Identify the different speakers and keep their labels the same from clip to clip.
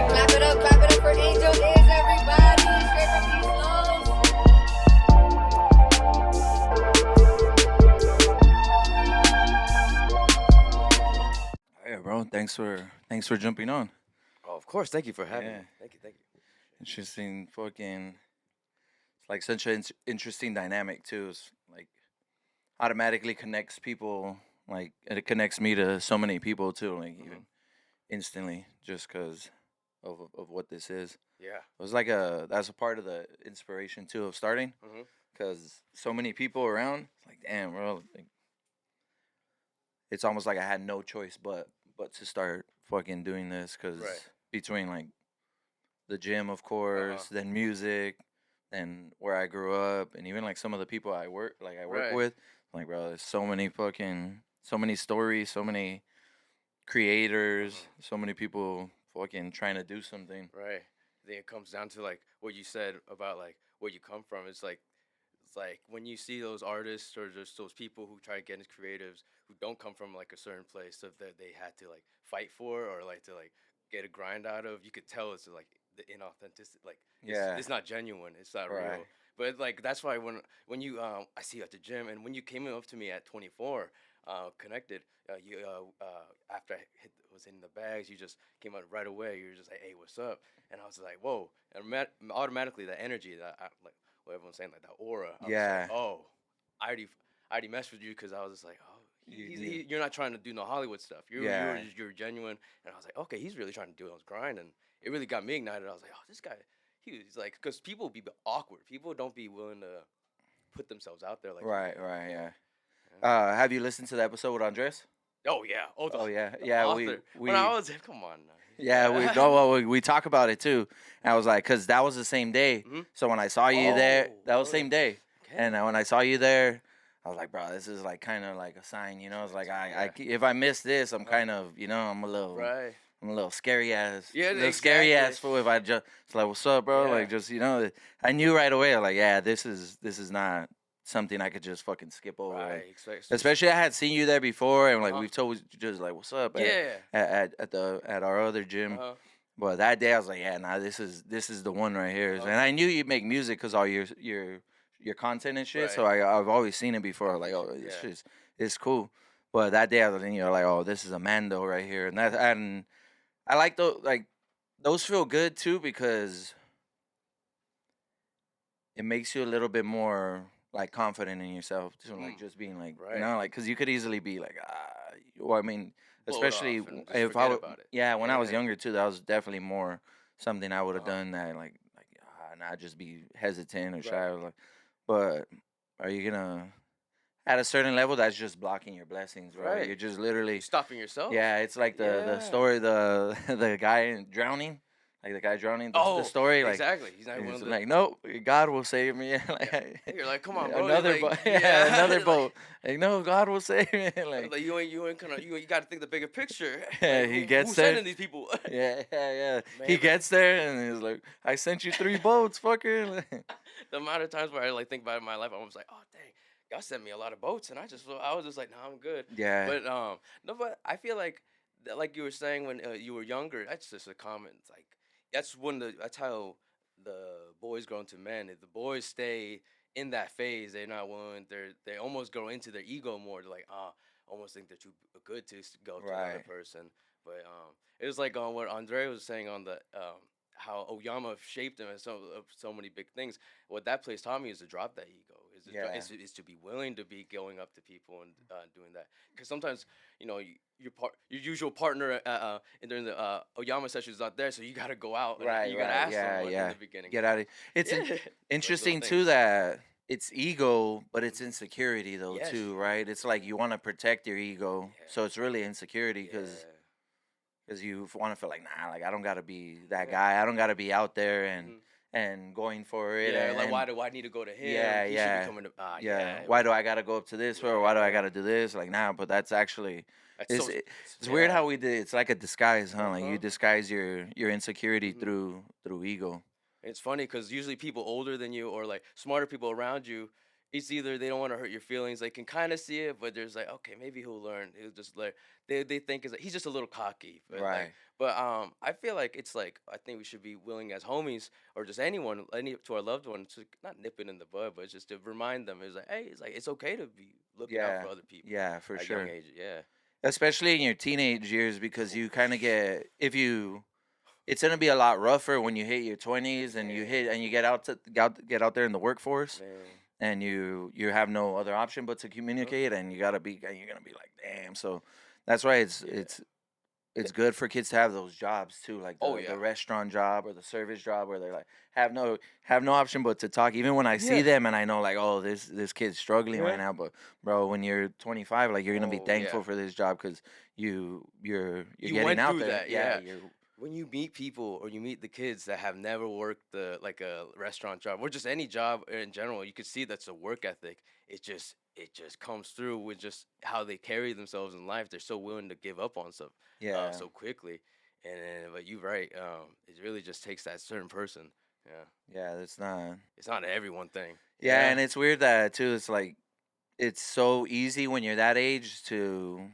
Speaker 1: Clap it up for Angel is everybody. Straight from East
Speaker 2: Yeah, bro. Thanks for jumping on.
Speaker 3: Oh, of course. Thank you for having
Speaker 2: Yeah.
Speaker 3: me. Thank you.
Speaker 2: Interesting fucking it's like such an interesting dynamic too. It's like automatically connects people like and it connects me to so many people too, like even instantly just cuz of what this is.
Speaker 3: Yeah.
Speaker 2: It was like that's a part of the inspiration too of starting
Speaker 3: Mm-hmm.
Speaker 2: cuz so many people around. It's like damn, bro, like, it's almost like I had no choice but to start fucking doing this cuz
Speaker 3: Right.
Speaker 2: between like the gym, of
Speaker 3: Uh-huh.
Speaker 2: course, then music, then where I grew up, and even like some of the people I work
Speaker 3: Right.
Speaker 2: with. Like, bro, there's so many stories, so many creators, so many people fucking trying to do something.
Speaker 3: Right. Then it comes down to like what you said about like where you come from. It's like when you see those artists or just those people who try to get into creatives who don't come from like a certain place stuff that they had to like fight for or like to like get a grind out of. You could tell it's like the inauthenticity. Like
Speaker 2: Yeah,
Speaker 3: it's not genuine. It's not
Speaker 2: right.
Speaker 3: real. But like that's why when you I see you at the gym and when you came up to me at 24, connected. You after I was in the bags, you just came out right away. You were just like, "Hey, what's up?" And I was like, "Whoa!" And automatically, that energy, that like what everyone's saying, like that aura. I was
Speaker 2: Yeah.
Speaker 3: like, "Oh, I already messed with you," because I was just like, "Oh,
Speaker 2: You-
Speaker 3: you're not trying to do no Hollywood stuff.
Speaker 2: Yeah.
Speaker 3: You're genuine." And I was like, "Okay, he's really trying to do his grind," and it really got me ignited. I was like, "Oh, this guy." He's like, because people be awkward. People don't be willing to put themselves out there like you
Speaker 2: Right,
Speaker 3: did,
Speaker 2: right,
Speaker 3: you know?
Speaker 2: yeah. Have you listened to the episode with Andres?
Speaker 3: Oh yeah. Oh
Speaker 2: Oh yeah,
Speaker 3: the
Speaker 2: yeah.
Speaker 3: author. When I was come on now.
Speaker 2: Yeah, we no, well, we talk about it too. And I was like, cause that was the same day.
Speaker 3: Mhm.
Speaker 2: So when I saw you there,
Speaker 3: Oh,
Speaker 2: that was
Speaker 3: really?
Speaker 2: same day.
Speaker 3: Okay.
Speaker 2: And when I saw you there, I was like, bro, this is like kind of like a sign, you know. It's like if I miss this, I'm kind of, you know,
Speaker 3: Right.
Speaker 2: I'm a little scary ass,
Speaker 3: Yeah,
Speaker 2: little scary ass
Speaker 3: exactly.
Speaker 2: fool. If I just, it's like, what's up, bro?
Speaker 3: Yeah.
Speaker 2: Like, just you know, I knew right away. Like, yeah, this is not something I could just fucking skip over.
Speaker 3: Right.
Speaker 2: Like, especially I had seen you there before, and like
Speaker 3: Uh-huh.
Speaker 2: we've told just like, what's up?
Speaker 3: Yeah.
Speaker 2: At our other gym.
Speaker 3: Uh-huh.
Speaker 2: But that day I was like, yeah, nah, this is the one right here.
Speaker 3: Uh-huh.
Speaker 2: And I knew you'd make music because all your content and shit.
Speaker 3: Right.
Speaker 2: So I've always seen it before. Like, oh, this
Speaker 3: Yeah.
Speaker 2: shit's it's cool. But that day I was like, oh, this is a Mando right here, and I like those feel good too because it makes you a little bit more like confident in yourself. So like just being like,
Speaker 3: Right.
Speaker 2: you know, like because you could easily be like, well, I mean,
Speaker 3: Blow it
Speaker 2: especially
Speaker 3: off and just
Speaker 2: if
Speaker 3: forget about it.
Speaker 2: yeah, when I was
Speaker 3: Yeah.
Speaker 2: younger too, that was definitely more something I would have
Speaker 3: Uh-huh.
Speaker 2: done that like not just be hesitant or shy.
Speaker 3: Right.
Speaker 2: Like, but are you gonna at a certain level that's just blocking your blessings, right?
Speaker 3: Right.
Speaker 2: You're just literally
Speaker 3: Stopping yourself.
Speaker 2: yeah. It's like the
Speaker 3: Yeah.
Speaker 2: story the guy drowning, like the guy drowning. The
Speaker 3: Oh,
Speaker 2: story like.
Speaker 3: exactly. He's not one
Speaker 2: He's
Speaker 3: of the.
Speaker 2: like, nope, God will save me.
Speaker 3: You're like, come on, bro.
Speaker 2: Another
Speaker 3: Like,
Speaker 2: boat, yeah, another
Speaker 3: like-
Speaker 2: boat. Like, no, God will save me. Like,
Speaker 3: Like you ain't kind of you got to think the bigger picture.
Speaker 2: Yeah,
Speaker 3: Like,
Speaker 2: he gets
Speaker 3: who's
Speaker 2: there.
Speaker 3: sending these people?
Speaker 2: yeah.
Speaker 3: Man,
Speaker 2: He
Speaker 3: but-
Speaker 2: gets there and he's like, I sent you 3 boats, fucker.
Speaker 3: The amount of times where I like think about it in my life, I was like, oh dang, God sent me a lot of boats, and I was just like, nah, I'm good.
Speaker 2: Yeah.
Speaker 3: But no, but I feel like like you were saying when you were younger, that's just a common like that's how the boys grow into men. If the boys stay in that phase, they're not willing. They almost go into their ego more. They're like almost think they're too good to go to another
Speaker 2: Right.
Speaker 3: person. But it was like on what Andre was saying on the how Oyama shaped him and so many big things. What that place taught me is to drop that ego.
Speaker 2: Yeah.
Speaker 3: Is to be willing to be going up to people and doing that. Because sometimes your usual partner during the Oyama session is not there, so you got to go out and
Speaker 2: Right,
Speaker 3: you got to
Speaker 2: right,
Speaker 3: ask
Speaker 2: yeah,
Speaker 3: someone
Speaker 2: yeah.
Speaker 3: in the beginning.
Speaker 2: Get out of It's
Speaker 3: Yeah.
Speaker 2: interesting
Speaker 3: Those
Speaker 2: too
Speaker 3: things.
Speaker 2: that it's ego, but it's insecurity though
Speaker 3: Yes.
Speaker 2: too, right? It's like you want to protect your ego,
Speaker 3: Yeah.
Speaker 2: so it's really insecurity because
Speaker 3: Yeah.
Speaker 2: you want to feel like nah, like I don't gotta be that
Speaker 3: Yeah.
Speaker 2: guy. I don't gotta be out there
Speaker 3: Mhm.
Speaker 2: and going for it.
Speaker 3: Yeah,
Speaker 2: and,
Speaker 3: like why do I need to go to him?
Speaker 2: Yeah,
Speaker 3: He should
Speaker 2: yeah.
Speaker 3: be coming to
Speaker 2: yeah. Why do I gotta go up to this for? Or why do I gotta do this? Like nah, but that's actually
Speaker 3: That's
Speaker 2: it's
Speaker 3: so-
Speaker 2: it's weird
Speaker 3: yeah.
Speaker 2: how we did. It's like a disguise, huh? Like you
Speaker 3: Uh-huh.
Speaker 2: disguise your insecurity
Speaker 3: Mhm.
Speaker 2: through ego.
Speaker 3: It's funny because usually people older than you or like smarter people around you, it's either they don't want to hurt your feelings. They can kind of see it, but there's like, okay, maybe he'll learn. He'll just like they think is like, he's just a little cocky, but like,
Speaker 2: Right.
Speaker 3: but I feel like it's like I think we should be willing as homies or just anyone, any to our loved ones, to not nip it in the bud, but just to remind them, it's like, hey, it's like it's okay to be looking out
Speaker 2: Yeah.
Speaker 3: for other people
Speaker 2: Yeah, for
Speaker 3: at young
Speaker 2: sure.
Speaker 3: ages. Yeah.
Speaker 2: Especially in your teenage years, because you kind of get, if you, it's gonna be a lot rougher when you hit your 20s and you
Speaker 3: Man,
Speaker 2: hit and you get out there in the workforce,
Speaker 3: man.
Speaker 2: and you have no other option but to communicate, and you gotta be, and you're gonna be like, damn. So that's why
Speaker 3: Yeah.
Speaker 2: it's good for kids to have those jobs too, like
Speaker 3: Oh
Speaker 2: the
Speaker 3: yeah.
Speaker 2: restaurant job or the service job, where they're like have no option but to talk. Even when I see
Speaker 3: Yeah.
Speaker 2: them and I know like, oh, this kid's struggling right
Speaker 3: Yeah.
Speaker 2: now, but bro, when you're 25, like you're gonna be
Speaker 3: Oh yeah.
Speaker 2: thankful for this job because you're
Speaker 3: You
Speaker 2: getting
Speaker 3: went
Speaker 2: out
Speaker 3: through
Speaker 2: there.
Speaker 3: that,
Speaker 2: Yeah,
Speaker 3: yeah. When you meet people or you meet the kids that have never worked like a restaurant job or just any job in general, you could see that's a work ethic. It just comes through with just how they carry themselves in life. They're so willing to give up on stuff
Speaker 2: yeah,
Speaker 3: so quickly. And but you're right. It really just takes that certain person. Yeah,
Speaker 2: yeah. That's not.
Speaker 3: it's not an everyone thing.
Speaker 2: Yeah,
Speaker 3: Yeah,
Speaker 2: and it's weird that too. It's like it's so easy when you're that age to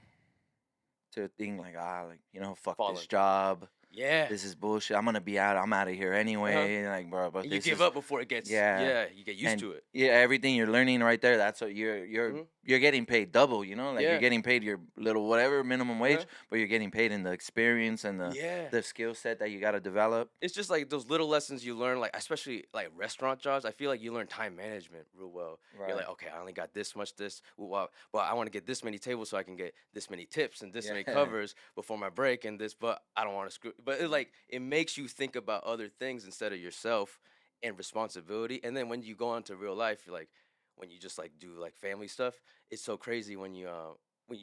Speaker 2: think like, like, fuck this
Speaker 3: falling.
Speaker 2: job.
Speaker 3: Yeah.
Speaker 2: This is bullshit. I'm gonna be out. I'm out of here
Speaker 3: Uh-huh.
Speaker 2: anyway. Like, bro, but
Speaker 3: And you
Speaker 2: this
Speaker 3: give
Speaker 2: is,
Speaker 3: up before it gets.
Speaker 2: yeah.
Speaker 3: Yeah, you get used
Speaker 2: And
Speaker 3: to it.
Speaker 2: yeah, everything you're learning right there, that's what
Speaker 3: Hmm.
Speaker 2: you're getting paid double, like you're
Speaker 3: Yeah.
Speaker 2: getting paid your little whatever minimum
Speaker 3: Uh-huh.
Speaker 2: wage, but you're getting paid in the experience and
Speaker 3: Yeah.
Speaker 2: the skill set that you got to develop.
Speaker 3: It's just like those little lessons you learn, like especially like restaurant jobs. I feel like you learn time management real well. You're
Speaker 2: Right.
Speaker 3: like, okay, I only got this much this. Well, I want to get this many tables so I can get this many tips and this many
Speaker 2: Yeah.
Speaker 3: covers before my break and this. But I don't want to screw. But it makes you think about other things instead of yourself and responsibility. And then when you go into real life, you're like when you just like do like family stuff, it's so crazy when you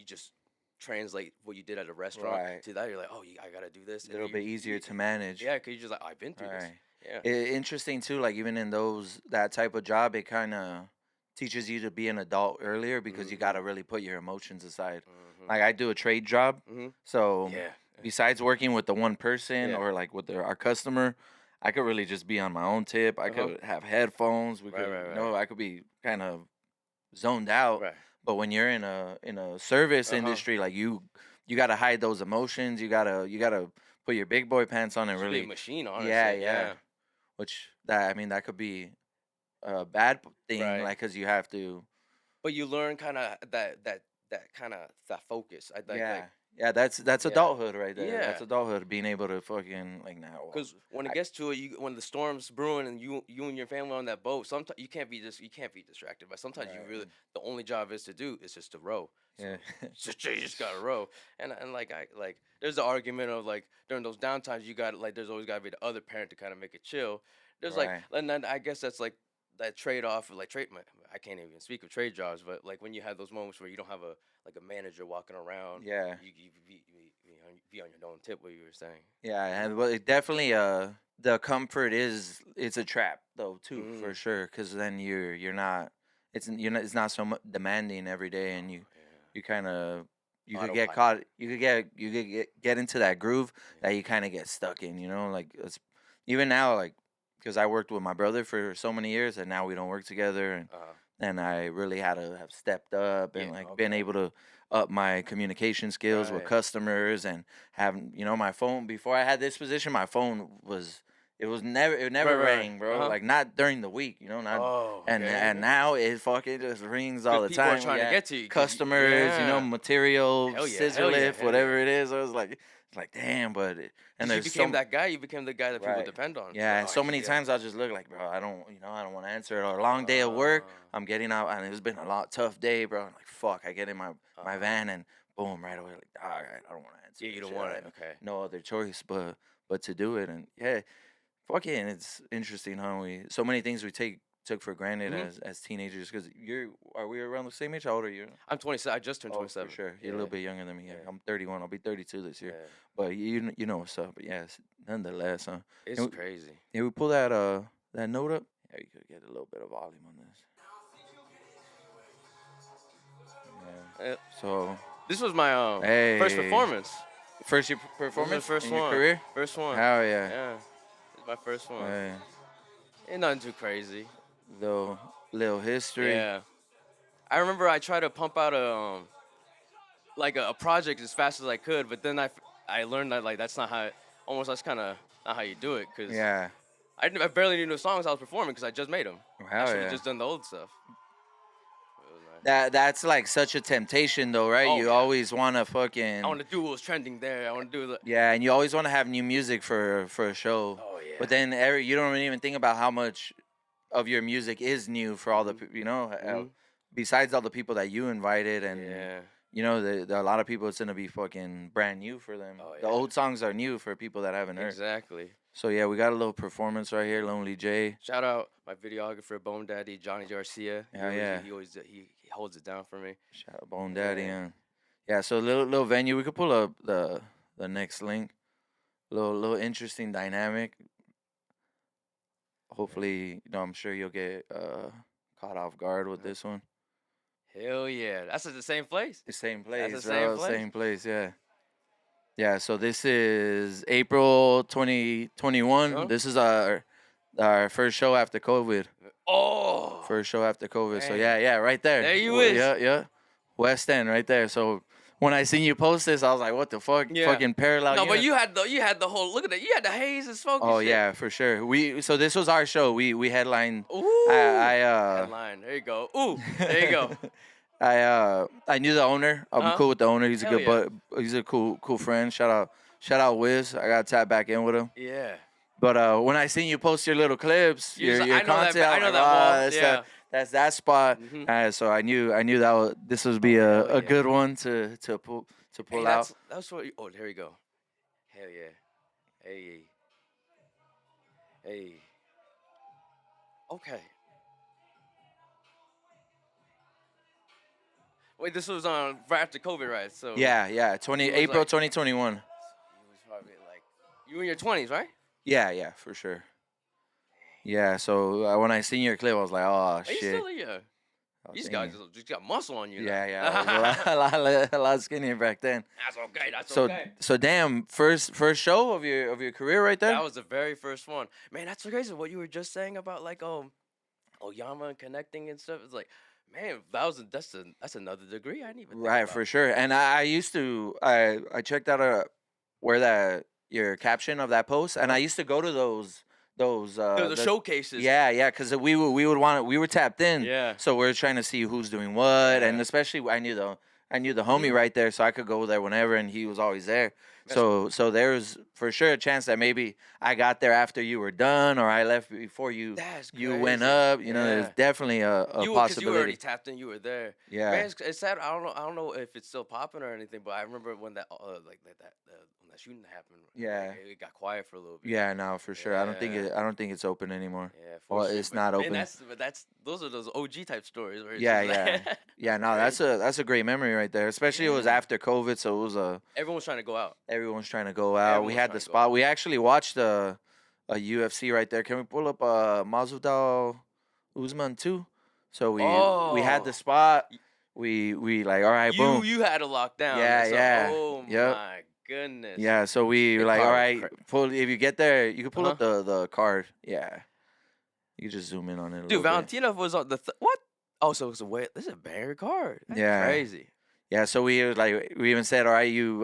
Speaker 3: just translate what you did at a restaurant
Speaker 2: Right.
Speaker 3: to that. You're like, oh, I gotta do this.
Speaker 2: A little bit easier to manage.
Speaker 3: Yeah, because you're just like, I've been through this.
Speaker 2: Right.
Speaker 3: Yeah.
Speaker 2: Interesting too, like even in that type of job, it kind of teaches you to be an adult earlier because you got to really put your emotions aside.
Speaker 3: Mm-hmm.
Speaker 2: Like I do a trade job,
Speaker 3: Mm-hmm.
Speaker 2: so
Speaker 3: Yeah.
Speaker 2: besides working with the one person
Speaker 3: Yeah.
Speaker 2: or like with our customer, I could really just be on my own tip. I
Speaker 3: Uh-huh.
Speaker 2: could have headphones. We
Speaker 3: Right,
Speaker 2: could,
Speaker 3: right, right.
Speaker 2: I could be kind of zoned out.
Speaker 3: Right.
Speaker 2: But when you're in a service
Speaker 3: Uh-huh.
Speaker 2: industry, like you got to hide those emotions. You gotta put your big boy pants on and
Speaker 3: It's a
Speaker 2: really,
Speaker 3: big machine, honestly.
Speaker 2: yeah. Which that could be a bad thing,
Speaker 3: Right.
Speaker 2: like because you have to.
Speaker 3: But you learn kind of that kind of that focus. I think
Speaker 2: Yeah,
Speaker 3: like
Speaker 2: yeah. That's
Speaker 3: yeah.
Speaker 2: adulthood right there.
Speaker 3: Yeah.
Speaker 2: That's adulthood, being able to fucking like now.
Speaker 3: Because when it
Speaker 2: I-
Speaker 3: gets to it, when the storm's brewing and you and your family on that boat, sometimes you can't be distracted. But sometimes you
Speaker 2: Right.
Speaker 3: really the only job is to row. So
Speaker 2: Yeah.
Speaker 3: you just gotta row. And like there's the argument of like during those downtimes you got like there's always gotta be the other parent to kind of make it chill. There's like
Speaker 2: Right.
Speaker 3: and then I guess that's like that trade off of like I can't even speak of trade jobs, but like when you have those moments where you don't have a manager walking around,
Speaker 2: Yeah.
Speaker 3: you be on your own tip. What you were saying.
Speaker 2: Yeah, and well, it definitely the comfort it's a trap though too, for sure, because then you're not it's not so much demanding every day, and you kind of you could get
Speaker 3: Autopilot.
Speaker 2: caught you could get into that groove that you kind of get stuck in, like it's even now, like because I worked with my brother for so many years and now we don't work together, and I really had to have stepped up and
Speaker 3: Yeah,
Speaker 2: like been able to up my communication skills with
Speaker 3: Right.
Speaker 2: customers, and have my phone. Before I had this position, my phone it never
Speaker 3: Right, right.
Speaker 2: rang, bro.
Speaker 3: Uh-huh.
Speaker 2: Like not during the week, not.
Speaker 3: Oh,
Speaker 2: And
Speaker 3: okay.
Speaker 2: and now it fucking just rings all
Speaker 3: 'Cause
Speaker 2: the
Speaker 3: people are
Speaker 2: time.
Speaker 3: trying to
Speaker 2: Yeah.
Speaker 3: get to you 'cause
Speaker 2: Customers,
Speaker 3: yeah.
Speaker 2: material,
Speaker 3: Hell yeah,
Speaker 2: scissor
Speaker 3: hell yeah,
Speaker 2: lift,
Speaker 3: hell
Speaker 2: whatever
Speaker 3: yeah.
Speaker 2: it is. I was like, it's like damn, but and
Speaker 3: 'Cause you
Speaker 2: there's
Speaker 3: became that guy. You became the guy that people
Speaker 2: Right.
Speaker 3: depend on.
Speaker 2: Yeah, and
Speaker 3: Like,
Speaker 2: so many times I'll just look like, bro, I don't want to answer it. Or a long day of work, I'm getting out, and it's been a tough day, bro. I'm like, fuck, I get in my van, and boom, right away, like, all right, I don't want to answer.
Speaker 3: Yeah, you
Speaker 2: this
Speaker 3: don't
Speaker 2: shit.
Speaker 3: want
Speaker 2: I
Speaker 3: it.
Speaker 2: have
Speaker 3: Okay.
Speaker 2: No other choice but to do it, and yeah, fucking, it's interesting how so many things we took for granted as teenagers. Because are we around the same age? How old are you?
Speaker 3: I'm 27. I just turned
Speaker 2: Oh,
Speaker 3: 27.
Speaker 2: for sure. You're a little bit younger than me. Yeah,
Speaker 3: Yeah.
Speaker 2: I'm 31. I'll be 32 this year.
Speaker 3: Yeah.
Speaker 2: But you know what's up. But yes, nonetheless,
Speaker 3: It's
Speaker 2: And we-
Speaker 3: crazy.
Speaker 2: yeah, we pull that note up. Yeah, you could get a little bit of volume on this. Yeah.
Speaker 3: Uh,
Speaker 2: So
Speaker 3: This was my first
Speaker 2: Hey.
Speaker 3: performance.
Speaker 2: first
Speaker 3: This was
Speaker 2: performance
Speaker 3: the first
Speaker 2: in
Speaker 3: one.
Speaker 2: your career?
Speaker 3: First one.
Speaker 2: Hell yeah.
Speaker 3: Yeah. It's my first one.
Speaker 2: Hey,
Speaker 3: Ain't nothing too crazy.
Speaker 2: though Little history.
Speaker 3: Yeah. I remember I tried to pump out a project as fast as I could, but then I learned that like that's not how almost that's kind of not how you do it because
Speaker 2: Yeah.
Speaker 3: I barely knew the songs I was performing because I just made them. I
Speaker 2: Hell
Speaker 3: should have
Speaker 2: yeah.
Speaker 3: just done the old stuff. It was nice.
Speaker 2: That's like such a temptation though, right?
Speaker 3: Oh,
Speaker 2: You
Speaker 3: yeah.
Speaker 2: always want to
Speaker 3: I
Speaker 2: fucking
Speaker 3: want to do what was trending there. I want to do the.
Speaker 2: yeah, and you always want to have new music for a show.
Speaker 3: Oh yeah.
Speaker 2: But then you don't even think about how much of your music is new for all the you know,
Speaker 3: Mhm.
Speaker 2: besides all the people that you invited and
Speaker 3: Yeah.
Speaker 2: you know, a lot of people it's gonna be fucking brand new for them.
Speaker 3: Oh,
Speaker 2: The
Speaker 3: yeah.
Speaker 2: old songs are new for people that haven't heard.
Speaker 3: Exactly.
Speaker 2: So yeah, we got a little performance right here, Lonelee J.
Speaker 3: Shout out my videographer, Bone Daddy, Johnny Garcia.
Speaker 2: Hell yeah.
Speaker 3: He always he holds it down for me.
Speaker 2: Shout out Bone Daddy.
Speaker 3: Yeah.
Speaker 2: Yeah, so little venue. We could pull up the next link. Little interesting dynamic. Hopefully, you know, I'm sure you'll get caught off guard with this one.
Speaker 3: Hell yeah. That's at the same place.
Speaker 2: The same place,
Speaker 3: the
Speaker 2: bro.
Speaker 3: same place?
Speaker 2: Same place, yeah. Yeah, so this is April 2021.
Speaker 3: Huh?
Speaker 2: This is our first show after COVID.
Speaker 3: Oh.
Speaker 2: First show after COVID. So
Speaker 3: Man.
Speaker 2: yeah, right there.
Speaker 3: There you
Speaker 2: Well,
Speaker 3: is.
Speaker 2: Yeah. West End right there. So when I seen you post this, I was like, what the fuck?
Speaker 3: Yeah.
Speaker 2: Fucking parallel.
Speaker 3: No, but
Speaker 2: unit.
Speaker 3: you had the whole look at that. You had the haze and smoke.
Speaker 2: Oh
Speaker 3: and shit.
Speaker 2: yeah, for sure. So this was our show. We headlined.
Speaker 3: Ooh.
Speaker 2: I
Speaker 3: Headline. There you go. Ooh. There you go.
Speaker 2: I knew the owner. I'm
Speaker 3: Uh-huh.
Speaker 2: cool with the owner. He's a
Speaker 3: Hell
Speaker 2: good
Speaker 3: yeah.
Speaker 2: he's a cool friend. Shout out Wiz. I got to tap back in with him.
Speaker 3: Yeah.
Speaker 2: But when I seen you post your little clips,
Speaker 3: You just-
Speaker 2: your
Speaker 3: I know that-
Speaker 2: content,
Speaker 3: I
Speaker 2: was
Speaker 3: know
Speaker 2: like,
Speaker 3: that wall,
Speaker 2: that's
Speaker 3: yeah.
Speaker 2: that's that spot.
Speaker 3: Mhm.
Speaker 2: So I knew that this would be
Speaker 3: Hell
Speaker 2: a
Speaker 3: yeah.
Speaker 2: good one to pull
Speaker 3: Hey,
Speaker 2: out.
Speaker 3: that's what. Oh, there you go. Hell yeah. Hey. Hey. Okay. Wait, this was on right after COVID, right? So
Speaker 2: Yeah.
Speaker 3: He was
Speaker 2: April
Speaker 3: like-
Speaker 2: 2021.
Speaker 3: He was probably like you in your 20s, right?
Speaker 2: Yeah, for sure. Yeah, so when I seen your clip, I was like, oh
Speaker 3: Are you
Speaker 2: shit.
Speaker 3: still yeah.
Speaker 2: Oh,
Speaker 3: These
Speaker 2: damn.
Speaker 3: guys just got muscle on you.
Speaker 2: Yeah,
Speaker 3: now.
Speaker 2: I was a lot skinnier back then.
Speaker 3: That's okay. That's
Speaker 2: So
Speaker 3: okay.
Speaker 2: so damn, first show of your career right there.
Speaker 3: That was the very first one. Man, that's so crazy. What you were just saying about like Oyama and connecting and stuff. It's like, man, that's another degree. I didn't even think
Speaker 2: Right,
Speaker 3: about.
Speaker 2: for sure. And I used to I checked out where your caption of that post, and I used to go to those
Speaker 3: The showcases.
Speaker 2: yeah, because we were tapped in.
Speaker 3: Yeah.
Speaker 2: So we're trying to see who's doing what, and
Speaker 3: Yeah.
Speaker 2: especially I knew the homie right there, so I could go there whenever, and he was always there.
Speaker 3: That's-
Speaker 2: So there's for sure a chance that maybe I got there after you were done, or I left before you
Speaker 3: That's
Speaker 2: you went
Speaker 3: crazy.
Speaker 2: up. You know, there's
Speaker 3: Yeah.
Speaker 2: definitely a
Speaker 3: Because you
Speaker 2: possibility.
Speaker 3: already tapped in. You were there.
Speaker 2: Yeah.
Speaker 3: Man, it's sad. I don't know if it's still popping or anything, but I remember when that when that shooting happened.
Speaker 2: Yeah.
Speaker 3: like, it got quiet for a little bit.
Speaker 2: Yeah, no, for sure. I don't think
Speaker 3: Yeah.
Speaker 2: I don't think it's open anymore.
Speaker 3: Yeah.
Speaker 2: Well,
Speaker 3: sure,
Speaker 2: it's
Speaker 3: but,
Speaker 2: not
Speaker 3: man,
Speaker 2: open.
Speaker 3: That's those are those OG type stories. Where it's
Speaker 2: Yeah,
Speaker 3: just like-
Speaker 2: Yeah, no, that's a great memory right there. Especially it was
Speaker 3: Yeah.
Speaker 2: after COVID, so it was
Speaker 3: Everyone's trying to go out.
Speaker 2: everyone's trying to go out. We
Speaker 3: Everyone's
Speaker 2: had
Speaker 3: trying
Speaker 2: the
Speaker 3: to go
Speaker 2: spot. We actually watched a UFC right there. Can we pull up Masvidal Usman too? So we had the
Speaker 3: Oh.
Speaker 2: spot. We like all right, boom.
Speaker 3: You had a lockdown.
Speaker 2: Yeah,
Speaker 3: so-
Speaker 2: yeah.
Speaker 3: Oh
Speaker 2: Yep.
Speaker 3: my goodness.
Speaker 2: Yeah, so we were
Speaker 3: The
Speaker 2: like, all
Speaker 3: card,
Speaker 2: right, pull. If you get there, you can pull up
Speaker 3: Uh-huh.
Speaker 2: the card. Yeah, you can just zoom in on it. A
Speaker 3: Dude,
Speaker 2: little bit.
Speaker 3: Valentina was on the what? Oh, so it's a wait. This is a banger card. That's
Speaker 2: Yeah.
Speaker 3: crazy,
Speaker 2: Yeah, so we were like, we even said, all right, you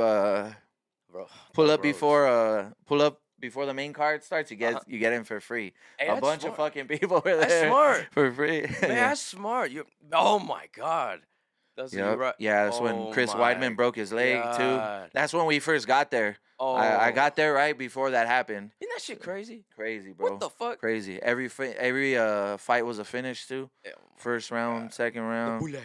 Speaker 3: bro.
Speaker 2: pull
Speaker 3: Those
Speaker 2: up
Speaker 3: roads.
Speaker 2: before the main card starts. You get
Speaker 3: Uh-huh.
Speaker 2: you get in for free.
Speaker 3: Hey,
Speaker 2: A
Speaker 3: that's
Speaker 2: bunch of
Speaker 3: smart.
Speaker 2: fucking people were there
Speaker 3: That's smart.
Speaker 2: for free.
Speaker 3: Man, that's smart. You. Oh my god. That's you're
Speaker 2: Yep.
Speaker 3: right.
Speaker 2: Yeah, that's
Speaker 3: Oh
Speaker 2: when Chris
Speaker 3: my
Speaker 2: Weidman broke his leg
Speaker 3: God.
Speaker 2: too. That's when we first got there.
Speaker 3: Oh,
Speaker 2: I got there right before that happened.
Speaker 3: Isn't that shit crazy?
Speaker 2: Crazy, bro.
Speaker 3: What the fuck?
Speaker 2: Crazy. Every fight was a finish too.
Speaker 3: Yeah,
Speaker 2: First round,
Speaker 3: God.
Speaker 2: second round.
Speaker 3: bullet.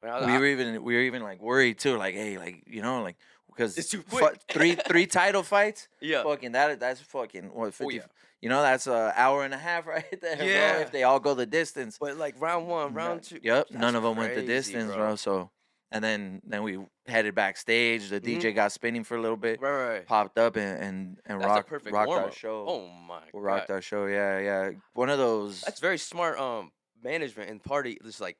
Speaker 3: Man,
Speaker 2: We were even like worried too, like hey, like you know, like because
Speaker 3: It's too quick.
Speaker 2: three title fights.
Speaker 3: Yeah.
Speaker 2: Fucking that's fucking what 50.
Speaker 3: yeah.
Speaker 2: You know that's an hour and a half right there,
Speaker 3: Yeah.
Speaker 2: bro. If they all go the distance.
Speaker 3: But like round one, round two.
Speaker 2: Yep,
Speaker 3: that's
Speaker 2: none of them went the
Speaker 3: crazy,
Speaker 2: distance, bro. So, and then we headed backstage. The DJ got spinning for a little bit,
Speaker 3: Right.
Speaker 2: popped up and
Speaker 3: That's
Speaker 2: rocked
Speaker 3: a perfect
Speaker 2: our
Speaker 3: warm-up.
Speaker 2: show.
Speaker 3: Oh my
Speaker 2: We rocked
Speaker 3: god.
Speaker 2: our show. Yeah. One of those.
Speaker 3: That's very smart management and party just like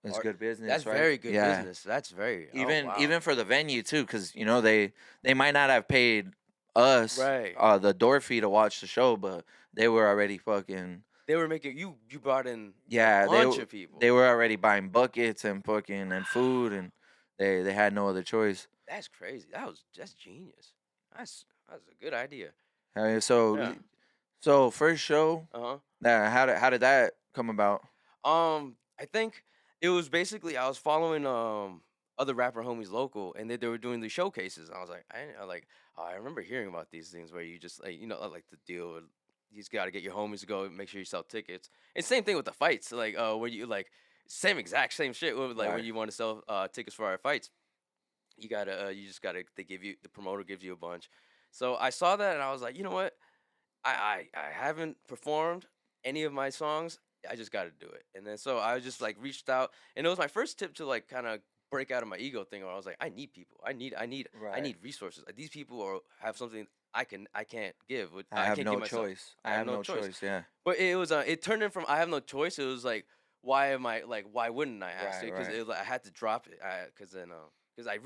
Speaker 2: It's
Speaker 3: art-
Speaker 2: good business.
Speaker 3: that's
Speaker 2: right?
Speaker 3: very good
Speaker 2: Yeah.
Speaker 3: business. That's very
Speaker 2: Even
Speaker 3: wow.
Speaker 2: even for the venue too, because you know they might not have paid us
Speaker 3: Right.
Speaker 2: the door fee to watch the show, but they were already fucking
Speaker 3: They were making you brought in
Speaker 2: Yeah,
Speaker 3: a bunch of people.
Speaker 2: they were already buying buckets and fucking and food, and they had no other choice.
Speaker 3: That's crazy. That's genius. That's a good idea.
Speaker 2: So
Speaker 3: Yeah.
Speaker 2: so first show,
Speaker 3: Uh
Speaker 2: how did that come about?
Speaker 3: huh. I think it was basically I was following other rapper homies local, and they were doing these showcases. And I was like, I remember hearing about these things where you just like like the deal. You just gotta get your homies to go make sure you sell tickets. And same thing with the fights. Like where you like same shit. Like when
Speaker 2: Right.
Speaker 3: you want to sell tickets for our fights, you gotta you just gotta the promoter gives you a bunch. So I saw that and I was like, you know what? I haven't performed any of my songs. I just got to do it. And then so I just like reached out, and it was my first tip to like kind of break out of my ego thing. Where I was like, I need people. I
Speaker 2: Right.
Speaker 3: need resources. Like, these people have something I can't give.
Speaker 2: I
Speaker 3: I
Speaker 2: have
Speaker 3: can't give
Speaker 2: no
Speaker 3: myself.
Speaker 2: choice.
Speaker 3: I
Speaker 2: I
Speaker 3: have
Speaker 2: have
Speaker 3: no
Speaker 2: no
Speaker 3: choice.
Speaker 2: choice. Yeah.
Speaker 3: But it was it turned in from I have no choice. It was like why wouldn't I ask
Speaker 2: Right.
Speaker 3: it? Because
Speaker 2: Right.
Speaker 3: I had to drop it. Because then because I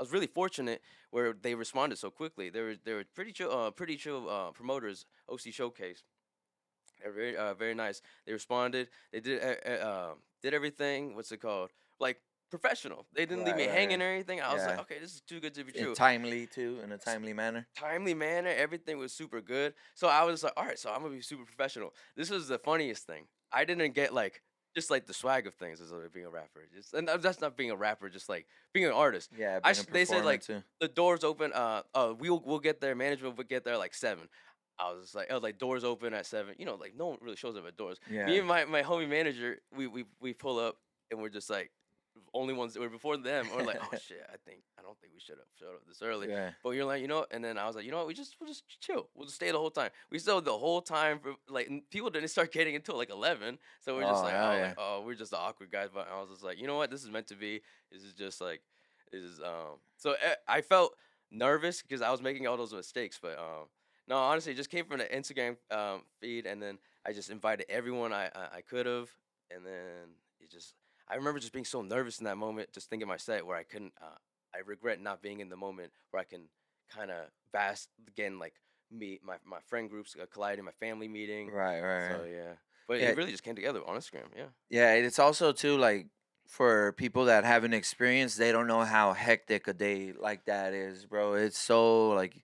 Speaker 3: was really fortunate where they responded so quickly. They were pretty chill promoters. OC Showcase. They're very nice. They responded. They did everything. What's it called? Like professional. They didn't leave
Speaker 2: Right.
Speaker 3: me hanging
Speaker 2: Right.
Speaker 3: or anything. I was like,
Speaker 2: Yeah.
Speaker 3: okay, this is too good to be
Speaker 2: In
Speaker 3: true.
Speaker 2: timely too, in a timely manner.
Speaker 3: Timely manner, everything was super good. So I was like, all right, so I'm gonna be super professional. This was the funniest thing. I didn't get like just like the swag of things as being a rapper. Just and that's not being a rapper, just like being an artist.
Speaker 2: Yeah, being a
Speaker 3: They said
Speaker 2: performer
Speaker 3: like
Speaker 2: too.
Speaker 3: the doors open. We'll get there. Management will get there like 7. I was like doors open at 7. Like no one really shows up at doors. Me
Speaker 2: Yeah.
Speaker 3: and my homie manager, we pull up and we're just like only ones that were before them. We're like, oh shit, I don't think we should have showed up this early.
Speaker 2: Yeah.
Speaker 3: But you're like, and then I was like, we'll just chill. We'll just stay the whole time. We stayed the whole time for like people didn't start getting until like 11. So we're just
Speaker 2: Oh
Speaker 3: like,
Speaker 2: hell yeah.
Speaker 3: we're just the awkward guys. But I was just like, you know what, this is meant to be. This is just like, this is So I felt nervous because I was making all those mistakes. But no, honestly, it just came from the Instagram feed, and then I just invited everyone I could have, and then it just. I remember just being so nervous in that moment, just thinking my set where I couldn't. I regret not being in the moment where I can kind of vast again, like meet my friend groups colliding, my family meeting.
Speaker 2: Right. Right.
Speaker 3: So
Speaker 2: Right.
Speaker 3: yeah, but
Speaker 2: Yeah.
Speaker 3: it really just came together on Instagram. Yeah.
Speaker 2: Yeah. It's also too like for people that haven't experienced, they don't know how hectic a day like that is, bro. It's so like,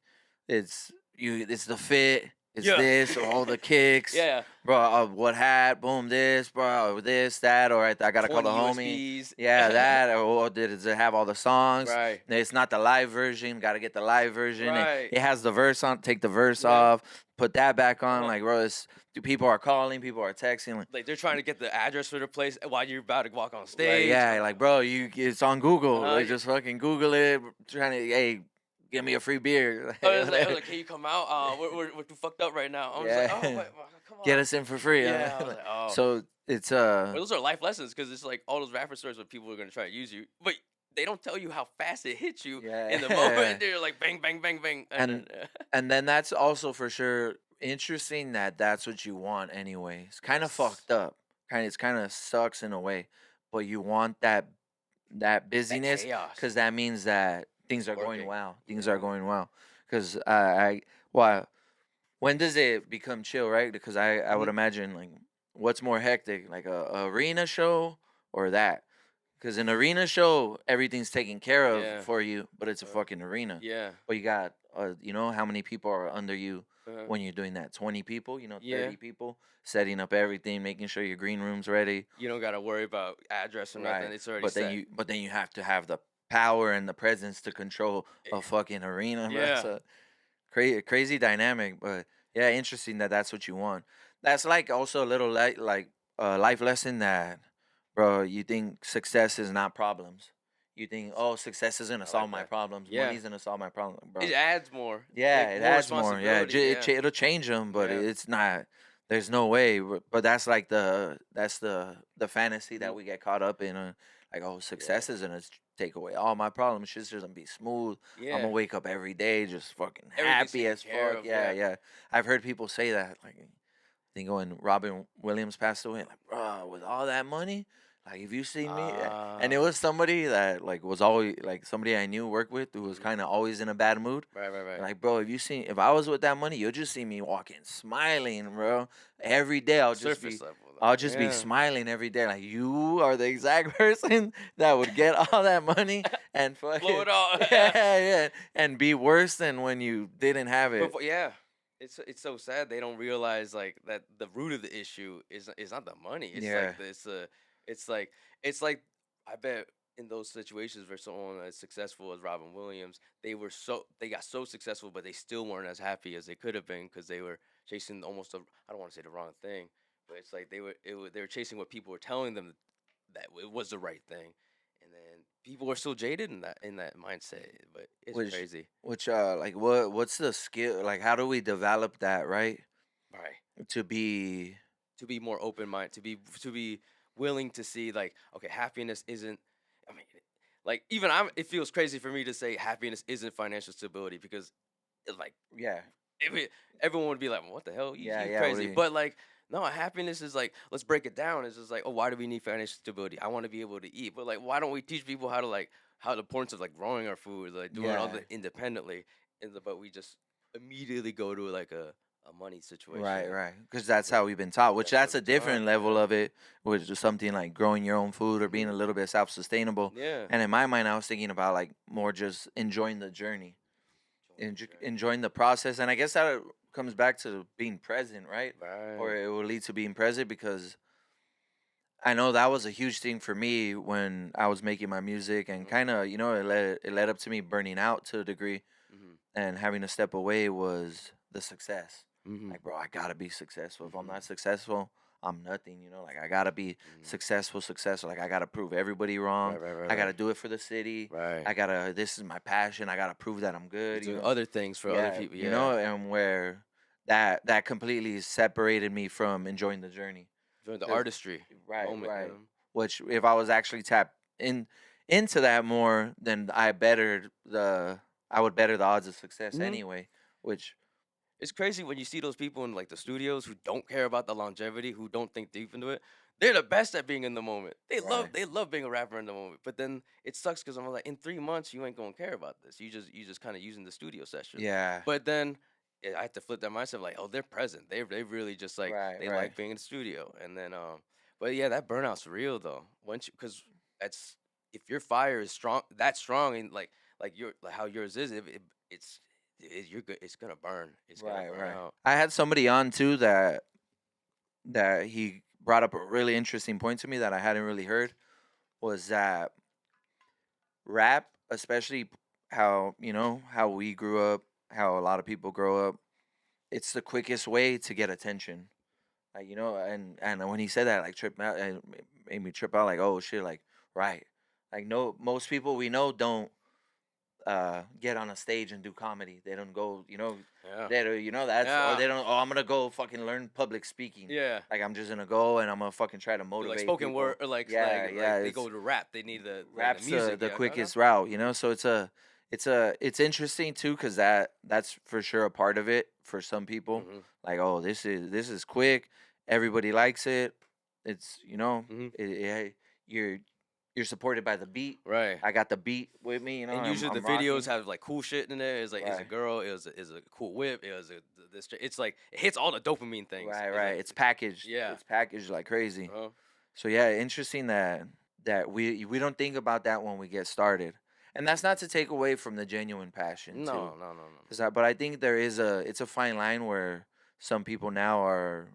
Speaker 2: it's the fit. It's
Speaker 3: Yeah.
Speaker 2: this, all the kicks,
Speaker 3: Yeah.
Speaker 2: bro. What hat? Boom, this, bro. This, that, or I gotta call
Speaker 3: 20
Speaker 2: the homie.
Speaker 3: USBs.
Speaker 2: Yeah, that, or does it have all the songs?
Speaker 3: Right.
Speaker 2: It's not the live version. Got to get the live version.
Speaker 3: Right.
Speaker 2: It has the verse on. Take the verse
Speaker 3: Yeah.
Speaker 2: off. Put that back on.
Speaker 3: Uh-huh.
Speaker 2: Like, bro, people are calling. People are texting.
Speaker 3: Like they're trying to get the address for the place while you're about to walk on
Speaker 2: Like,
Speaker 3: stage.
Speaker 2: yeah, like, bro, it's on Google.
Speaker 3: Uh-huh.
Speaker 2: Like, just fucking Google it. Trying to, hey, give me a free beer.
Speaker 3: I was like, can you come out? We're too fucked up right now. I was like, oh,
Speaker 2: Yeah.
Speaker 3: wait, come on.
Speaker 2: Get us in for free.
Speaker 3: Yeah. I was like, oh.
Speaker 2: So it's
Speaker 3: Well, those are life lessons because it's like all those rapper stories where people are gonna try to use you, but they don't tell you how fast it hits you in the moment. They're like bang, bang, bang, bang,
Speaker 2: and then that's also for sure interesting that that's what you want anyway. It's kind of
Speaker 3: Yes.
Speaker 2: fucked up. It's kind of sucks in a way, but you want that busyness
Speaker 3: chaos.
Speaker 2: because that means that things are going
Speaker 3: Working.
Speaker 2: well. Things are going well. Because well, when does it become chill, right? Because I would imagine like what's more hectic, like a arena show or that. Because an arena show, everything's taken care of
Speaker 3: Yeah.
Speaker 2: for you, but it's a fucking arena.
Speaker 3: Yeah.
Speaker 2: But you got, how many people are under you
Speaker 3: Uh-huh.
Speaker 2: when you're doing that? 20 people, 30
Speaker 3: Yeah.
Speaker 2: people, setting up everything, making sure your green room's ready.
Speaker 3: You don't gotta worry about address or nothing. It's already
Speaker 2: But
Speaker 3: set.
Speaker 2: then you have to have the power and the presence to control a fucking arena. Bro.
Speaker 3: Yeah.
Speaker 2: It's a crazy dynamic, but yeah, interesting that that's what you want. That's like also a little like life lesson that, bro, you think success is not problems. You think, oh, success is gonna
Speaker 3: like
Speaker 2: solve my
Speaker 3: that.
Speaker 2: problems.
Speaker 3: Yeah.
Speaker 2: Money's gonna solve my problem, bro.
Speaker 3: It adds more.
Speaker 2: Yeah,
Speaker 3: like,
Speaker 2: it
Speaker 3: more
Speaker 2: adds more. Yeah,
Speaker 3: responsibility,
Speaker 2: it'll change them, but
Speaker 3: Yeah.
Speaker 2: it's not. There's no way. But that's like that's the fantasy that
Speaker 3: Mhm.
Speaker 2: we get caught up in. Like, oh, success is gonna take away all my problems. Shit's just gonna be smooth.
Speaker 3: Yeah.
Speaker 2: I'm gonna wake up every day just fucking
Speaker 3: Everything's
Speaker 2: happy
Speaker 3: taken
Speaker 2: as
Speaker 3: care
Speaker 2: fuck.
Speaker 3: of,
Speaker 2: Yeah,
Speaker 3: yeah.
Speaker 2: yeah. I've heard people say that. Like, I think when Robin Williams passed away, like, bro, with all that money, Like if you seen me, and it
Speaker 3: Ah,
Speaker 2: was somebody that like was always like somebody I knew worked with who was
Speaker 3: mhm.
Speaker 2: kind of always in a bad mood.
Speaker 3: Right, right, right.
Speaker 2: Like, bro, if I was with that money, you'll just see me walking, smiling, bro. Every day,
Speaker 3: Surface level
Speaker 2: I'll
Speaker 3: though.
Speaker 2: just be
Speaker 3: Yeah.
Speaker 2: smiling every day. Like, you are the exact person that would get all that money and
Speaker 3: Blow
Speaker 2: fucking,
Speaker 3: it all.
Speaker 2: yeah, yeah, and be worse than when you didn't have it.
Speaker 3: Yeah, it's so sad they don't realize like that the root of the issue is not the money. It's
Speaker 2: Yeah,
Speaker 3: like it's like it's like I bet in those situations where someone as successful as Robin Williams, they got so successful, but they still weren't as happy as they could have been because they were chasing almost I don't want to say the wrong thing, but it's like they were chasing what people were telling them that it was the right thing, and then people are still jaded in that mindset. But it's
Speaker 2: which,
Speaker 3: crazy,
Speaker 2: like, what's the skill? Like, how do we develop that, right?
Speaker 3: right?
Speaker 2: To be,
Speaker 3: To be more open minded, to be willing to see like, okay, happiness isn't. I mean, like even I'm. It feels crazy for me to say happiness isn't financial stability because, like,
Speaker 2: yeah,
Speaker 3: if everyone would be like, well, "What the hell?
Speaker 2: yeah,
Speaker 3: You
Speaker 2: yeah. What do
Speaker 3: crazy?"
Speaker 2: you,
Speaker 3: But like, no, happiness is like, let's break it down. It's just like, oh, why do we need financial stability? I want to be able to eat, but like, why don't we teach people how to like how the importance of like growing our food, like doing all
Speaker 2: yeah.
Speaker 3: the independently, but we just immediately go to like a money situation.
Speaker 2: Right, right. Because that's
Speaker 3: But
Speaker 2: how we've been taught, which
Speaker 3: that's what
Speaker 2: that's
Speaker 3: we
Speaker 2: a
Speaker 3: taught.
Speaker 2: different level
Speaker 3: Yeah.
Speaker 2: of it, which is something like growing your own food or being
Speaker 3: Mhm.
Speaker 2: a little bit self sustainable.
Speaker 3: Yeah.
Speaker 2: And in my mind, I was thinking about like more just enjoying the journey,
Speaker 3: Join the journey.
Speaker 2: enjoying the process. And I guess that comes back to being present, right? Or
Speaker 3: Right.
Speaker 2: it will lead to being present because I know that was a huge thing for me when I was making my music and
Speaker 3: Mhm.
Speaker 2: kind of, it led up to me burning out to a degree
Speaker 3: Mhm.
Speaker 2: and having to step away was the success.
Speaker 3: Mhm.
Speaker 2: Like, bro, I gotta be successful. If I'm
Speaker 3: Mhm.
Speaker 2: not successful, I'm nothing. Like, I gotta be
Speaker 3: Mhm.
Speaker 2: successful, successful. Like, I gotta prove everybody wrong.
Speaker 3: Right. Right. Right.
Speaker 2: I gotta
Speaker 3: Right.
Speaker 2: do it for the city.
Speaker 3: Right.
Speaker 2: This is my passion. I gotta prove that I'm
Speaker 3: You're
Speaker 2: good.
Speaker 3: doing other things for other
Speaker 2: Yeah,
Speaker 3: people. Yeah.
Speaker 2: and where that completely separated me from enjoying the journey.
Speaker 3: Join the
Speaker 2: 'Cause-
Speaker 3: artistry
Speaker 2: right,
Speaker 3: moment. You
Speaker 2: right.
Speaker 3: know.
Speaker 2: Which, if I was actually tapped into that more, then I would better the odds of success
Speaker 3: Mhm.
Speaker 2: anyway. Which,
Speaker 3: It's crazy when you see those people in like the studios who don't care about the longevity, who don't think deep into it. They're the best at being in the moment.
Speaker 2: right,
Speaker 3: They love being a rapper in the moment. But then it sucks because I'm like, in 3 months you ain't gonna care about this. You just kind of using the studio session.
Speaker 2: yeah,
Speaker 3: But then I have to flip that mindset like, oh, they're present. They really just like
Speaker 2: right,
Speaker 3: they
Speaker 2: right.
Speaker 3: like being in the studio. And then but yeah, that burnout's real though. Once you because that's if your fire is strong and like your like how yours is, you're good. It's gonna burn. It's gonna
Speaker 2: Right,
Speaker 3: burn
Speaker 2: right.
Speaker 3: out.
Speaker 2: I had somebody on too that he brought up a really interesting point to me that I hadn't really heard was that rap, especially how we grew up, how a lot of people grow up, it's the quickest way to get attention. Like, and when he said that, like, tripped me out and made me trip out, like, oh shit, like, right. Like, no, most people we know don't get on a stage and do comedy. They don't go,
Speaker 3: Yeah.
Speaker 2: they don't, that's, or
Speaker 3: Yeah.
Speaker 2: they don't, oh, I'm gonna go fucking learn public speaking.
Speaker 3: Yeah.
Speaker 2: Like, I'm just gonna go and I'm gonna fucking try to
Speaker 3: Do like
Speaker 2: motivate
Speaker 3: spoken
Speaker 2: people.
Speaker 3: word or
Speaker 2: Yeah, yeah.
Speaker 3: like they
Speaker 2: It's
Speaker 3: go to rap. They need the
Speaker 2: rap's
Speaker 3: music.
Speaker 2: the
Speaker 3: Yeah. No. No.
Speaker 2: quickest route, so it's interesting too, because that's for sure a part of it for some people.
Speaker 3: Mhm.
Speaker 2: Like, oh, this is quick, everybody likes it. It's,
Speaker 3: Mhm.
Speaker 2: you're you're supported by the beat.
Speaker 3: Right.
Speaker 2: I got the beat with me,
Speaker 3: And usually the
Speaker 2: I'm
Speaker 3: videos
Speaker 2: rocking.
Speaker 3: have like cool shit in there. It's like it's a
Speaker 2: Right.
Speaker 3: girl. Is a cool whip. It was this. It's like it hits all the dopamine things.
Speaker 2: Right,
Speaker 3: It's
Speaker 2: right.
Speaker 3: like
Speaker 2: It's packaged.
Speaker 3: yeah.
Speaker 2: It's packaged like crazy.
Speaker 3: Uh-huh.
Speaker 2: So yeah, interesting that we don't think about that when we get started. And that's not to take away from the genuine passion too.
Speaker 3: No. No. No. No.
Speaker 2: But I think it's a fine line where some people now are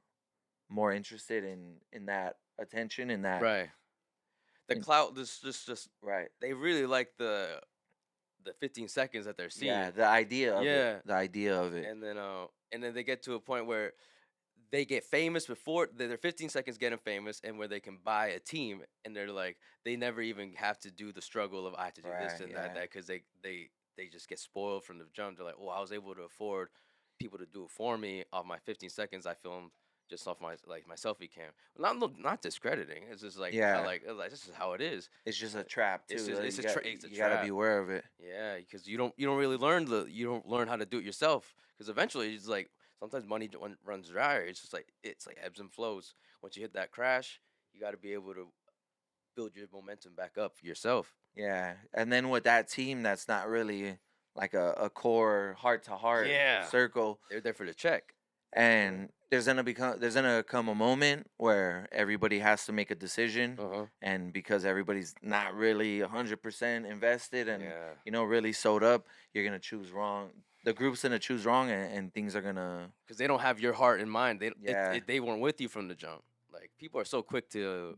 Speaker 2: more interested in that attention, in that
Speaker 3: Right. The
Speaker 2: in,
Speaker 3: clout. Just
Speaker 2: right.
Speaker 3: they really like the 15 seconds that they're
Speaker 2: Yeah,
Speaker 3: seeing.
Speaker 2: the idea of it.
Speaker 3: Yeah.
Speaker 2: The idea of it.
Speaker 3: And then they get to a point where they get famous before they're 15 seconds getting famous, and where they can buy a team, and they're like they never even have to do the struggle of I have to do this
Speaker 2: Right,
Speaker 3: and
Speaker 2: yeah.
Speaker 3: that because they just get spoiled from the jump. They're like, oh, I was able to afford people to do it for me off my 15 seconds I filmed just off my selfie cam. Not discrediting. It's just like
Speaker 2: Yeah.
Speaker 3: this is how it is.
Speaker 2: It's just a trap too.
Speaker 3: It's just it's it's a
Speaker 2: you gotta
Speaker 3: trap.
Speaker 2: be aware of it.
Speaker 3: Yeah, because you don't really learn you don't learn how to do it yourself. Because eventually it's like sometimes money runs dry. It's just like it's like ebbs and flows. Once you hit that crash, you got to be able to build your momentum back up yourself.
Speaker 2: Yeah, and then with that team, that's not really like a core heart to heart
Speaker 3: Yeah.
Speaker 2: circle,
Speaker 3: They're there for the check.
Speaker 2: and there's gonna come a moment where everybody has to make a decision,
Speaker 3: Uh-huh.
Speaker 2: and because everybody's not really 100% invested and
Speaker 3: Yeah.
Speaker 2: really sewed up, you're gonna choose wrong. The group's gonna choose wrong, and things are gonna
Speaker 3: Because they don't have your heart in mind.
Speaker 2: Yeah.
Speaker 3: They weren't with you from the jump. Like people are so quick to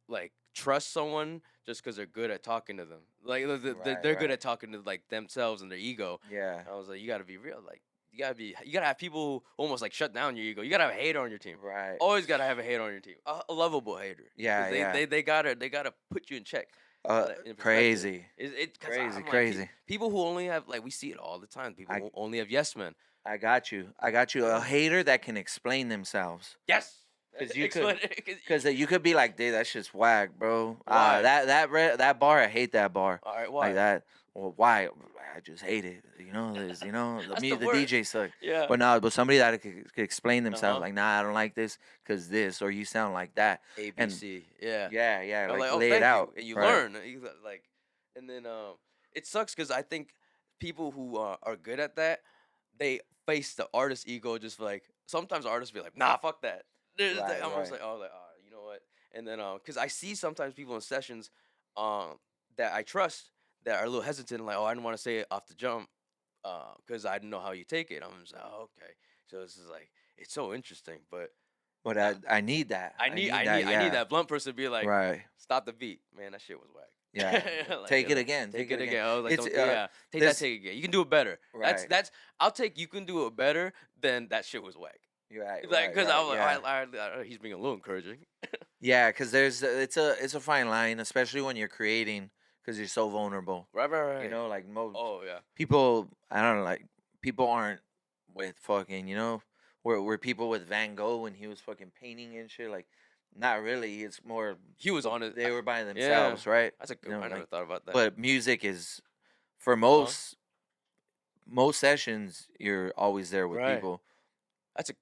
Speaker 3: like trust someone just because they're good at talking to them. Like
Speaker 2: Right,
Speaker 3: they're good
Speaker 2: right.
Speaker 3: at talking to like themselves and their ego.
Speaker 2: Yeah.
Speaker 3: I was like, you gotta be real. Like you gotta have people who almost like shut down your ego. You gotta have a hater on your team.
Speaker 2: Right.
Speaker 3: Always gotta have a hater on your team. A lovable hater. 'Cause
Speaker 2: Yeah, yeah.
Speaker 3: They gotta put you in check. In perspective.
Speaker 2: Crazy.
Speaker 3: 'Cause
Speaker 2: Crazy,
Speaker 3: I'm like,
Speaker 2: crazy.
Speaker 3: people who only have like we see it all the time. People
Speaker 2: I-
Speaker 3: who only have yes men.
Speaker 2: I got you. A hater that can explain themselves.
Speaker 3: Yes.
Speaker 2: 'Cause you
Speaker 3: Explain
Speaker 2: could-
Speaker 3: it, 'cause
Speaker 2: Because you could be like, dude, that shit's whack, bro.
Speaker 3: Why?
Speaker 2: That bar, I hate that bar.
Speaker 3: All right, why?
Speaker 2: Like that. Well, why? I just hate it. The
Speaker 3: That's
Speaker 2: me,
Speaker 3: the
Speaker 2: the
Speaker 3: word.
Speaker 2: DJ suck.
Speaker 3: Yeah.
Speaker 2: But no, but somebody that could explain themselves,
Speaker 3: Uh-huh.
Speaker 2: like, nah, I don't like this because this, or you sound like that.
Speaker 3: A B
Speaker 2: and-
Speaker 3: C. Yeah.
Speaker 2: Yeah,
Speaker 3: I'm
Speaker 2: like,
Speaker 3: oh,
Speaker 2: lay
Speaker 3: thank
Speaker 2: it out.
Speaker 3: you. And you
Speaker 2: Right.
Speaker 3: learn. Like, and then it sucks because I think people who are good at that, they face the artist ego just like sometimes artists be like, nah, fuck that.
Speaker 2: Right,
Speaker 3: I'm almost
Speaker 2: right.
Speaker 3: like, oh, like, you know what? And then because I see sometimes people in sessions that I trust that are a little hesitant, like, oh, I didn't want to say it off the jump because I didn't know how you take it. I'm just like, oh, okay. So this is like, it's so interesting, but
Speaker 2: But I need that.
Speaker 3: I need
Speaker 2: yeah.
Speaker 3: that blunt person to be like,
Speaker 2: Right.
Speaker 3: stop the beat, man. That shit was whack.
Speaker 2: Yeah.
Speaker 3: Like,
Speaker 2: Take
Speaker 3: you
Speaker 2: it
Speaker 3: know,
Speaker 2: again.
Speaker 3: Take it again. I was like,
Speaker 2: It's,
Speaker 3: don't, yeah, take that.
Speaker 2: this-
Speaker 3: Take it again. You can do it better.
Speaker 2: Right.
Speaker 3: That's. I'll take. You can do it better than that shit was whack.
Speaker 2: You're right.
Speaker 3: Like, because I was like,
Speaker 2: yeah.
Speaker 3: he's being a little encouraging.
Speaker 2: Yeah, because it's a fine line, especially when you're creating, because you're so vulnerable.
Speaker 3: Right.
Speaker 2: You know, like most
Speaker 3: Oh yeah.
Speaker 2: people, I don't know, like people aren't with fucking, where people with Van Gogh when he was fucking painting and shit. Like, not really. It's more
Speaker 3: He was on it.
Speaker 2: they were by themselves, right?
Speaker 3: That's a good.
Speaker 2: You know,
Speaker 3: I never
Speaker 2: like,
Speaker 3: thought about that.
Speaker 2: But music is for most sessions, you're always there with
Speaker 3: Right.
Speaker 2: people.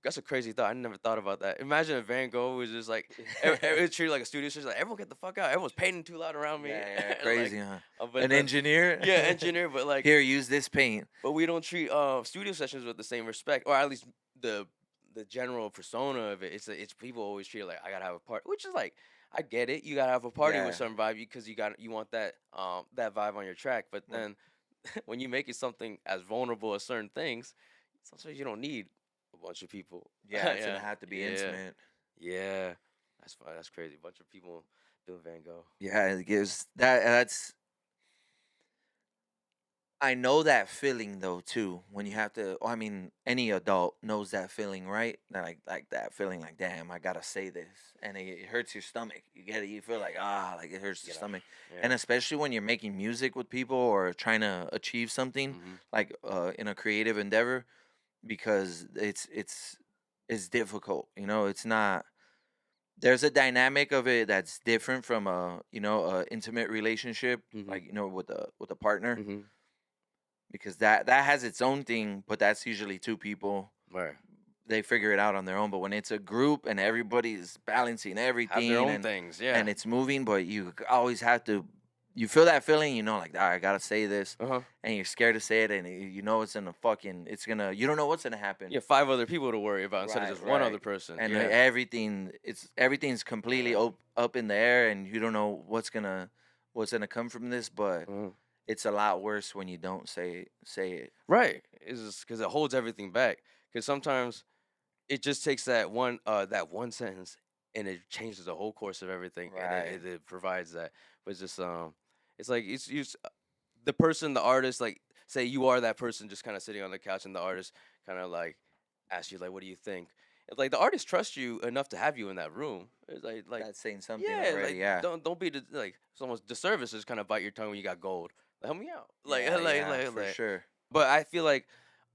Speaker 3: That's a crazy thought. I never thought about that. Imagine if Van Gogh was just like it's treated like a studio session. Like everyone get the fuck out. Everyone's painting too loud around me.
Speaker 2: Yeah,
Speaker 3: Like,
Speaker 2: crazy, huh?
Speaker 3: but
Speaker 2: An
Speaker 3: then-
Speaker 2: engineer?
Speaker 3: Yeah, engineer. But like,
Speaker 2: Here, use this paint.
Speaker 3: but we don't treat studio sessions with the same respect, or at least the general persona of it. It's people always treat it like I gotta have a party, which is like I get it. You gotta have a party
Speaker 2: Yeah.
Speaker 3: with some vibe because you want that that vibe on your track. But
Speaker 2: Well-
Speaker 3: then when you make it something as vulnerable as certain things, sometimes you don't need a bunch of people.
Speaker 2: Yeah, it's gonna have to be intimate.
Speaker 3: Yeah, that's fine. That's crazy. A bunch of people doing Van Gogh.
Speaker 2: Yeah, it gives that's. I know that feeling though too. When you have to, I mean, any adult knows that feeling, right? That like that feeling, like damn, I gotta say this, and it hurts your stomach. You get it. You feel like like it hurts the
Speaker 3: Get off.
Speaker 2: stomach,
Speaker 3: Yeah.
Speaker 2: and especially when you're making music with people or trying to achieve something,
Speaker 3: Mhm.
Speaker 2: like in a creative endeavor, because it's difficult. It's not. There's a dynamic of it that's different from a a intimate relationship,
Speaker 3: Mhm.
Speaker 2: like with a partner,
Speaker 3: Mhm.
Speaker 2: because that has its own thing, but that's usually two people.
Speaker 3: Right.
Speaker 2: They figure it out on their own. But when it's a group and everybody's balancing
Speaker 3: Have
Speaker 2: everything
Speaker 3: their own
Speaker 2: and,
Speaker 3: things. Yeah.
Speaker 2: and it's moving, but you always have to. You feel that feeling, like, I gotta say this,
Speaker 3: uh-huh.
Speaker 2: and you're scared to say it, and it's gonna you don't know what's gonna happen.
Speaker 3: You have 5 other people to worry about instead of
Speaker 2: Right,
Speaker 3: just one
Speaker 2: right.
Speaker 3: other person.
Speaker 2: And
Speaker 3: yeah.
Speaker 2: everything's completely
Speaker 3: Yeah.
Speaker 2: up in the air, and you don't know what's gonna come from this, but
Speaker 3: Mhm.
Speaker 2: it's a lot worse when you don't say it.
Speaker 3: Right. It's just because it holds everything back. Because sometimes it just takes that one sentence and it changes the whole course of everything, and
Speaker 2: Right.
Speaker 3: it provides that. But it's just it's like it's the person, the artist, like say you are that person just kind of sitting on the couch, and the artist kind of like asks you like, what do you think? It's like the artist trusts you enough to have you in that room. It's like
Speaker 2: That's saying something
Speaker 3: yeah,
Speaker 2: already.
Speaker 3: like
Speaker 2: Yeah.
Speaker 3: don't be like it's almost disservice is kind of bite your tongue when you got gold. Like, help me out. Like
Speaker 2: Yeah, for sure.
Speaker 3: But I feel like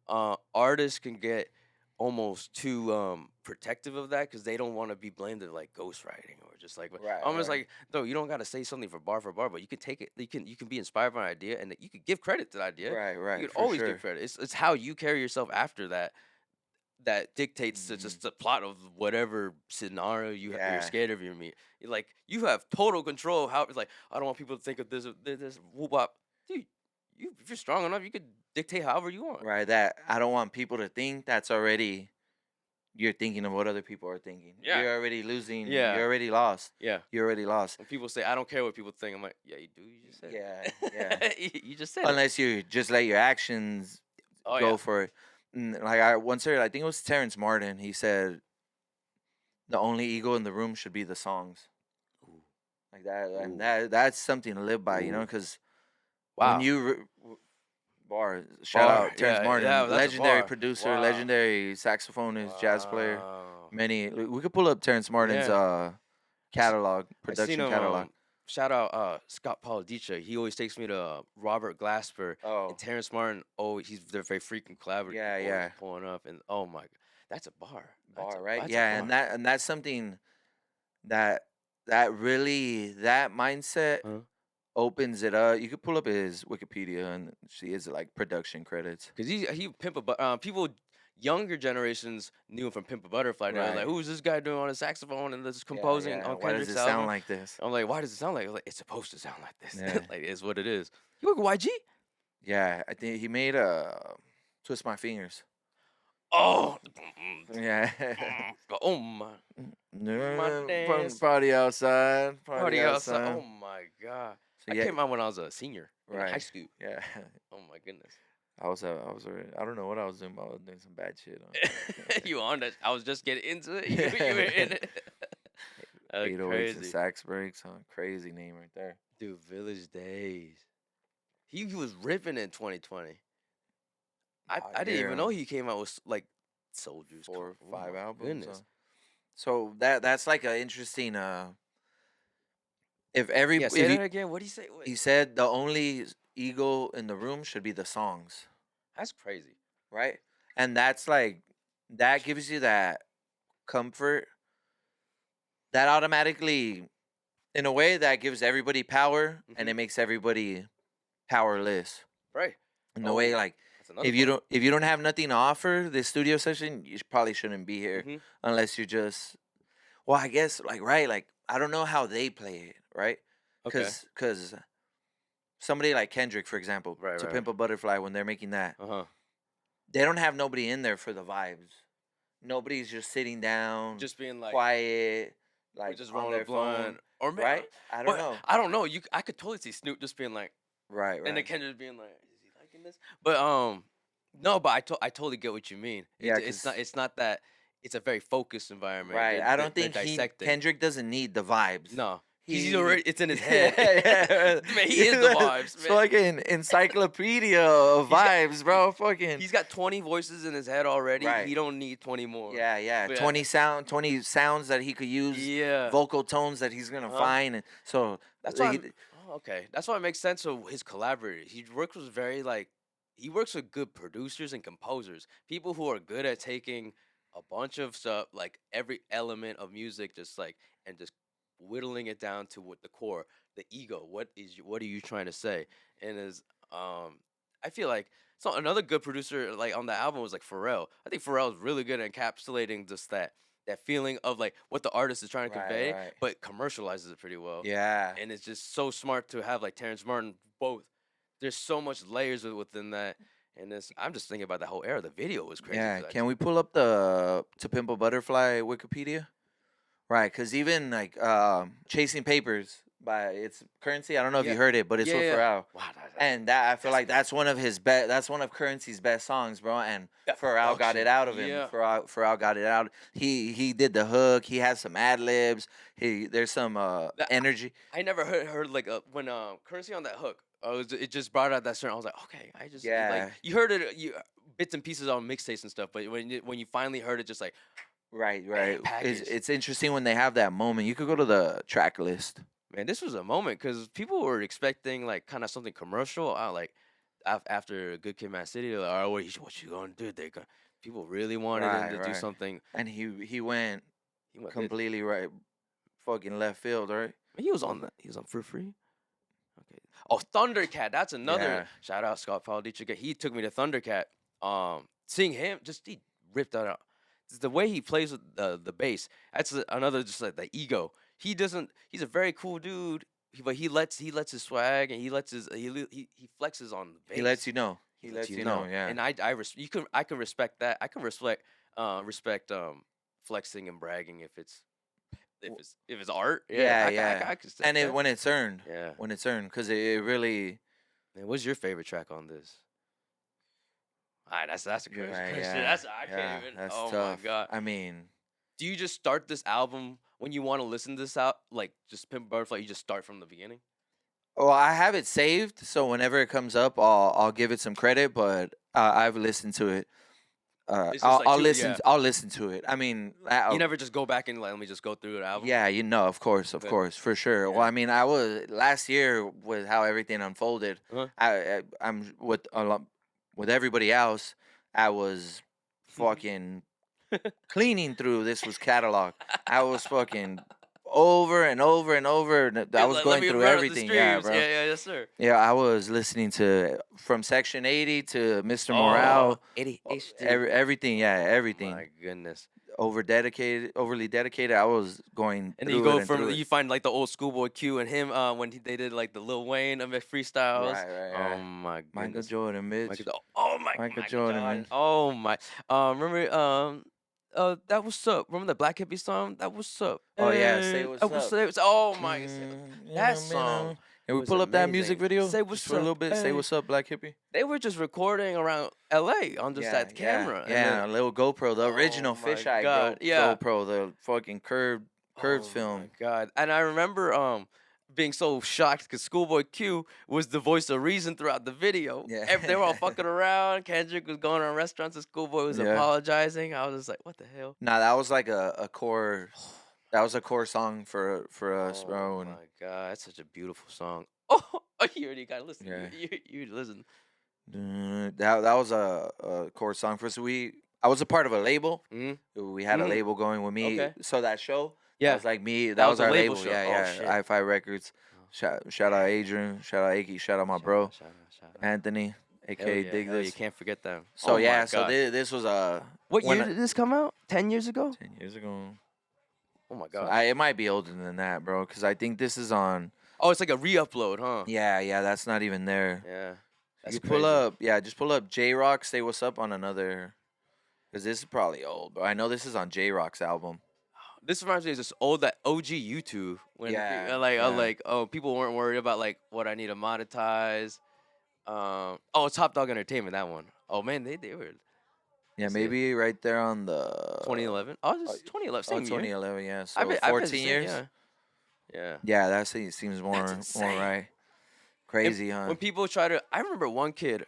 Speaker 3: artists can get almost too protective of that because they don't want to be blamed of like ghostwriting or just like
Speaker 2: Right,
Speaker 3: almost
Speaker 2: right.
Speaker 3: like no, you don't got to say something for bar, but you can take it. You can be inspired by an idea, and you can give credit to that idea.
Speaker 2: Right.
Speaker 3: You can
Speaker 2: For
Speaker 3: always
Speaker 2: sure.
Speaker 3: give credit. It's how you carry yourself after that that dictates to just the plot of whatever scenario you're
Speaker 2: Yeah.
Speaker 3: scared of your meet. Like you have total control. How it's like I don't want people to think of this whoop wop. Dude, if you're strong enough, you could dictate however you want.
Speaker 2: Right. That I don't want people to think that's already. You're thinking of what other people are thinking.
Speaker 3: Yeah.
Speaker 2: You're already losing.
Speaker 3: Yeah.
Speaker 2: You're already lost.
Speaker 3: Yeah.
Speaker 2: You're already lost.
Speaker 3: When people say I don't care what people think, I'm like, yeah, you do. You just said
Speaker 2: Yeah.
Speaker 3: it.
Speaker 2: Yeah.
Speaker 3: you just said it.
Speaker 2: Unless you just let your actions go for it. Like I once heard, I think it was Terrence Martin. He said, "The only ego in the room should be the songs."
Speaker 3: Ooh.
Speaker 2: Like that,
Speaker 3: Ooh.
Speaker 2: and that's something to live by, you know, because
Speaker 3: Wow.
Speaker 2: when you shout out Terrence Martin,
Speaker 3: that's a
Speaker 2: legendary
Speaker 3: bar.
Speaker 2: producer,
Speaker 3: Wow.
Speaker 2: legendary saxophonist, jazz player.
Speaker 3: Wow.
Speaker 2: Many we could pull up Terrence Martin's catalog,
Speaker 3: I
Speaker 2: production
Speaker 3: seen him,
Speaker 2: catalog.
Speaker 3: Shout out Scott Paladice. He always takes me to Robert Glasper
Speaker 2: Oh,
Speaker 3: and Terrence Martin. Oh, they're very freaking collaborative.
Speaker 2: Yeah,
Speaker 3: always
Speaker 2: yeah.
Speaker 3: pulling up, and oh my, that's a bar. That's a-
Speaker 2: right?
Speaker 3: that's a
Speaker 2: Yeah, and
Speaker 3: bar.
Speaker 2: that's something that really that mindset
Speaker 3: Huh?
Speaker 2: opens it up. You could pull up his Wikipedia and see his like production credits.
Speaker 3: Cause he Pimp a people younger generations knew him from Pimp a Butterfly. Right.
Speaker 2: Right.
Speaker 3: Like, who's this guy doing on a saxophone and this composing on
Speaker 2: Why does
Speaker 3: Kendrick's
Speaker 2: it
Speaker 3: album?
Speaker 2: sound like this?
Speaker 3: I'm like, why does it sound like? Like it's supposed to sound like this.
Speaker 2: Yeah.
Speaker 3: Like it's what it is. You work with YG?
Speaker 2: Yeah, I think he made Twist My Fingers.
Speaker 3: Oh,
Speaker 2: Yeah.
Speaker 3: oh my.
Speaker 2: No,
Speaker 3: dance.
Speaker 2: party outside.
Speaker 3: Party outside. Oh my god.
Speaker 2: So
Speaker 3: I
Speaker 2: yeah,
Speaker 3: came out when I was a senior in high
Speaker 2: Right.
Speaker 3: school.
Speaker 2: yeah.
Speaker 3: Oh my goodness.
Speaker 2: I was already, I don't know what I was doing, but I was doing some bad shit.
Speaker 3: You on that? I was just getting into it. You were in it.
Speaker 2: 808s and
Speaker 3: Crazy.
Speaker 2: sax breaks. Crazy name right there.
Speaker 3: Dude, Village Days. He was ripping in 2020. I didn't even know he came out with like Soldiers.
Speaker 2: 4 or
Speaker 3: Oh
Speaker 2: 5
Speaker 3: my
Speaker 2: albums.
Speaker 3: Goodness.
Speaker 2: So that's like an interesting. If every
Speaker 3: Yeah,
Speaker 2: if
Speaker 3: say
Speaker 2: you-
Speaker 3: that again. What did he say?
Speaker 2: he said the only ego in the room should be the songs,
Speaker 3: That's crazy.
Speaker 2: right? And that's like that gives you that comfort. That automatically, in a way, that gives everybody power, and
Speaker 3: Mhm.
Speaker 2: it makes everybody powerless.
Speaker 3: Right.
Speaker 2: In the
Speaker 3: Oh,
Speaker 2: way, like
Speaker 3: That's another
Speaker 2: if you don't have nothing to offer this studio session, you probably shouldn't be here
Speaker 3: Mhm.
Speaker 2: unless you just. Well, I guess like right, like I don't know how they play it, right?
Speaker 3: Okay.
Speaker 2: Because somebody like Kendrick, for example,
Speaker 3: Right,
Speaker 2: to
Speaker 3: right,
Speaker 2: Pimp a Butterfly, when they're making that,
Speaker 3: Uh-huh.
Speaker 2: they don't have nobody in there for the vibes. Nobody's just sitting down,
Speaker 3: Just being like
Speaker 2: quiet,
Speaker 3: or
Speaker 2: like
Speaker 3: just
Speaker 2: on
Speaker 3: rolling
Speaker 2: their
Speaker 3: a blunt.
Speaker 2: phone,
Speaker 3: Or maybe,
Speaker 2: right? I don't know.
Speaker 3: I don't know. I could totally see Snoop just being like
Speaker 2: Right,
Speaker 3: and then
Speaker 2: right.
Speaker 3: Kendrick being like, is he liking this? But no, but I totally get what you mean.
Speaker 2: Yeah,
Speaker 3: It's not that it's a very focused environment.
Speaker 2: Right. I don't
Speaker 3: they're
Speaker 2: think
Speaker 3: dissecting.
Speaker 2: Kendrick doesn't need the vibes.
Speaker 3: No.
Speaker 2: He-
Speaker 3: He's already it's in his head.
Speaker 2: yeah.
Speaker 3: Man, he is the vibes,
Speaker 2: It's
Speaker 3: man.
Speaker 2: fucking encyclopedia of
Speaker 3: He's got-
Speaker 2: vibes, bro. Fucking.
Speaker 3: He's got 20 voices in his head already.
Speaker 2: Right.
Speaker 3: He don't need 20 more.
Speaker 2: Yeah, yeah.
Speaker 3: But
Speaker 2: 20 sounds that he could use.
Speaker 3: Yeah.
Speaker 2: Vocal tones that he's gonna
Speaker 3: Uh-huh.
Speaker 2: find. And so
Speaker 3: That's
Speaker 2: like,
Speaker 3: why. Okay, that's why it makes sense. So his collaborators, he works with he works with good producers and composers, people who are good at taking a bunch of stuff, like every element of music, just whittling it down to what the core, the ego. What are you trying to say? And I feel like so another good producer like on the album was like Pharrell. I think Pharrell is really good at encapsulating just that feeling of like what the artist is trying to
Speaker 2: Right,
Speaker 3: convey,
Speaker 2: right.
Speaker 3: but commercializes it pretty well.
Speaker 2: yeah.
Speaker 3: And it's just so smart to have like Terrence Martin both. There's so much layers within that, and I'm just thinking about the whole era. The video was crazy.
Speaker 2: Yeah,
Speaker 3: for that
Speaker 2: can
Speaker 3: too.
Speaker 2: we pull up the To Pimp a Butterfly Wikipedia? Right, because even like Chasing Papers by its Currency. I don't know if you
Speaker 3: Yeah.
Speaker 2: heard it, but it's
Speaker 3: Yeah,
Speaker 2: with
Speaker 3: yeah.
Speaker 2: Pharrell.
Speaker 3: Wow,
Speaker 2: And that I feel like that's one of his best. That's one of Currency's best songs, bro. And
Speaker 3: That
Speaker 2: Pharrell got it
Speaker 3: production,
Speaker 2: out of him.
Speaker 3: yeah.
Speaker 2: Pharrell got it out. He did the hook. He has some ad libs. There's some energy.
Speaker 3: I never heard like when Currency on that hook. It just brought out that certain. I was like, okay,
Speaker 2: Yeah.
Speaker 3: like you heard it, bits and pieces on mixtapes and stuff, but when you finally heard it, just like
Speaker 2: Right. It's,
Speaker 3: packaged.
Speaker 2: it's interesting when they have that moment. You could go to the track list.
Speaker 3: man, this was a moment because people were expecting like kind of something commercial. Like after Good Kid, Mad City, they're like, all right, what you gonna do? People really wanted him to do
Speaker 2: Right.
Speaker 3: something.
Speaker 2: And he went
Speaker 3: He went
Speaker 2: completely right, fucking left field, right?
Speaker 3: He was on For Free. Okay. Oh, Thundercat. That's another
Speaker 2: Yeah.
Speaker 3: shout out Scott Paladice. He took me to Thundercat. Seeing him, he ripped that out. it's the way he plays with the bass. That's another just like the ego. He doesn't. He's a very cool dude, but he lets his swag and he lets his he flexes on the bass.
Speaker 2: He lets you know.
Speaker 3: He lets you know.
Speaker 2: Yeah.
Speaker 3: And I can respect that. I can respect flexing and bragging if it's art.
Speaker 2: Yeah.
Speaker 3: I can
Speaker 2: And when it's earned.
Speaker 3: Yeah.
Speaker 2: When it's earned, because it really.
Speaker 3: Man, what's your favorite track on this? All right, that's a crazy
Speaker 2: Right,
Speaker 3: question.
Speaker 2: yeah.
Speaker 3: I can't even.
Speaker 2: That's
Speaker 3: Oh
Speaker 2: tough.
Speaker 3: my god.
Speaker 2: I mean,
Speaker 3: Do you just start this album when you want to listen to this out? Like just Pimp a Butterfly, you just start from the beginning?
Speaker 2: well, I have it saved, so whenever it comes up, I'll give it some credit. But I've listened to it.
Speaker 3: It's just like
Speaker 2: I'll
Speaker 3: two-
Speaker 2: listen.
Speaker 3: yeah.
Speaker 2: I'll listen to it. I mean,
Speaker 3: You never just go back and let me just go through the album?
Speaker 2: yeah, of course,
Speaker 3: Okay.
Speaker 2: for sure.
Speaker 3: Yeah.
Speaker 2: Well, I mean, I was last year with how everything unfolded.
Speaker 3: Uh-huh.
Speaker 2: I'm with a lot with everybody else. I was fucking cleaning through this was catalog. I was fucking over and over and over. And I was
Speaker 3: Let
Speaker 2: going
Speaker 3: me
Speaker 2: through
Speaker 3: run up the
Speaker 2: everything. Yeah,
Speaker 3: streams.
Speaker 2: bro.
Speaker 3: Yeah, yes, sir.
Speaker 2: Yeah, I was listening to from Section 80 to Mr. Morale.
Speaker 3: 80,
Speaker 2: Everything, yeah, everything.
Speaker 3: My goodness.
Speaker 2: Overly dedicated. I was going
Speaker 3: And
Speaker 2: through
Speaker 3: then you go
Speaker 2: it and through
Speaker 3: from
Speaker 2: it.
Speaker 3: you find like the old Schoolboy Q and him when they did like the Lil Wayne of freestyles.
Speaker 2: Right.
Speaker 3: Oh my goodness.
Speaker 2: Michael Jordan, bitch.
Speaker 3: Michael
Speaker 2: Jordan,
Speaker 3: Jordan.
Speaker 2: man.
Speaker 3: Oh my. Remember that was up. Remember the Black Hippie song? That was up.
Speaker 2: Oh, yeah, Say What's Up.
Speaker 3: Oh my. That
Speaker 2: Yeah,
Speaker 3: song.
Speaker 2: man. Can we
Speaker 3: was
Speaker 2: pull up that music
Speaker 3: amazing.
Speaker 2: video?
Speaker 3: Say
Speaker 2: Just
Speaker 3: what's
Speaker 2: for a little
Speaker 3: up,
Speaker 2: bit. Say
Speaker 3: hey.
Speaker 2: what's up, Black Hippie.
Speaker 3: They were just recording around L.A. on just that camera. and
Speaker 2: Yeah,
Speaker 3: then-
Speaker 2: a little GoPro, the original
Speaker 3: Oh my
Speaker 2: fisheye
Speaker 3: God, yeah.
Speaker 2: GoPro, the fucking curved
Speaker 3: Oh
Speaker 2: film.
Speaker 3: my God. And I remember being so shocked because Schoolboy Q was the voice of reason throughout the video.
Speaker 2: Yeah.
Speaker 3: They were all fucking around. Kendrick was going around restaurants and Schoolboy was
Speaker 2: Yeah.
Speaker 3: apologizing. I was just like, what the hell?
Speaker 2: Nah, that was like a core. That was a core song for us, bro.
Speaker 3: Oh
Speaker 2: And
Speaker 3: my God. That's such a beautiful song. Oh, you already got to listen.
Speaker 2: Yeah.
Speaker 3: You listen.
Speaker 2: that was a core song for us. I was a part of a label.
Speaker 3: Mhm.
Speaker 2: We had a label going with me.
Speaker 3: Okay.
Speaker 2: So that show,
Speaker 3: Yeah.
Speaker 2: that was like me. That
Speaker 3: That
Speaker 2: was
Speaker 3: was a
Speaker 2: our
Speaker 3: label
Speaker 2: label.
Speaker 3: show.
Speaker 2: Yeah,
Speaker 3: Oh,
Speaker 2: yeah.
Speaker 3: shit.
Speaker 2: I-Fi Records. Shout out Adrian. Shout out Aki. Shout out my bro
Speaker 3: Shout out.
Speaker 2: Anthony,
Speaker 3: Hell
Speaker 2: aka
Speaker 3: yeah,
Speaker 2: Dig
Speaker 3: hell,
Speaker 2: This.
Speaker 3: you can't forget them.
Speaker 2: So
Speaker 3: Oh my
Speaker 2: yeah, so
Speaker 3: God.
Speaker 2: this was
Speaker 3: What
Speaker 2: when
Speaker 3: year
Speaker 2: I-
Speaker 3: did this come out? 10 years ago?
Speaker 2: 10 years ago.
Speaker 3: Oh my
Speaker 2: So
Speaker 3: God.
Speaker 2: it might be older than that, bro, because I think this is on.
Speaker 3: Oh, it's like a re-upload, huh?
Speaker 2: Yeah, that's not even there.
Speaker 3: Yeah. That's
Speaker 2: You pull
Speaker 3: crazy.
Speaker 2: up, just pull up J Rock. Say what's up on another, because this is probably old, but I know this is on J Rock's album.
Speaker 3: This reminds me of this that OG YouTube when
Speaker 2: Yeah,
Speaker 3: people weren't worried about like what I need to monetize. Top Dog Entertainment, that one. Oh man, they were
Speaker 2: Yeah,
Speaker 3: Is it-
Speaker 2: maybe right there on the
Speaker 3: 2011. Oh, this is 2011. Same year.
Speaker 2: 2011. Yeah, so
Speaker 3: I bet it's
Speaker 2: 14
Speaker 3: the same-
Speaker 2: years.
Speaker 3: Yeah. Yeah.
Speaker 2: Yeah, that seems more
Speaker 3: insane.
Speaker 2: right. Crazy, huh?
Speaker 3: When people try to, I remember one kid.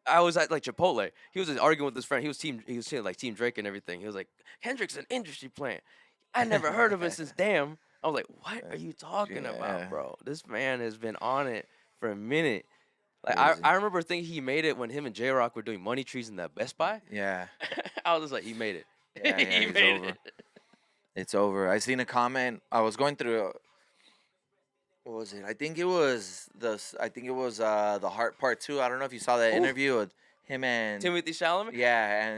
Speaker 3: I was at like Chipotle. He was just arguing with his friend. He was saying like Team Drake and everything. He was like, Kendrick's an industry plant. I never heard of it since Damn. I was like, what are you talking
Speaker 2: Yeah.
Speaker 3: about, bro? This man has been on it for a minute. Like
Speaker 2: Crazy.
Speaker 3: I remember thinking he made it when him and J Rock were doing Money Trees in that Best Buy.
Speaker 2: Yeah,
Speaker 3: I was just like, he made it.
Speaker 2: Yeah,
Speaker 3: He
Speaker 2: he's
Speaker 3: made
Speaker 2: over.
Speaker 3: it.
Speaker 2: It's over. I seen a comment. I was going through. What was it? I think it was the Heart Part 2. I don't know if you saw that
Speaker 3: Ooh.
Speaker 2: interview with him and
Speaker 3: Timothy Chalamet.
Speaker 2: Yeah,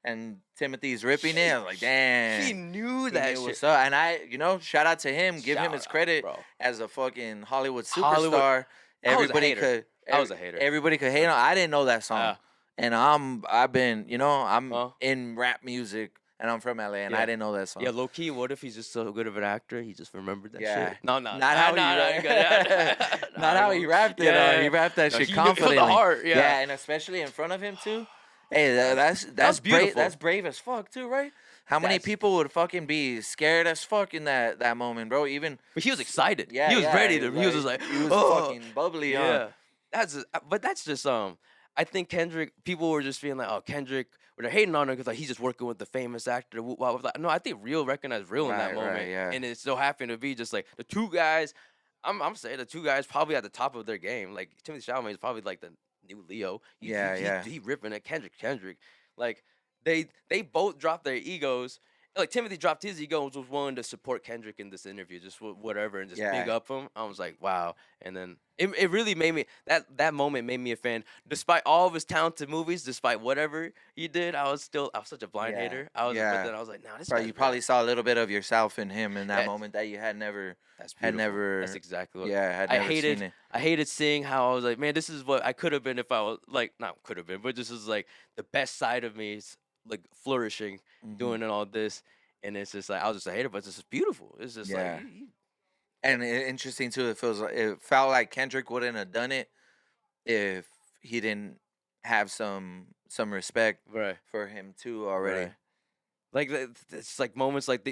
Speaker 2: and Timothy's ripping it. I was like, damn.
Speaker 3: He knew
Speaker 2: he
Speaker 3: that
Speaker 2: knew
Speaker 3: shit.
Speaker 2: what's up. And I, shout out to him. Give him
Speaker 3: Shout
Speaker 2: his
Speaker 3: out,
Speaker 2: credit
Speaker 3: bro.
Speaker 2: as a fucking Hollywood
Speaker 3: Hollywood-
Speaker 2: superstar.
Speaker 3: I was a
Speaker 2: Everybody
Speaker 3: hater.
Speaker 2: could.
Speaker 3: I was a hater.
Speaker 2: Everybody could hate on. I didn't know that song,
Speaker 3: Yeah.
Speaker 2: and I've been, I'm
Speaker 3: Huh?
Speaker 2: in rap music, and I'm from LA, and
Speaker 3: Yeah.
Speaker 2: I didn't know that song.
Speaker 3: Yeah, low key. What if he's just so good of an actor? He just remembered that
Speaker 2: Yeah.
Speaker 3: shit. No,
Speaker 2: Not how he
Speaker 3: rapped.
Speaker 2: Not how he rapped it. He rapped that
Speaker 3: No,
Speaker 2: shit
Speaker 3: he knew it from the
Speaker 2: confidently.
Speaker 3: heart, yeah.
Speaker 2: and especially in front of him too. Hey, that's brave.
Speaker 3: beautiful.
Speaker 2: That's brave as fuck too, right? How many
Speaker 3: That's-
Speaker 2: people would fucking be scared as fuck in that moment, bro? Even
Speaker 3: But he was excited.
Speaker 2: yeah,
Speaker 3: he was
Speaker 2: yeah,
Speaker 3: ready to. He was just like,
Speaker 2: he was
Speaker 3: oh,
Speaker 2: fucking bubbly,
Speaker 3: yeah. But that's just I think Kendrick. People were just feeling like, oh, Kendrick. Or they're hating on him because like he's just working with the famous actor. No, I think Real recognized Real in that
Speaker 2: Right,
Speaker 3: moment,
Speaker 2: yeah.
Speaker 3: and it so happened to be just like the two guys. I'm saying the two guys probably at the top of their game. Like Timothy Chalamet is probably like the new Leo.
Speaker 2: Yeah.
Speaker 3: He ripping it. Kendrick. Like they both dropped their egos. like Timothy dropped his ego and was willing to support Kendrick in this interview, just whatever, and just big
Speaker 2: Yeah.
Speaker 3: up him. I was like, wow. And then it really made me that moment made me a fan. Despite all of his talented movies, despite whatever he did, I was such a blind
Speaker 2: Yeah.
Speaker 3: hater. But
Speaker 2: Yeah.
Speaker 3: then I was like, nah, this
Speaker 2: Bro,
Speaker 3: guy's
Speaker 2: you probably
Speaker 3: real.
Speaker 2: saw a little bit of yourself in him in that
Speaker 3: Yeah.
Speaker 2: moment that you had never
Speaker 3: That's
Speaker 2: had
Speaker 3: beautiful.
Speaker 2: never
Speaker 3: That's exactly what
Speaker 2: had
Speaker 3: I
Speaker 2: never
Speaker 3: hated.
Speaker 2: seen it.
Speaker 3: I hated seeing how I was like, man, this is what I could have been if I was like, not could have been, but this is like the best side of me is like flourishing,
Speaker 2: Mhm.
Speaker 3: doing all this, and it's just like I was just a hater, but it's just beautiful. It's just
Speaker 2: Yeah.
Speaker 3: like
Speaker 2: And interesting too, it felt like Kendrick wouldn't have done it if he didn't have some respect
Speaker 3: right,
Speaker 2: for him too already.
Speaker 3: right. Like it's like moments like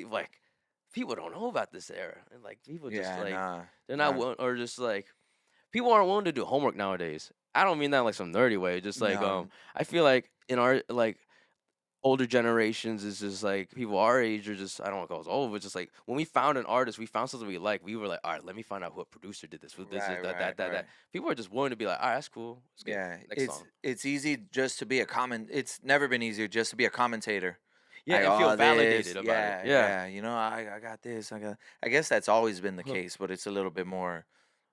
Speaker 3: people don't know about this era, and like people just
Speaker 2: Yeah,
Speaker 3: like
Speaker 2: nah.
Speaker 3: they're not
Speaker 2: nah.
Speaker 3: willing, or just like people aren't willing to do homework nowadays. I don't mean that like some nerdy way. Just like
Speaker 2: No.
Speaker 3: I feel like in our like older generations is just like people our age are just I don't want to call us old, but just like when we found an artist, we found something we like, we were like, all right, let me find out who a producer did this, who this
Speaker 2: Right,
Speaker 3: is, that,
Speaker 2: right,
Speaker 3: that.
Speaker 2: right.
Speaker 3: People are just willing to be like, all right, that's cool. Let's get
Speaker 2: Yeah,
Speaker 3: next song.
Speaker 2: it's easy just to be a comment. It's never been easier just to be a commentator.
Speaker 3: Yeah,
Speaker 2: Like,
Speaker 3: and feel
Speaker 2: "Oh,
Speaker 3: validated
Speaker 2: this,
Speaker 3: about
Speaker 2: yeah,
Speaker 3: it. Yeah.
Speaker 2: You know, I got this. I guess that's always been the
Speaker 3: Huh.
Speaker 2: case, but it's a little bit more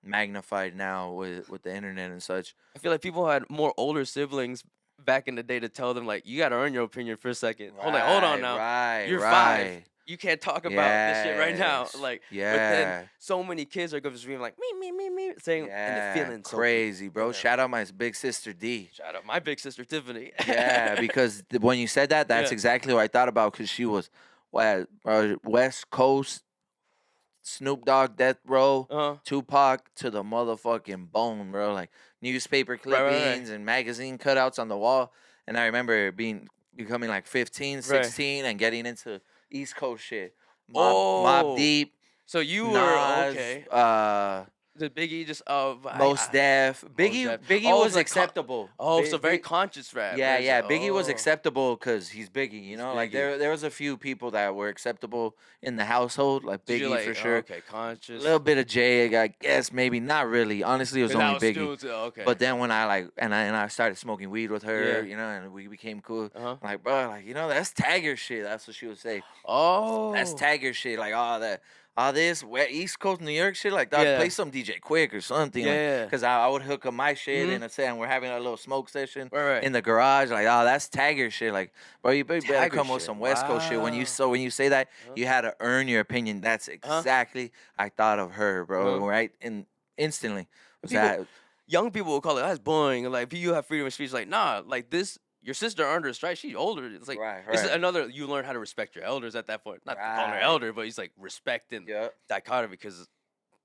Speaker 2: magnified now with the internet and such.
Speaker 3: I feel like people had more older siblings back in the day to tell them like, you got to earn your opinion for a second. Hold on now.
Speaker 2: Right,
Speaker 3: You're
Speaker 2: right.
Speaker 3: 5. You can't talk about this shit right now.
Speaker 2: Yes,
Speaker 3: Like, but
Speaker 2: yeah.
Speaker 3: then so many kids are going to be like me, saying and
Speaker 2: Yeah,
Speaker 3: they're feeling so
Speaker 2: crazy, bro.
Speaker 3: yeah.
Speaker 2: Shout out my big sister D.
Speaker 3: Shout out my big sister Tiffany.
Speaker 2: Yeah, because when you said that, that's
Speaker 3: Yeah.
Speaker 2: exactly what I thought about. Because she was West Coast, Snoop Dogg, Death Row,
Speaker 3: Uh-huh.
Speaker 2: Tupac to the motherfucking bone, bro. Like newspaper
Speaker 3: Right, right, right.
Speaker 2: clippings and magazine cutouts on the wall. And I remember becoming like 15, 16 and getting into East Coast shit. Mob
Speaker 3: Oh.
Speaker 2: Deep,
Speaker 3: So you were
Speaker 2: Nas,
Speaker 3: okay. The Biggie just
Speaker 2: Most Def. Biggie
Speaker 3: Def.
Speaker 2: Biggie
Speaker 3: Oh,
Speaker 2: was
Speaker 3: it's like
Speaker 2: acceptable.
Speaker 3: so very conscious rap.
Speaker 2: Yeah,
Speaker 3: right?
Speaker 2: yeah.
Speaker 3: So-
Speaker 2: Biggie was
Speaker 3: oh.
Speaker 2: acceptable because he's Biggie. You know, like
Speaker 3: Biggie.
Speaker 2: there was a few people that were acceptable in the household, like
Speaker 3: Did
Speaker 2: Biggie
Speaker 3: you like,
Speaker 2: for sure.
Speaker 3: Okay,
Speaker 2: A
Speaker 3: conscious.
Speaker 2: little bit of Jay, I guess maybe not really. Honestly, it was
Speaker 3: But that
Speaker 2: only
Speaker 3: was
Speaker 2: Biggie.
Speaker 3: still okay.
Speaker 2: But then when I started smoking weed with her,
Speaker 3: Yeah.
Speaker 2: you know, and we became cool.
Speaker 3: Uh-huh.
Speaker 2: I'm like, bro, like you know, that's Tagger shit. That's what she would say.
Speaker 3: Oh,
Speaker 2: That's Tagger shit. Like all this East Coast New York shit. Like, dog,
Speaker 3: Yeah.
Speaker 2: play some DJ Quick or something.
Speaker 3: Yeah.
Speaker 2: Because I would hook up my shit
Speaker 3: Mhm.
Speaker 2: and say, and we're having a little smoke session
Speaker 3: Right, right.
Speaker 2: in the garage. Like, oh, that's Tagger shit. Like, bro, you better
Speaker 3: Tagger
Speaker 2: come with
Speaker 3: shit.
Speaker 2: some West Coast shit. When you
Speaker 3: Wow.
Speaker 2: say that,
Speaker 3: Uh-huh.
Speaker 2: you had to earn your opinion. That's exactly I thought of her, bro.
Speaker 3: Uh-huh.
Speaker 2: Right, and instantly was
Speaker 3: People-
Speaker 2: that.
Speaker 3: Young people will call it that's bullying. Like you have freedom of speech. Like nah, like this. Your sister earned her strike. She's older. It's like
Speaker 2: Right,
Speaker 3: it's
Speaker 2: right.
Speaker 3: another. You learn how to respect your elders at that point. Not calling her
Speaker 2: Right.
Speaker 3: elder, but he's like respect and
Speaker 2: Yeah,
Speaker 3: dichotomy because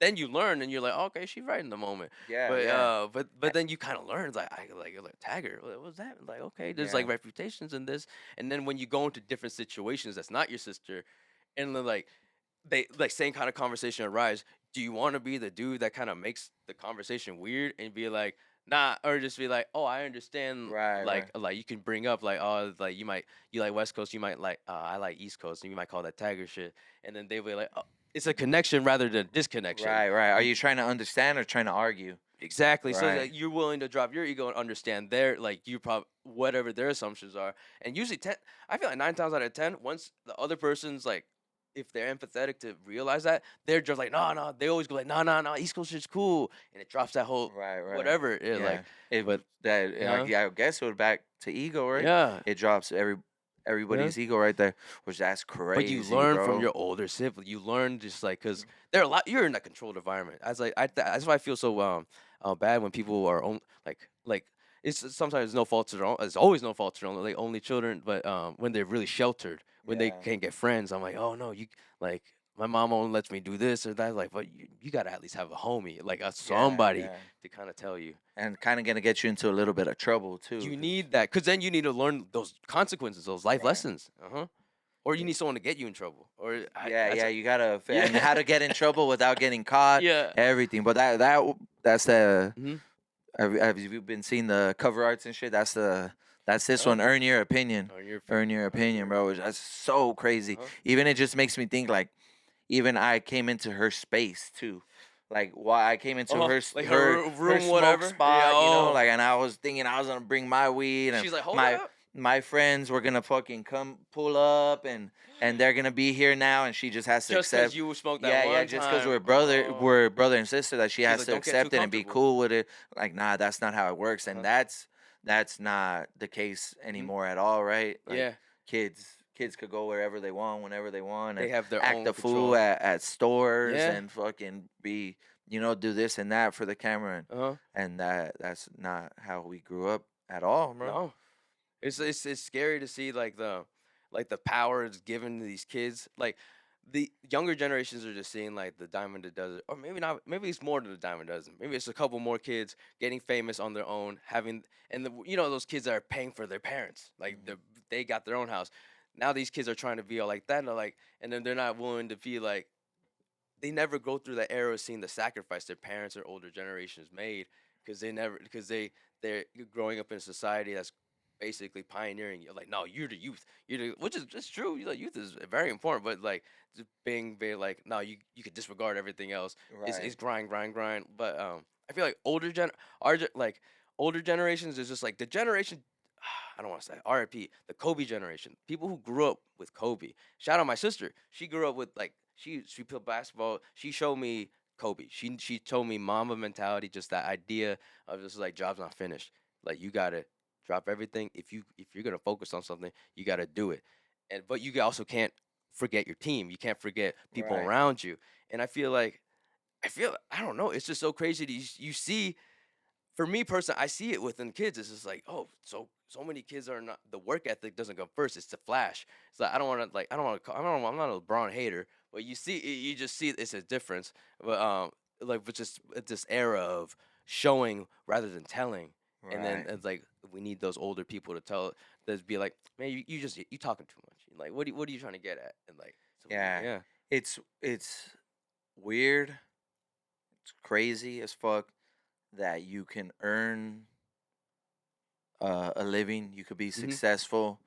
Speaker 3: then you learn and you're like, okay, she's right in the moment.
Speaker 2: yeah,
Speaker 3: But
Speaker 2: yeah.
Speaker 3: but then you kind of learn. It's like I like tag her. What was that? Like okay, there's like
Speaker 2: Yeah.
Speaker 3: reputations in this, and then when you go into different situations that's not your sister, and then like they like same kind of conversation arise. Do you want to be the dude that kind of makes the conversation weird and be like, nah, or just be like, oh, I understand.
Speaker 2: Right,
Speaker 3: Like you can bring up like, oh, like you like West Coast, you might like, I like East Coast, and you might call that Tagger shit, and then they will be like, oh, it's a connection rather than disconnection.
Speaker 2: Right, right. Are you trying to understand or trying to argue?
Speaker 3: Exactly. So
Speaker 2: Right.
Speaker 3: that you're willing to drop your ego and understand their like you probably whatever their assumptions are, and usually I feel like 9 times out of 10, once the other person's like. If they're empathetic to realize that, they're just like, no. They always go like, no, East Coast shit's cool, and it drops that whole
Speaker 2: Right, right.
Speaker 3: whatever. It, like,
Speaker 2: but that
Speaker 3: Yeah.
Speaker 2: I guess it would back to ego, right?
Speaker 3: yeah.
Speaker 2: It drops everybody's ego right there, which that's crazy.
Speaker 3: But you learn
Speaker 2: bro.
Speaker 3: from your older sibling. You learn just like because there are a lot. You're in a controlled environment. That's like that's why I feel so bad when people are like it's sometimes no fault to their own. It's always no fault to their own. Like only children, but when they're really sheltered, when they
Speaker 2: Yeah.
Speaker 3: can't get friends, I'm like, oh no, you like. My mom only lets me do this or that. Like, but you gotta at least have a homie, like somebody
Speaker 2: yeah.
Speaker 3: to kind of tell you.
Speaker 2: And kind of gonna get you into a little bit of trouble too.
Speaker 3: You need that, cause then you need to learn those consequences, those life
Speaker 2: Right.
Speaker 3: lessons. Or you need someone to get you in trouble. Or
Speaker 2: Yeah, you gotta
Speaker 3: Yeah.
Speaker 2: and how to get in trouble without getting caught.
Speaker 3: Yeah.
Speaker 2: Everything, but that's the.
Speaker 3: Mhm.
Speaker 2: Have you been seeing the cover arts and shit? That's this
Speaker 3: Oh.
Speaker 2: one. Earn your opinion.
Speaker 3: Or your
Speaker 2: Earn your opinion, bro. That's so crazy.
Speaker 3: Uh-huh.
Speaker 2: Even it just makes me think like, even I came into her space too. Like why I came into
Speaker 3: Uh-huh.
Speaker 2: her
Speaker 3: Like
Speaker 2: her
Speaker 3: her room,
Speaker 2: smoke
Speaker 3: whatever.
Speaker 2: spot,
Speaker 3: Yeah,
Speaker 2: you know,
Speaker 3: oh.
Speaker 2: like, and I was thinking I was gonna bring my weed and
Speaker 3: She's like, hold
Speaker 2: my
Speaker 3: up.
Speaker 2: my friends were gonna fucking come pull up and they're gonna be here now, and she just has to
Speaker 3: Just because
Speaker 2: accept.
Speaker 3: you smoked that
Speaker 2: Yeah,
Speaker 3: one
Speaker 2: yeah, just because
Speaker 3: time.
Speaker 2: we're
Speaker 3: Oh.
Speaker 2: brother and sister, that she
Speaker 3: She's
Speaker 2: has
Speaker 3: like,
Speaker 2: to
Speaker 3: don't get too
Speaker 2: accept it and be
Speaker 3: comfortable.
Speaker 2: cool with it. Like, nah, that's not how it works, and
Speaker 3: Uh-huh.
Speaker 2: that's not the case anymore at all, right? Like,
Speaker 3: Yeah,
Speaker 2: kids could go wherever they want, whenever they want,
Speaker 3: they
Speaker 2: and
Speaker 3: have their
Speaker 2: act
Speaker 3: own
Speaker 2: a fool
Speaker 3: control.
Speaker 2: at stores
Speaker 3: Yeah.
Speaker 2: and fucking be, do this and that for the camera,
Speaker 3: Uh-huh.
Speaker 2: and that's not how we grew up at all, bro.
Speaker 3: No. It's scary to see like the power is given to these kids. Like the younger generations are just seeing like the diamond that does it, or maybe not. Maybe it's more than the diamond does it. Maybe it's a couple more kids getting famous on their own, having and those kids that are paying for their parents. Like they got their own house. Now these kids are trying to be all like that, and and then they're not willing to be like they never go through that era of seeing the sacrifice their parents or older generations made because they're growing up in a society that's basically pioneering. You're like, no, you're the youth. Which is just true. Like youth is very important, but like just being very like, no, you could disregard everything else. It's
Speaker 2: Right.
Speaker 3: grind. But I feel like like older generations is just like the generation. I don't want to say RIP, the Kobe generation. People who grew up with Kobe. Shout out my sister. She grew up with like she played basketball. She showed me Kobe. She told me Mamba mentality, just that idea of just like job's not finished. Like you gotta drop everything. If you're gonna focus on something, you gotta do it. But you also can't forget your team. You can't forget people
Speaker 2: Right.
Speaker 3: around you. And I don't know. It's just so crazy to you see for me personally, I see it within kids. It's just like, oh, so many kids are not the work ethic doesn't come first. It's the flash. It's like I don't want to I'm not a LeBron hater, but you just see it's a difference. But like with just this era of showing rather than telling, and then
Speaker 2: Right.
Speaker 3: it's like we need those older people to tell that be like, man, you talking too much. Like what are you trying to get at? And like
Speaker 2: Yeah.
Speaker 3: yeah.
Speaker 2: It's weird. It's crazy as fuck that you can earn a living. You could be
Speaker 3: Mm-hmm.
Speaker 2: successful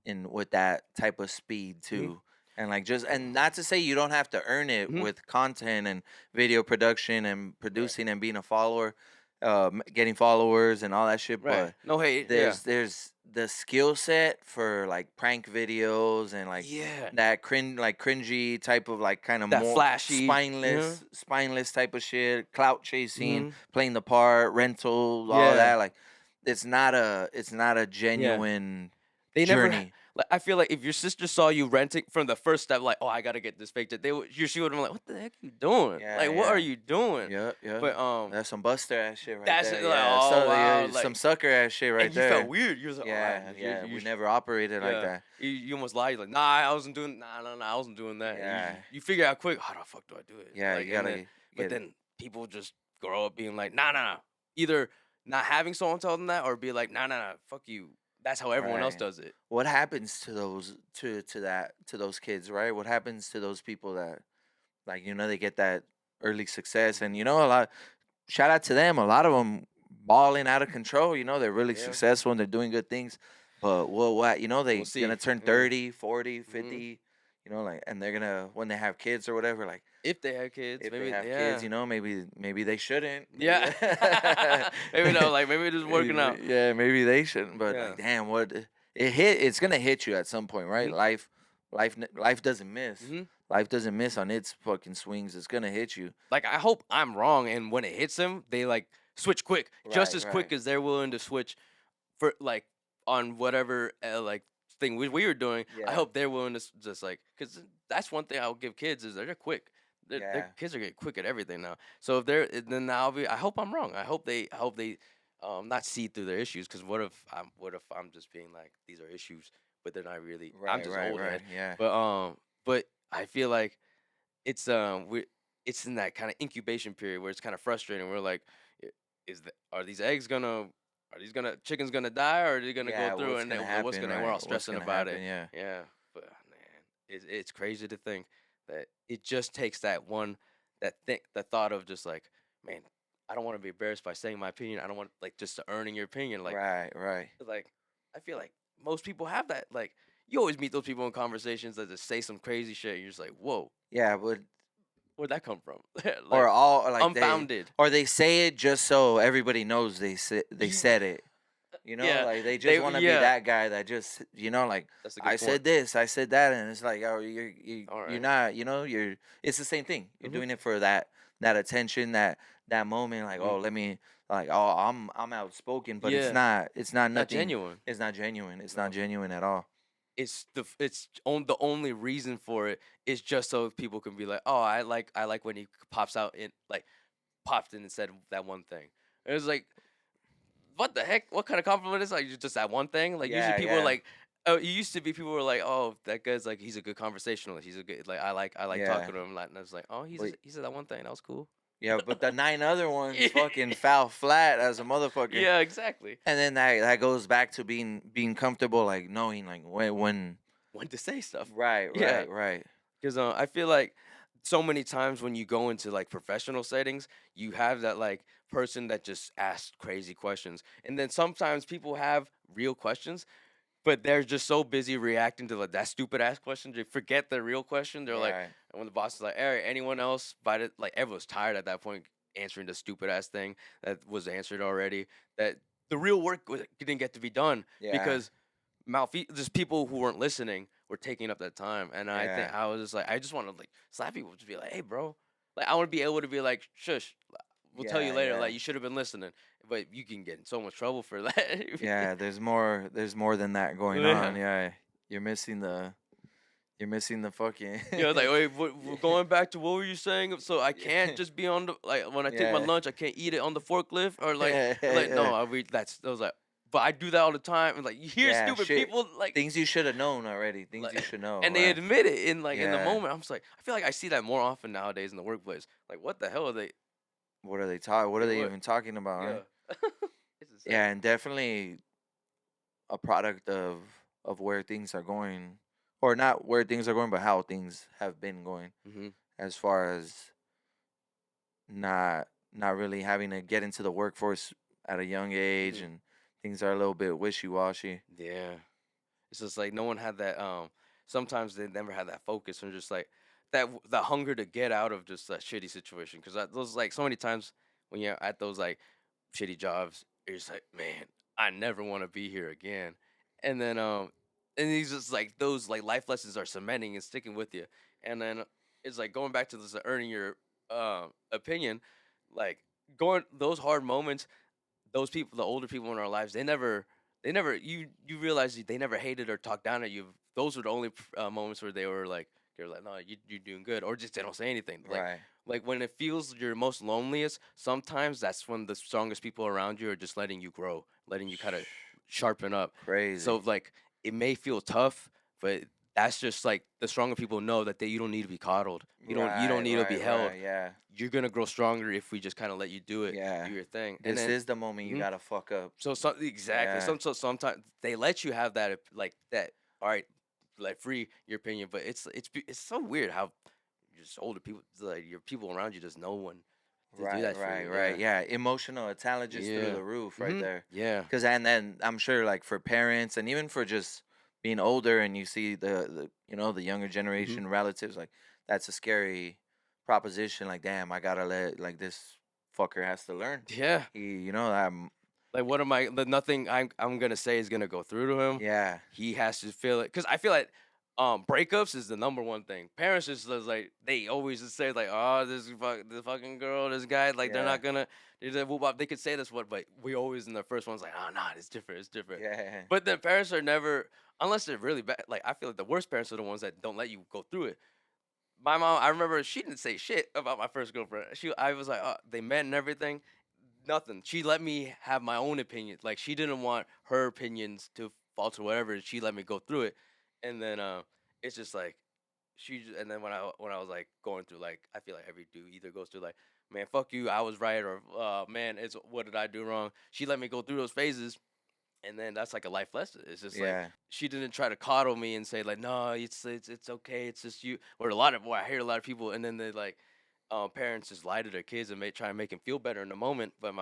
Speaker 2: in with that type of speed
Speaker 3: Mm-hmm.
Speaker 2: too. And like, just, and not to say you don't have to earn it
Speaker 3: Mm-hmm.
Speaker 2: with content and video production and
Speaker 3: Right.
Speaker 2: producing and being a follower, getting followers and all that shit.
Speaker 3: Right.
Speaker 2: But
Speaker 3: No hate. Yeah.
Speaker 2: there's the skill set for like prank videos and like
Speaker 3: Yeah.
Speaker 2: that cringy type of like kind of
Speaker 3: That
Speaker 2: more
Speaker 3: flashy.
Speaker 2: spineless type of shit, clout chasing,
Speaker 3: Mm-hmm.
Speaker 2: playing the part, rentals, all of
Speaker 3: Yeah.
Speaker 2: that. Like, it's not a
Speaker 3: Yeah.
Speaker 2: genuine
Speaker 3: They never
Speaker 2: journey.
Speaker 3: like I feel like if your sister saw you renting from the first step, like, oh, I gotta get this fake jet, she would have been like, what the heck you doing?
Speaker 2: Yeah,
Speaker 3: Like, what
Speaker 2: yeah.
Speaker 3: are you doing?
Speaker 2: Yeah, yeah.
Speaker 3: But
Speaker 2: That's some buster ass shit right
Speaker 3: that's
Speaker 2: there.
Speaker 3: it, like,
Speaker 2: Yeah,
Speaker 3: oh wow,
Speaker 2: some
Speaker 3: like,
Speaker 2: sucker ass shit right
Speaker 3: and you
Speaker 2: there.
Speaker 3: felt weird. You was like,
Speaker 2: Yeah,
Speaker 3: oh,
Speaker 2: yeah.
Speaker 3: you
Speaker 2: We never operated like
Speaker 3: yeah.
Speaker 2: that.
Speaker 3: You almost lied. You're like, nah, I wasn't doing. Nah, I wasn't doing that. And
Speaker 2: Yeah.
Speaker 3: you figure out quick. How the fuck do I do it?
Speaker 2: Yeah,
Speaker 3: Like,
Speaker 2: you gotta
Speaker 3: but
Speaker 2: get it.
Speaker 3: then people just grow up being like, nah. Either not having someone tell them that, or be like, nah, fuck you. That's how everyone else
Speaker 2: Right.
Speaker 3: does it.
Speaker 2: What happens to those kids, right? What happens to those people that, like, they get that early success, and a lot. Shout out to them. A lot of them balling out of control. They're really
Speaker 3: Yeah.
Speaker 2: successful and they're doing good things. But what they
Speaker 3: We'll see.
Speaker 2: gonna turn
Speaker 3: Yeah.
Speaker 2: 30, 40,
Speaker 3: Mhm.
Speaker 2: 50. Like, and they're gonna, when they have kids or whatever, like,
Speaker 3: If they have kids,
Speaker 2: if
Speaker 3: maybe
Speaker 2: they have
Speaker 3: yeah.
Speaker 2: kids, maybe they shouldn't.
Speaker 3: Yeah. Maybe no, like maybe it is working out.
Speaker 2: Yeah, maybe they shouldn't. But
Speaker 3: Yeah.
Speaker 2: like, damn, it's gonna hit you at some point, right?
Speaker 3: Mhm.
Speaker 2: Life doesn't miss.
Speaker 3: Mhm.
Speaker 2: Life doesn't miss on its fucking swings. It's gonna hit you.
Speaker 3: Like I hope I'm wrong, and when it hits them, they like switch quick, just
Speaker 2: Right,
Speaker 3: as quick
Speaker 2: right.
Speaker 3: as they're willing to switch for like on whatever like thing we were doing. I
Speaker 2: Yeah.
Speaker 3: hope they're willing to just like because that's one thing I'll give kids is they're quick.
Speaker 2: Yeah.
Speaker 3: Their kids are getting quick at everything now. So if they're then I hope I'm wrong. I hope they not see through their issues because what if I'm just being like these are issues, but they're not really. I'm
Speaker 2: Right,
Speaker 3: just
Speaker 2: right,
Speaker 3: old
Speaker 2: right.
Speaker 3: head.
Speaker 2: Yeah.
Speaker 3: But I feel like it's it's in that kind of incubation period where it's kind of frustrating. We're like, are these chickens gonna die or are they gonna
Speaker 2: Yeah,
Speaker 3: go through
Speaker 2: what's
Speaker 3: and
Speaker 2: gonna
Speaker 3: then what's
Speaker 2: happen,
Speaker 3: gonna we're
Speaker 2: right?
Speaker 3: all
Speaker 2: What's
Speaker 3: stressing
Speaker 2: gonna
Speaker 3: about
Speaker 2: happen,
Speaker 3: it.
Speaker 2: yeah.
Speaker 3: Yeah, but man, it's crazy to think that it just takes that one the thought of just like, man, I don't want to be embarrassed by saying my opinion. I don't want like just to earning your opinion.
Speaker 2: Right, right.
Speaker 3: Like I feel like most people have that. Like you always meet those people in conversations that just say some crazy shit. And you're just like, whoa,
Speaker 2: Yeah, but
Speaker 3: where'd that come from?
Speaker 2: or
Speaker 3: Like
Speaker 2: all like
Speaker 3: unfounded.
Speaker 2: they say it just so everybody knows they
Speaker 3: Ye-
Speaker 2: said it. You know,
Speaker 3: Yeah,
Speaker 2: like they
Speaker 3: they
Speaker 2: just want to be
Speaker 3: yeah.
Speaker 2: that guy that just, like
Speaker 3: That's a good
Speaker 2: I
Speaker 3: point.
Speaker 2: said this, I said that, and it's like, oh,
Speaker 3: All
Speaker 2: you're
Speaker 3: right.
Speaker 2: not, it's the same thing. You're doing it for that attention, that moment, like, oh, let me, like, oh, I'm outspoken, but
Speaker 3: Yeah,
Speaker 2: it's not
Speaker 3: not
Speaker 2: nothing.
Speaker 3: genuine.
Speaker 2: It's not genuine. It's
Speaker 3: No.
Speaker 2: not genuine at all.
Speaker 3: The only reason for it is just so people can be like, oh, I like when he pops out in like popped in and said that one thing. And it's like, what the heck? What kind of compliment is that? You just that one thing? Like usually
Speaker 2: Yeah,
Speaker 3: people are
Speaker 2: yeah,
Speaker 3: like, oh, it used to be people were like, oh, that guy's like he's a good conversationalist. He's a good like I like
Speaker 2: yeah.
Speaker 3: talking to him. Like, and I was like, oh,
Speaker 2: But
Speaker 3: he said that one thing. That was cool.
Speaker 2: yeah, but the 9 other ones fucking fell flat as a motherfucker.
Speaker 3: Yeah, exactly.
Speaker 2: And then that goes back to being comfortable, like knowing like when.
Speaker 3: When to say stuff.
Speaker 2: Right,
Speaker 3: Yeah.
Speaker 2: right, right.
Speaker 3: Because I feel like so many times when you go into like professional settings, you have that like person that just asks crazy questions, and then sometimes people have real questions, but they're just so busy reacting to like that stupid ass question, they forget the real question. They're like,
Speaker 2: Right.
Speaker 3: and when the boss is like, "All right, anyone else?" But it, like everyone's tired at that point answering the stupid ass thing that was answered already. That the real work didn't get to be done
Speaker 2: Yeah.
Speaker 3: because just people who weren't listening were taking up that time, and I think
Speaker 2: Yeah.
Speaker 3: I was just like, I just want to like slap people to be like, hey, bro, like I want to be able to be like, shush, we'll tell you
Speaker 2: Yeah,
Speaker 3: later,
Speaker 2: yeah.
Speaker 3: like you should have been listening, but you can get in so much trouble for that.
Speaker 2: Yeah, there's more than that going
Speaker 3: Yeah.
Speaker 2: on. Yeah. You're missing the fucking
Speaker 3: You know, it's like, wait, we're going back to what were you saying? So I can't
Speaker 2: Yeah.
Speaker 3: just be on the like when I take my
Speaker 2: Yeah.
Speaker 3: lunch, I can't eat it on the forklift or like,
Speaker 2: Yeah.
Speaker 3: no, I was like, but I do that all the time, and like you hear
Speaker 2: Yeah,
Speaker 3: stupid
Speaker 2: shit.
Speaker 3: people like
Speaker 2: Things you should have known already. Things
Speaker 3: like-
Speaker 2: you should know.
Speaker 3: and they
Speaker 2: right?
Speaker 3: admit it in like in the
Speaker 2: Yeah.
Speaker 3: moment. I'm just like, I feel like I see that more often nowadays in the workplace. Like, what the hell are they?
Speaker 2: What are they talking? What are they
Speaker 3: What?
Speaker 2: even talking about?
Speaker 3: Yeah,
Speaker 2: Right?
Speaker 3: it's insane.
Speaker 2: Yeah, and definitely a product of where things are going, or not where things are going, but how things have been going,
Speaker 3: Mm-hmm.
Speaker 2: as far as not really having to get into the workforce at a young age,
Speaker 3: Mhm.
Speaker 2: and things are a little bit wishy-washy.
Speaker 3: Yeah, it's just like no one had that. Sometimes they never had that focus and just like the hunger to get out of just that shitty situation. Because those like so many times when you're at those like shitty jobs, you're just like, man, I never want to be here again. And then and these just like those like life lessons are cementing and sticking with you. And then it's like going back to this earning your opinion, like going those hard moments, those people, the older people in our lives, they never you realize they never hated or talked down at you. Those were the only moments where they were like, no, you're doing good, or just they don't say anything.
Speaker 2: Right.
Speaker 3: Like when it feels you're most loneliest, sometimes that's when the strongest people around you are just letting you grow, letting you kind of sharpen up.
Speaker 2: Crazy.
Speaker 3: So like it may feel tough, but that's just like the stronger people know that you don't need to be coddled. You don't need to be held.
Speaker 2: Right, yeah.
Speaker 3: You're gonna grow stronger if we just kind of let you do it,
Speaker 2: Yeah.
Speaker 3: do your thing. And
Speaker 2: This
Speaker 3: then,
Speaker 2: is the moment you
Speaker 3: Mhm.
Speaker 2: gotta fuck up.
Speaker 3: so exactly.
Speaker 2: Yeah.
Speaker 3: Sometimes they let you have that like that. All right, like free your opinion, but it's so weird how just older people like your people around you just no one to do
Speaker 2: Right,
Speaker 3: that for
Speaker 2: right,
Speaker 3: you.
Speaker 2: right. Yeah, emotional intelligence through
Speaker 3: Yeah.
Speaker 2: the roof, right
Speaker 3: Mhm.
Speaker 2: there.
Speaker 3: Yeah.
Speaker 2: Cause and then I'm sure like for parents and even for just being older and you see the younger
Speaker 3: Mm-hmm.
Speaker 2: generation relatives, like that's a scary proposition. Like, damn, I gotta let like this fucker has to learn.
Speaker 3: Yeah.
Speaker 2: I'm
Speaker 3: Like what am I? Nothing I'm gonna say is gonna go through to him.
Speaker 2: yeah.
Speaker 3: He has to feel it because I feel like breakups is the number one thing. Parents just like they always just say like, oh, this fucking girl, this guy, like they're
Speaker 2: Yeah.
Speaker 3: not gonna they could say this what, but we always in the first one's like, oh nah, it's different.
Speaker 2: Yeah.
Speaker 3: But then parents are never, unless they're really bad. Like I feel like the worst parents are the ones that don't let you go through it. My mom, I remember she didn't say shit about my first girlfriend. I was like, they met and everything. Nothing. She let me have my own opinion. Like she didn't want her opinions to falter, whatever. She let me go through it, and then it's just like and then when I was like going through like I feel like every dude either goes through like, man, fuck you, I was right, or man, it's what did I do wrong? She let me go through those phases, and then that's like a life lesson. It's just like
Speaker 2: Yeah.
Speaker 3: she didn't try to coddle me and say like, no, it's okay, it's just you. Or I hear a lot of people, and then they like, parents just lie to their kids and try and make them feel better in the moment. But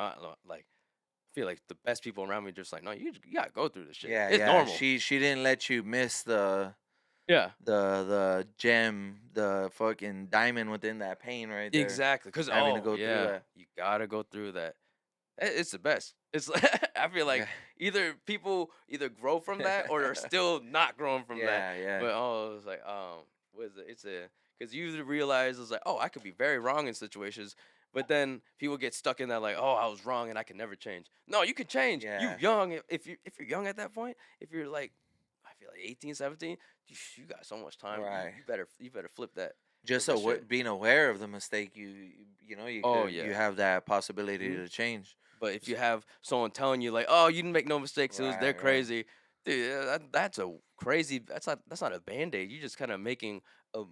Speaker 3: like, I feel like the best people around me just like, no, you gotta go through this shit.
Speaker 2: Yeah,
Speaker 3: It's
Speaker 2: yeah.
Speaker 3: normal.
Speaker 2: She didn't let you miss
Speaker 3: Yeah,
Speaker 2: the gem, the fucking diamond within that pain right there.
Speaker 3: exactly. Cause
Speaker 2: Having to go through that.
Speaker 3: you gotta go through that. It's the best. It's like I feel like either people either grow from that or they're still not growing from that.
Speaker 2: Yeah.
Speaker 3: But it's like what is it? It's a because you usually realize it's like, oh, I could be very wrong in situations, but then people get stuck in that like, oh, I was wrong and I can never change. No, you can change.
Speaker 2: Yeah.
Speaker 3: You're young. If you're young at that point, if you're like I feel like 18, 17, you got so much time.
Speaker 2: Right.
Speaker 3: You better flip that.
Speaker 2: Just
Speaker 3: flip that shit.
Speaker 2: being aware of the mistake, you know, you have that possibility to change.
Speaker 3: But if you have someone telling you like, "Oh, you didn't make no mistakes," they're
Speaker 2: Right.
Speaker 3: crazy, dude. That's a crazy. That's not a band-aid. You're just kind of making an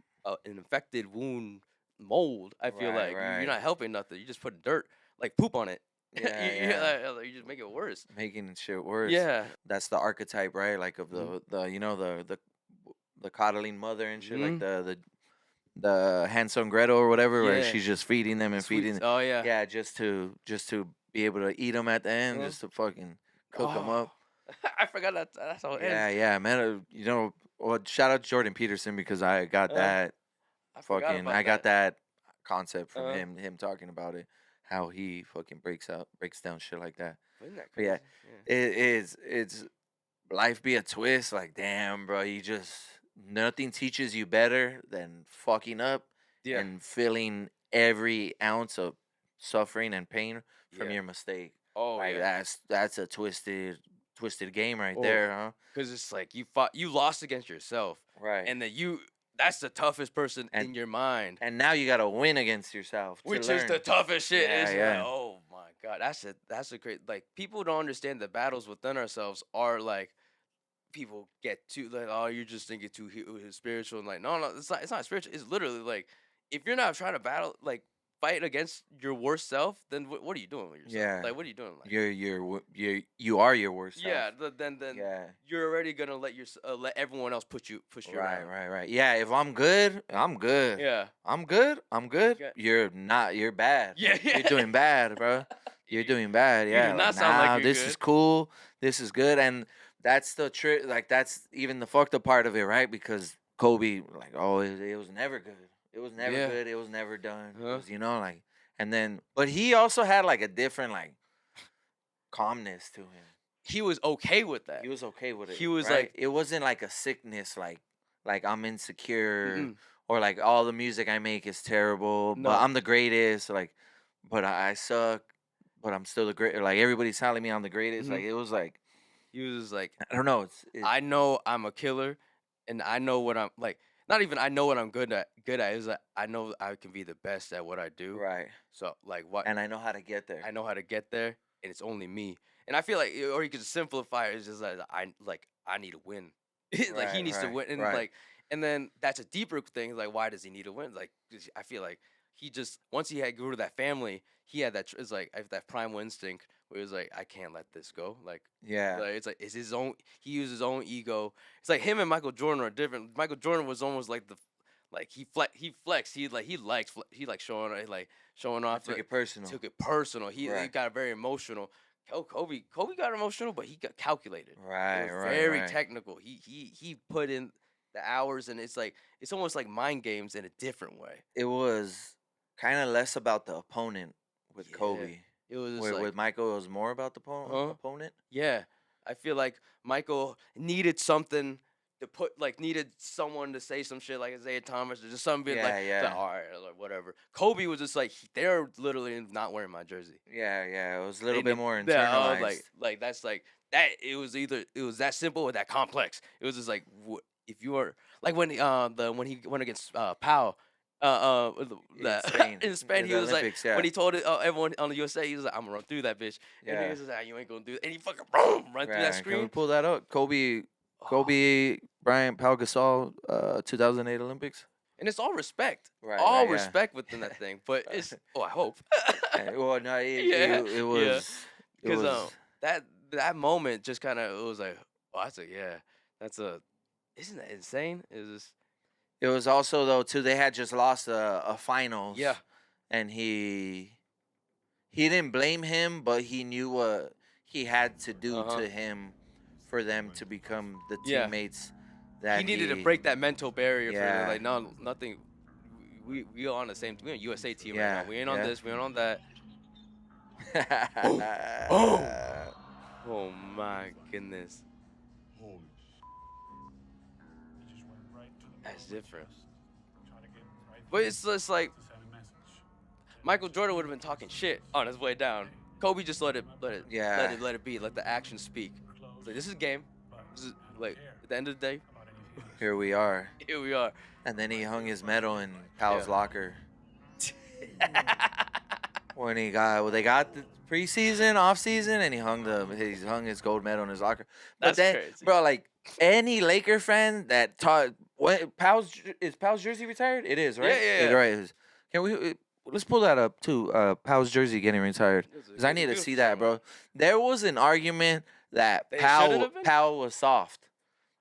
Speaker 3: infected wound mold. I feel like
Speaker 2: Right.
Speaker 3: you're not helping nothing. You just put dirt like poop on it.
Speaker 2: Yeah.
Speaker 3: You just make it worse.
Speaker 2: Making shit worse.
Speaker 3: Yeah.
Speaker 2: That's the archetype, right? Like of the you know the coddling mother and shit, like the Hansel and Gretel or whatever, where she's just feeding them and feeding them.
Speaker 3: Oh yeah.
Speaker 2: Yeah, just to be able to eat them at the end, just to fucking cook them up.
Speaker 3: I forgot that's how it ends.
Speaker 2: Yeah, man. You know, well, shout out to Jordan Peterson because I got that I got that concept from him talking about it, how he fucking breaks down shit like that.
Speaker 3: Isn't that
Speaker 2: But yeah,
Speaker 3: crazy?
Speaker 2: it's life be a twist. Like, damn, bro, nothing teaches you better than fucking up and feeling every ounce of suffering and pain from your mistake.
Speaker 3: Oh
Speaker 2: Like,
Speaker 3: yeah.
Speaker 2: that's a twisted game right there, huh?
Speaker 3: Because it's like you lost against yourself,
Speaker 2: Right.
Speaker 3: and then that's the toughest person in your mind,
Speaker 2: And now you gotta win against yourself, to
Speaker 3: which is the
Speaker 2: learn.
Speaker 3: toughest shit.
Speaker 2: Yeah,
Speaker 3: It's
Speaker 2: yeah.
Speaker 3: like, oh my god, that's a great like people don't understand the battles within ourselves are like people get too like, oh, you're just thinking too spiritual, and like no, it's not spiritual. It's literally like if you're not trying to fight against your worst self, then what are you doing with yourself?
Speaker 2: Yeah.
Speaker 3: Like what are you doing? Like,
Speaker 2: you are your worst self.
Speaker 3: yeah, then you're already gonna let everyone else push you around.
Speaker 2: Right. Yeah, if I'm good, I'm good.
Speaker 3: Yeah.
Speaker 2: I'm good.
Speaker 3: Yeah.
Speaker 2: You're not. You're bad.
Speaker 3: Yeah.
Speaker 2: You're doing bad, bro. You're doing bad.
Speaker 3: You
Speaker 2: Yeah.
Speaker 3: do not sound like you're
Speaker 2: this
Speaker 3: good.
Speaker 2: is cool. This is good, and that's the trick. Like that's even the fucked up part of it, right? Because Kobe, like, oh, it was never good. It was never good. It was never done. It was, you know, like, and then, but he also had like a different like calmness to him.
Speaker 3: He was okay with that.
Speaker 2: He was okay with it.
Speaker 3: He was
Speaker 2: right?
Speaker 3: like,
Speaker 2: it wasn't like a sickness, like I'm insecure or like all the music I make is terrible,
Speaker 3: No.
Speaker 2: but I'm the greatest. Like, but I suck, but I'm still the great. Like everybody's telling me I'm the greatest. Like it was like
Speaker 3: he was like,
Speaker 2: I don't know.
Speaker 3: I know I'm a killer, and I know what I'm like. Not even I know what I'm good at. It's like I know I can be the best at what I do.
Speaker 2: right.
Speaker 3: So like what?
Speaker 2: And I know how to get there.
Speaker 3: I know how to get there, and it's only me. And I feel like, or you could simplify it. It's just like I need to win. Like he needs to win, and like, and then that's a deeper thing. Like, why does he need to win? Like, 'cause I feel like he just once he had grew to that family, he had that. It's like that primal instinct where it was like, I can't let this go. Like,
Speaker 2: Yeah.
Speaker 3: it's like it's his own. He used his own ego. It's like him and Michael Jordan are different. Michael Jordan was almost like he flexed. He likes showing off.
Speaker 2: Took it personal.
Speaker 3: Took it personal. He got very emotional. Kobe got emotional, but he got calculated.
Speaker 2: Right.
Speaker 3: Very technical. He put in the hours, and it's almost like mind games in a different way.
Speaker 2: It was kind of less about the opponent with Kobe.
Speaker 3: It was
Speaker 2: with Michael, it was more about the opponent.
Speaker 3: Yeah, I feel like Michael needed something to needed someone to say some shit like Isaiah Thomas or just something all right, like, whatever. Kobe was just like, they're literally not wearing my jersey.
Speaker 2: Yeah, it was a little bit more internalized.
Speaker 3: Like that's like that. It was that simple or that complex. It was just like if you were like when he went against Powell.
Speaker 2: Spain.
Speaker 3: In Spain, he was
Speaker 2: Olympics,
Speaker 3: like when he told everyone on the USA, he was like, "I'm gonna run through that bitch." And he was just like, "You ain't gonna do it," and he fucking boom run through that screen.
Speaker 2: Can we pull that up? Kobe, Bryant, Pau Gasol, 2008 Olympics.
Speaker 3: And it's all respect, respect within that thing. But it's I hope.
Speaker 2: Well, no, it was
Speaker 3: because that moment just kind of it was like, oh, isn't that insane?
Speaker 2: It was also though too. They had just lost a finals.
Speaker 3: Yeah,
Speaker 2: and he didn't blame him, but he knew what he had to do to him for them to become the teammates that
Speaker 3: he needed to break that mental barrier. For like no, nothing. We all on the same. We're on USA team right now. We ain't on this. We ain't on that. Oh my goodness.
Speaker 4: Holy sh! He just went right to the
Speaker 3: That's
Speaker 4: middle,
Speaker 3: different.
Speaker 4: just trying to get right
Speaker 3: But
Speaker 4: through
Speaker 3: it's just like
Speaker 4: to send a message.
Speaker 3: Michael Jordan would have been talking shit on his way down. Kobe just let
Speaker 2: Yeah.
Speaker 3: it be, let the action speak. It's like, this is a game. This is like at the end of the day,
Speaker 4: About anything else.
Speaker 2: Here we are.
Speaker 3: here we are.
Speaker 2: And then he hung his medal in Pal's
Speaker 3: Yeah.
Speaker 2: locker. When they got the preseason, off season, and he hung his gold medal in his locker. But
Speaker 3: That's
Speaker 2: then,
Speaker 3: crazy.
Speaker 2: bro, like any Laker fan that taught what Pal's jersey retired? It is, right?
Speaker 3: Yeah.
Speaker 2: Right. Can we let's pull that up too? Pal's jersey getting retired because I need to see that, bro. There was an argument that
Speaker 3: They shouldn't have been?
Speaker 2: Pal was soft.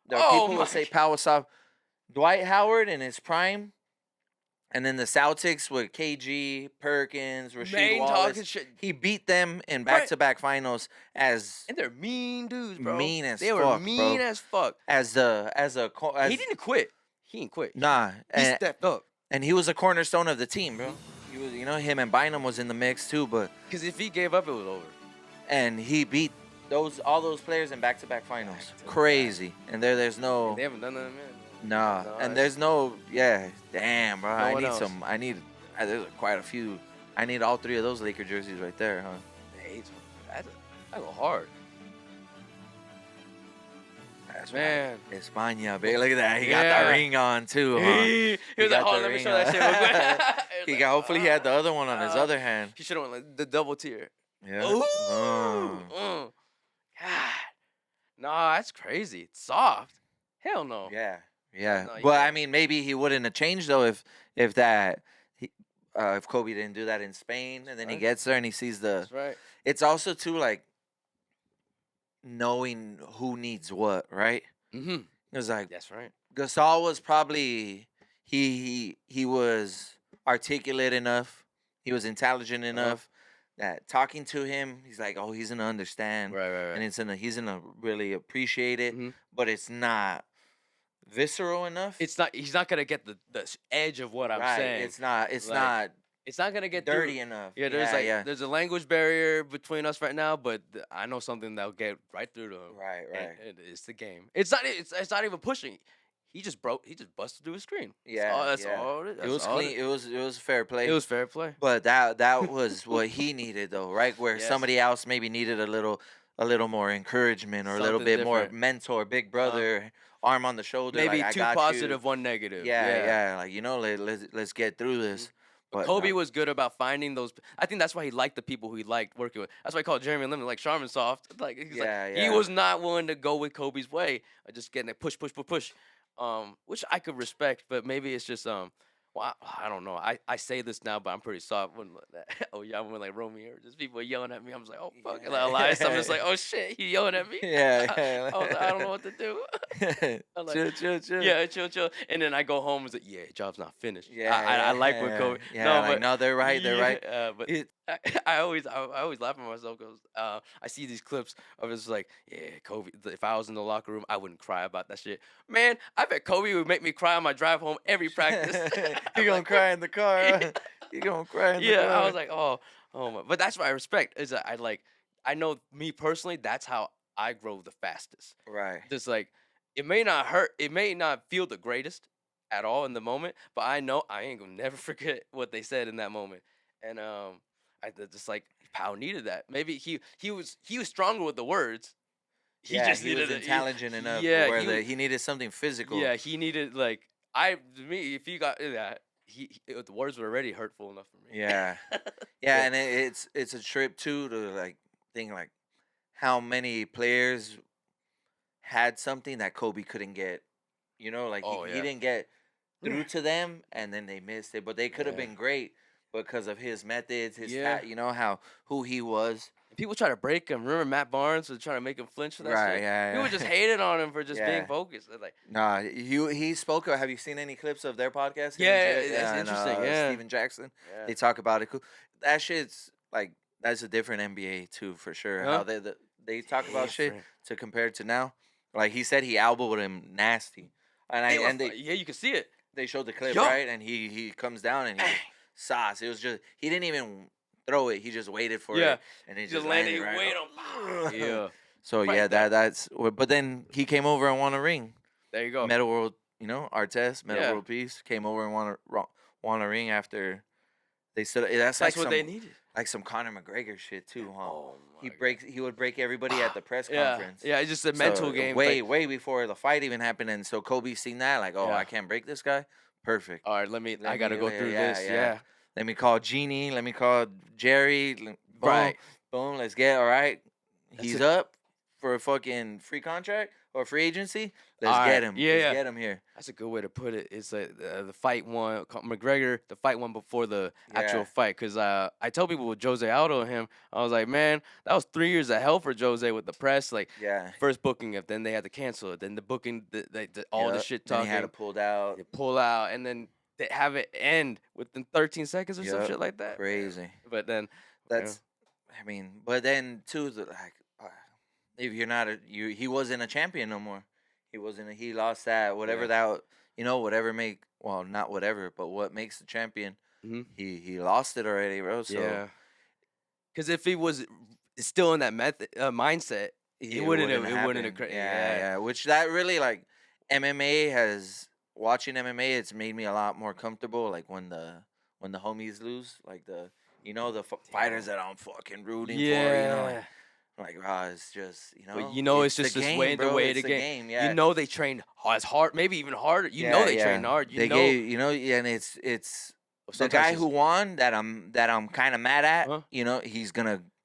Speaker 2: There
Speaker 3: Oh
Speaker 2: people
Speaker 3: my
Speaker 2: would say Pal was soft. Dwight Howard in his prime. And then the Celtics with KG, Perkins, Rasheed
Speaker 3: Main
Speaker 2: Wallace.
Speaker 3: talking shit.
Speaker 2: He beat them in back-to-back finals as
Speaker 3: And they're mean dudes, bro.
Speaker 2: Mean as
Speaker 3: they were
Speaker 2: fuck,
Speaker 3: mean
Speaker 2: bro.
Speaker 3: as fuck.
Speaker 2: as
Speaker 3: He didn't quit. He didn't quit.
Speaker 2: nah,
Speaker 3: He
Speaker 2: and,
Speaker 3: stepped up.
Speaker 2: and he was a cornerstone of the team, bro. He was, him and Bynum was in the mix too, but
Speaker 3: Because if he gave up, it was over.
Speaker 2: and he beat all those players in back-to-back finals. Crazy, and there's no.
Speaker 3: They haven't done that, man.
Speaker 2: Nah,
Speaker 3: No,
Speaker 2: and
Speaker 3: it's-
Speaker 2: there's no, damn, bro.
Speaker 3: No one else.
Speaker 2: There's quite a few. I need all three of those Laker jerseys right there, huh?
Speaker 3: Hey, I go hard.
Speaker 2: That's
Speaker 3: Man.
Speaker 2: right. España, baby. Look at that. He got
Speaker 3: Yeah.
Speaker 2: the ring on too, huh?
Speaker 3: He was
Speaker 2: He
Speaker 3: like,
Speaker 2: got
Speaker 3: oh,
Speaker 2: the
Speaker 3: let me
Speaker 2: ring
Speaker 3: show that
Speaker 2: on.
Speaker 3: shit real quick.
Speaker 2: Hopefully he had the other one on his other hand.
Speaker 3: He should have went like the double tier.
Speaker 2: Yeah.
Speaker 3: Ooh.
Speaker 2: Oh.
Speaker 3: God. Nah, that's crazy. It's soft. Hell no.
Speaker 2: Yeah.
Speaker 3: No, you
Speaker 2: But I
Speaker 3: can't.
Speaker 2: mean, maybe he wouldn't have changed though if Kobe didn't do that in Spain, and then he
Speaker 3: Right.
Speaker 2: gets there and he sees the.
Speaker 3: That's right.
Speaker 2: It's also too like knowing who needs what, right?
Speaker 3: Mm-hmm.
Speaker 2: It was like
Speaker 3: That's right.
Speaker 2: Gasol was probably he was articulate enough, he was intelligent enough that talking to him, he's like, oh, he's gonna understand,
Speaker 3: Right.
Speaker 2: and he's gonna really appreciate it,
Speaker 3: Mhm.
Speaker 2: but it's not visceral enough.
Speaker 3: It's not. He's not gonna get the edge of what I'm
Speaker 2: right.
Speaker 3: saying.
Speaker 2: It's not. It's
Speaker 3: Like,
Speaker 2: not
Speaker 3: It's not gonna get
Speaker 2: dirty
Speaker 3: through.
Speaker 2: enough.
Speaker 3: Yeah, there's a language barrier between us right now, but I know something that'll get right through to him.
Speaker 2: Right.
Speaker 3: And it's the game. It's not even pushing. He just busted through a screen. That's all it is.
Speaker 2: It was clean. It was fair play.
Speaker 3: It was fair play.
Speaker 2: But that was what he needed though, right? Where
Speaker 3: Yes.
Speaker 2: somebody else maybe needed a little more encouragement or a little
Speaker 3: Something
Speaker 2: bit more
Speaker 3: different.
Speaker 2: mentor, big brother, arm on the shoulder.
Speaker 3: Maybe
Speaker 2: like, I
Speaker 3: two
Speaker 2: got
Speaker 3: positive,
Speaker 2: you.
Speaker 3: one negative.
Speaker 2: Yeah. Like let's get through this.
Speaker 3: But Kobe was good about finding those. I think that's why he liked the people who he liked working with. That's why he called Jeremy Lin like Charmin soft. Like he's he was not willing to go with Kobe's way. Just getting it push. Which I could respect, but maybe it's just well, I don't know. I say this now, but I'm pretty soft when when like Romeo or just people yelling at me. I'm just like, oh fuck,
Speaker 2: Yeah.
Speaker 3: like, I lied. So I'm just like, oh shit, he yelling at me.
Speaker 2: Yeah.
Speaker 3: I was like, I don't know what to do. I'm like,
Speaker 2: chill.
Speaker 3: yeah, chill. And then I go home and say, yeah, job's not finished.
Speaker 2: Yeah.
Speaker 3: I like what Kobe.
Speaker 2: Yeah. No, they're right.
Speaker 3: But
Speaker 2: It-
Speaker 3: I always laugh at myself because I see these clips of it's like, yeah, Kobe. If I was in the locker room, I wouldn't cry about that shit. Man, I bet Kobe would make me cry on my drive home every practice.
Speaker 2: You gonna cry in the car? Huh? You gonna cry in the car?
Speaker 3: Yeah, I was like, oh my. But that's what I respect is that I know me personally. That's how I grow the fastest.
Speaker 2: right.
Speaker 3: Just like it may not hurt, it may not feel the greatest at all in the moment, but I know I ain't gonna never forget what they said in that moment. And I just like Powell needed that. Maybe he was stronger with the words. He just
Speaker 2: he
Speaker 3: needed
Speaker 2: was
Speaker 3: it.
Speaker 2: intelligent enough.
Speaker 3: Yeah,
Speaker 2: where he needed something physical.
Speaker 3: Yeah, he needed like if he got that, the words were already hurtful enough for me.
Speaker 2: Yeah. Yeah, and it's a trip too to like think like how many players had something that Kobe couldn't get. Like he didn't get through to them, and then they missed it. But they could have
Speaker 3: Yeah.
Speaker 2: been great because of his methods, his
Speaker 3: Yeah.
Speaker 2: who he was.
Speaker 3: People try to break him. Remember Matt Barnes was trying to make him flinch for that
Speaker 2: Right,
Speaker 3: shit?
Speaker 2: yeah,
Speaker 3: People
Speaker 2: yeah.
Speaker 3: just hated on him for just
Speaker 2: Yeah.
Speaker 3: being focused. They're like,
Speaker 2: Nah, he spoke. Have you seen any clips of their podcast? Him and
Speaker 3: Yeah,
Speaker 2: Jay-
Speaker 3: it's
Speaker 2: and,
Speaker 3: interesting, yeah.
Speaker 2: Steven Jackson.
Speaker 3: yeah.
Speaker 2: They talk about it. That shit's like that's a different NBA too for sure.
Speaker 3: Huh?
Speaker 2: How they talk about shit
Speaker 3: Different.
Speaker 2: to compare to now. Like he said, he elbowed him nasty, and
Speaker 3: Yeah, you can see it.
Speaker 2: they showed the clip
Speaker 3: Yo.
Speaker 2: right, and he comes down and he sauce. It was just he didn't even throw it. He just waited for
Speaker 3: Yeah.
Speaker 2: it, and it
Speaker 3: Just landed.
Speaker 2: landed right.
Speaker 3: Wait on. Yeah.
Speaker 2: So
Speaker 3: Right
Speaker 2: yeah,
Speaker 3: there.
Speaker 2: that's. But then he came over and won a ring.
Speaker 3: There you go.
Speaker 2: Metal World, Artest, Metal
Speaker 3: Yeah.
Speaker 2: World Peace came over and won a ring after they stood. That's like
Speaker 3: That's what
Speaker 2: some
Speaker 3: they needed.
Speaker 2: like some Conor McGregor shit too, huh?
Speaker 3: Oh my
Speaker 2: He would break everybody at the press
Speaker 3: Yeah.
Speaker 2: conference.
Speaker 3: Yeah. It's just a mental
Speaker 2: So,
Speaker 3: game.
Speaker 2: way before the fight even happened, and so Kobe seen that like, oh,
Speaker 3: Yeah.
Speaker 2: I can't break this guy. Perfect.
Speaker 3: All right. I gotta go through
Speaker 2: yeah,
Speaker 3: this.
Speaker 2: yeah.
Speaker 3: Yeah.
Speaker 2: Let me call Jeannie. Let me call Jerry. Boom,
Speaker 3: Right.
Speaker 2: boom. Let's get all right.
Speaker 3: That's
Speaker 2: He's
Speaker 3: it.
Speaker 2: up for a fucking free contract or free agency. Let's
Speaker 3: All
Speaker 2: get
Speaker 3: right.
Speaker 2: him.
Speaker 3: Yeah,
Speaker 2: Let's
Speaker 3: yeah.
Speaker 2: get him here.
Speaker 3: That's a good way to put it. It's like the fight one, McGregor, the fight one before the actual
Speaker 2: Yeah.
Speaker 3: fight. Because I tell people with Jose Aldo and him, I was like, man, that was 3 years of hell for Jose with the press. Like,
Speaker 2: Yeah.
Speaker 3: first booking it, then they had to cancel it, then the booking, all the
Speaker 2: Yup.
Speaker 3: shit
Speaker 2: Then
Speaker 3: talking,
Speaker 2: he had to pull out.
Speaker 3: they pull out, and then they have it end within 13 seconds or some
Speaker 2: Yup.
Speaker 3: shit like that.
Speaker 2: Crazy.
Speaker 3: But then,
Speaker 2: That's. I mean, but then too, if you're not he wasn't a champion no more. He wasn't. He lost that whatever
Speaker 3: Yeah.
Speaker 2: that whatever not whatever, but what makes the champion.
Speaker 3: Mhm.
Speaker 2: He lost it already, bro. So
Speaker 3: yeah. Because if he was still in that mindset, it wouldn't have. It wouldn't have.
Speaker 2: happened. Yeah. Which that really like watching MMA. It's made me a lot more comfortable. Like when the homies lose, like the fighters that I'm fucking rooting for. Like it's just
Speaker 3: But it's just
Speaker 2: the
Speaker 3: this
Speaker 2: game,
Speaker 3: way
Speaker 2: bro.
Speaker 3: the way
Speaker 2: It's
Speaker 3: to
Speaker 2: the
Speaker 3: game.
Speaker 2: game. Yeah.
Speaker 3: They trained as hard, maybe even harder. They trained hard.
Speaker 2: They gave and it's the
Speaker 3: Sometimes
Speaker 2: guy
Speaker 3: it's-
Speaker 2: who won that I'm kind of mad at.
Speaker 3: Huh?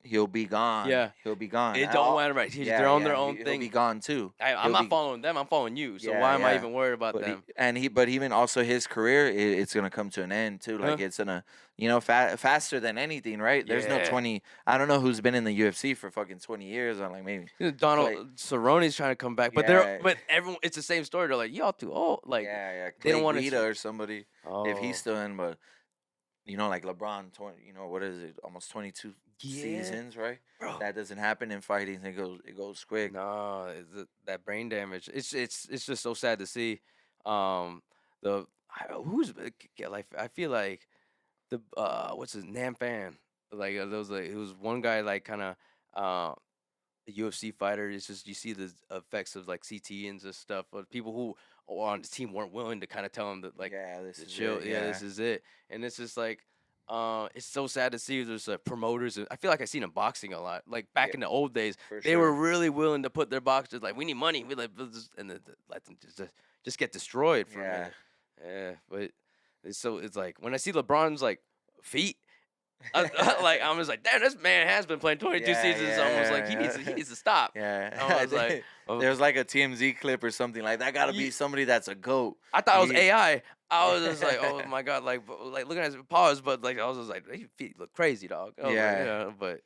Speaker 2: He'll be gone.
Speaker 3: Yeah.
Speaker 2: He'll be gone.
Speaker 3: It don't matter, right? They're on their own
Speaker 2: He'll
Speaker 3: thing.
Speaker 2: be gone too.
Speaker 3: I'm
Speaker 2: He'll
Speaker 3: not
Speaker 2: be-
Speaker 3: following them. I'm following you. So
Speaker 2: Yeah,
Speaker 3: why am I
Speaker 2: yeah.
Speaker 3: even worried about
Speaker 2: But
Speaker 3: them?
Speaker 2: but even also his career, it's gonna come to an end too. Like
Speaker 3: Huh?
Speaker 2: it's gonna, faster than anything, right? There's no
Speaker 3: Yeah.
Speaker 2: 20. I don't know who's been in the UFC for fucking 20 years. I'm like maybe.
Speaker 3: Donald Cerrone's trying to come back, but
Speaker 2: Yeah.
Speaker 3: but everyone, it's the same story. They're like, y'all too old. Like,
Speaker 2: Yeah.
Speaker 3: they don't
Speaker 2: Clay
Speaker 3: wanna
Speaker 2: Guida
Speaker 3: see-
Speaker 2: or somebody if he's still in, but like LeBron, what is it? Almost 22
Speaker 3: Yeah.
Speaker 2: seasons, right?
Speaker 3: Bro.
Speaker 2: That doesn't happen in fighting. It goes quick.
Speaker 3: No, that brain damage. It's just so sad to see. Like I feel like the what's his Nam Fan, like there was it was one guy like kind of a UFC fighter. It's just you see the effects of like CT and this stuff, but people who are on the team weren't willing to kind of tell him that like
Speaker 2: this
Speaker 3: to
Speaker 2: is
Speaker 3: chill.
Speaker 2: it,
Speaker 3: Yeah, this is it. And it's just like it's so sad to see there's promoters. I feel like I seen in boxing a lot. Like back in the old days,
Speaker 2: for
Speaker 3: they were really willing to put their boxers like we need money. We and then let them just get destroyed for a
Speaker 2: Yeah.
Speaker 3: minute. Yeah, but it's like when I see LeBron's like feet. I'm just like, damn, this man has been playing 22
Speaker 2: Yeah,
Speaker 3: seasons. It's almost like he needs to stop.
Speaker 2: Yeah.
Speaker 3: I was like, oh.
Speaker 2: There's like a TMZ clip or something like that. Got to be
Speaker 3: Ye-
Speaker 2: somebody that's a goat.
Speaker 3: I thought it was
Speaker 2: Ye-
Speaker 3: AI. I was just like, oh my god, like looking at his paws, but like I was just like, his feet look crazy, dog. I was like,
Speaker 2: Yeah.
Speaker 3: but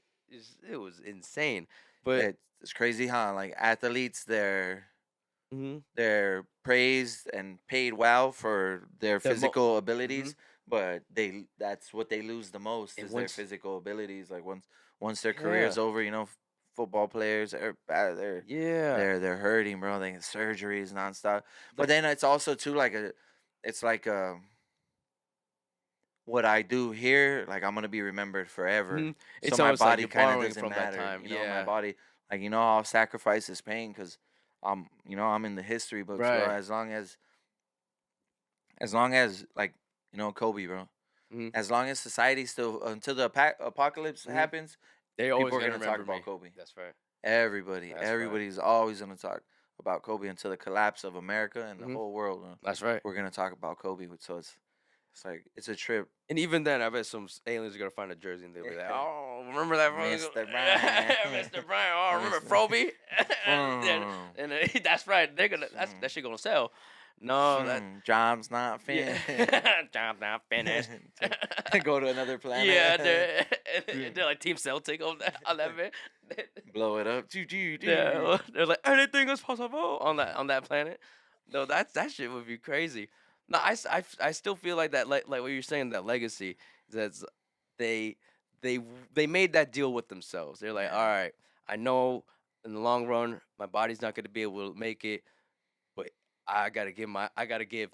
Speaker 3: it was insane. But
Speaker 2: It's crazy, huh? Like athletes,
Speaker 3: Mhm.
Speaker 2: they're praised and paid well for their
Speaker 3: Their mo-
Speaker 2: physical abilities, but that's what they lose the most
Speaker 3: And
Speaker 2: is their
Speaker 3: once-
Speaker 2: physical abilities. Like once their career's over, football players are bad.
Speaker 3: yeah,
Speaker 2: They're hurting, bro. They get surgeries nonstop. But then it's also too it's like what I do here. Like I'm gonna be remembered forever.
Speaker 3: Mhm.
Speaker 2: So
Speaker 3: It's
Speaker 2: my
Speaker 3: almost like
Speaker 2: body
Speaker 3: you're
Speaker 2: kind of
Speaker 3: borrowing
Speaker 2: doesn't
Speaker 3: from that
Speaker 2: matter.
Speaker 3: time.
Speaker 2: My
Speaker 3: Yeah.
Speaker 2: body, like I'll sacrifice this pain because I'm in the history books, bro.
Speaker 3: Right.
Speaker 2: As long as like Kobe, bro.
Speaker 3: Mhm.
Speaker 2: As long as society still until the apocalypse
Speaker 3: Mhm.
Speaker 2: happens,
Speaker 3: They always
Speaker 2: people are
Speaker 3: gonna
Speaker 2: gonna talk
Speaker 3: remember
Speaker 2: about
Speaker 3: me.
Speaker 2: Kobe.
Speaker 3: That's right.
Speaker 2: Everybody,
Speaker 3: That's right.
Speaker 2: everybody's always gonna talk about Kobe until the collapse of America and the
Speaker 3: Mhm.
Speaker 2: whole world. Man.
Speaker 3: That's right.
Speaker 2: We're gonna talk about Kobe. So it's like it's a trip.
Speaker 3: And even then, I bet some aliens are gonna find a jersey and they'll be like, "Oh, remember that
Speaker 2: Mr. Bryant.
Speaker 3: Mr. Bryant? Oh, remember
Speaker 2: Mr.
Speaker 3: Froby?"
Speaker 2: Mm.
Speaker 3: and that's right. That shit gonna sell. No, that
Speaker 2: Job's not finished.
Speaker 3: yeah. Job not finished.
Speaker 2: Go to another planet.
Speaker 3: Yeah, they're like Team Celtic on that bit.
Speaker 2: Blow it up.
Speaker 3: Yeah, well, they're like anything is possible on that planet. No, that shit would be crazy. No, I still feel like that, like what you're saying, that legacy. That's they made that deal with themselves. They're like, all right, I know in the long run my body's not gonna be able to make it, but I gotta give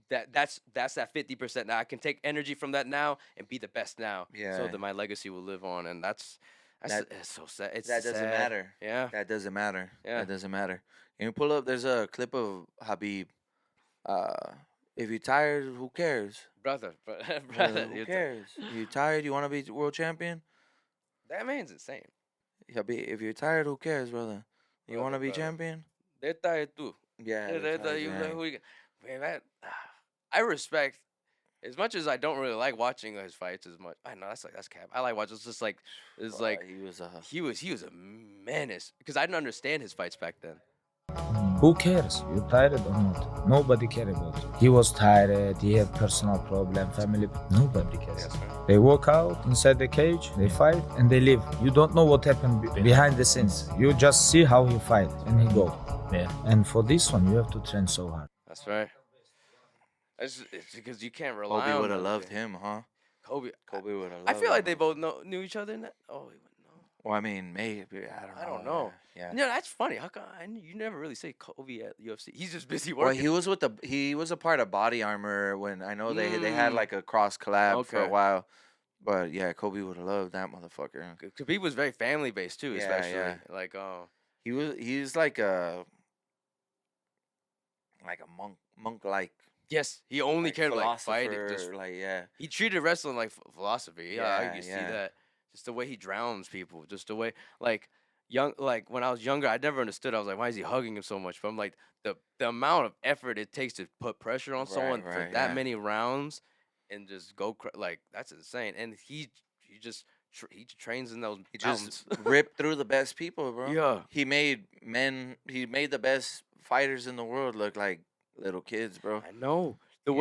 Speaker 3: that's that 50%. Now I can take energy from that now and be the best now. So
Speaker 2: Yeah.
Speaker 3: that my legacy will live on, and that's
Speaker 2: That-
Speaker 3: it's so sad. It's
Speaker 2: that doesn't
Speaker 3: sad.
Speaker 2: matter.
Speaker 3: Yeah.
Speaker 2: That doesn't matter.
Speaker 3: Yeah.
Speaker 2: That doesn't matter. Can you pull up? There's a clip of Habib. If you're tired, who cares?
Speaker 3: Brother,
Speaker 2: Who
Speaker 3: you're
Speaker 2: cares? You tired? You want to be world champion?
Speaker 3: that man's insane.
Speaker 2: Habib, if you're tired, who cares, brother? You want to be
Speaker 3: Brother.
Speaker 2: champion?
Speaker 3: They're tired too.
Speaker 2: Yeah.
Speaker 3: They're
Speaker 2: that's how
Speaker 3: tired,
Speaker 2: you
Speaker 3: you
Speaker 2: hang.
Speaker 3: know, man, that I respect. As much as I don't really like watching his fights as much, I know that's cap. I like watching. It's just like it's
Speaker 2: Well,
Speaker 3: like
Speaker 2: he was
Speaker 3: he was a menace because I didn't understand his fights back then.
Speaker 5: Who cares? You're tired or not? Nobody cares about it. He was tired, he had personal problem, family. Nobody cares.
Speaker 3: Yes, man.
Speaker 5: They walk out inside the cage, they fight, and they leave. You don't know what happened behind the scenes. You just see how he fight and he go. Yeah. And for this one, you have to train so hard.
Speaker 3: That's right. It's because you can't rely
Speaker 2: Kobe
Speaker 3: on
Speaker 2: would have
Speaker 3: them,
Speaker 2: loved
Speaker 3: man.
Speaker 2: him, huh?
Speaker 3: Kobe.
Speaker 2: Kobe would have.
Speaker 3: I feel like they both knew each other in that. Oh, he wouldn't know.
Speaker 2: Well, I mean, maybe I don't know. Yeah.
Speaker 3: Yeah, that's funny. How come you never really say Kobe at UFC? He's just busy
Speaker 2: Well,
Speaker 3: working.
Speaker 2: he was a part of Body Armor when I know they had like a cross collab for a
Speaker 3: Okay.
Speaker 2: while. But yeah, Kobe would have loved that motherfucker.
Speaker 3: Khabib was very family based too,
Speaker 2: Yeah,
Speaker 3: especially
Speaker 2: yeah.
Speaker 3: like
Speaker 2: He's like a monk like
Speaker 3: yes, he only cared like fighting.
Speaker 2: philosopher,
Speaker 3: Just
Speaker 2: like yeah.
Speaker 3: he treated wrestling like philosophy. Yeah, I
Speaker 2: Yeah,
Speaker 3: can see
Speaker 2: yeah.
Speaker 3: that. Just the way he drowns people. Just the way like when I was younger, I never understood. I was like, why is he hugging him so much? But I'm like the amount of effort it takes to put pressure on someone for
Speaker 2: right,
Speaker 3: that
Speaker 2: yeah.
Speaker 3: many rounds and just go like that's insane. And he trains in those
Speaker 2: He
Speaker 3: mountains.
Speaker 2: just ripped through the best people, bro.
Speaker 3: Yeah.
Speaker 2: He made the best fighters in the world look like little kids, bro.
Speaker 3: I know the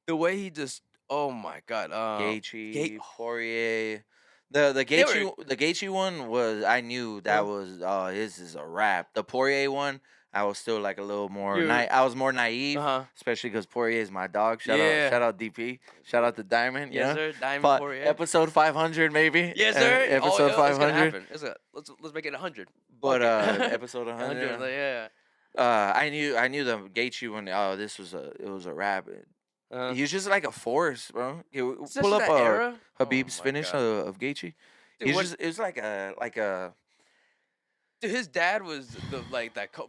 Speaker 2: Yeah.
Speaker 3: way he just. Oh my God.
Speaker 2: Gaethje,
Speaker 3: oh.
Speaker 2: Poirier. The Gaethje one was I knew that was his is a wrap. The Poirier one, I was still like a little more I was more naive,
Speaker 3: Uh-huh.
Speaker 2: especially because Poirier is my dog. Shout out DP. Shout out to Diamond.
Speaker 3: Yes,
Speaker 2: Yeah,
Speaker 3: sir. Diamond Poirier.
Speaker 2: episode 500 maybe.
Speaker 3: Yes, sir.
Speaker 2: Episode
Speaker 3: It's gonna
Speaker 2: 500.
Speaker 3: happen. Let's make it 100.
Speaker 2: But
Speaker 3: Fuck it.
Speaker 2: episode 100.
Speaker 3: Yeah.
Speaker 2: I knew the Gaethje one. Oh, it was a wrap. He was just like a force, bro.
Speaker 3: It's just
Speaker 2: Pull up
Speaker 3: that era.
Speaker 2: Habib's
Speaker 3: Oh my
Speaker 2: finish
Speaker 3: God.
Speaker 2: of Gaethje.
Speaker 3: Dude,
Speaker 2: It was like a
Speaker 3: Dude, his dad was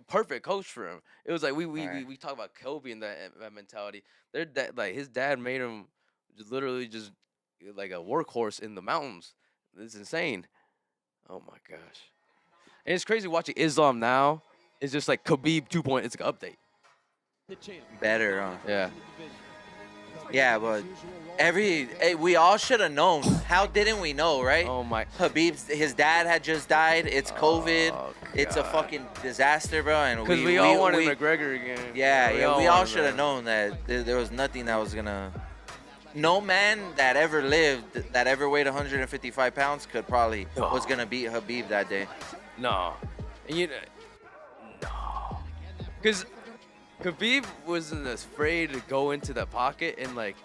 Speaker 3: perfect coach for him. It was like we
Speaker 2: Right.
Speaker 3: talk about Kobe and that mentality. Their dad, like his dad, made him literally just like a workhorse in the mountains. It's insane. Oh my gosh, and it's crazy watching Islam now. It's just like Khabib 2.0. It's like an update.
Speaker 2: better.
Speaker 3: Yeah.
Speaker 2: Yeah, but we all should have known. How didn't we know, right?
Speaker 3: Oh my.
Speaker 2: His dad had just died. It's COVID.
Speaker 3: Oh,
Speaker 2: It's a
Speaker 3: God.
Speaker 2: fucking disaster, bro. And
Speaker 3: Because we all wanted McGregor again.
Speaker 2: Yeah, we all
Speaker 3: wanted
Speaker 2: should have
Speaker 3: that.
Speaker 2: known that there was nothing that was gonna. No man that ever lived, that ever weighed 155 pounds, was gonna beat Habib that day.
Speaker 3: No. And no. Because Khabib wasn't afraid to go into the pocket and, like,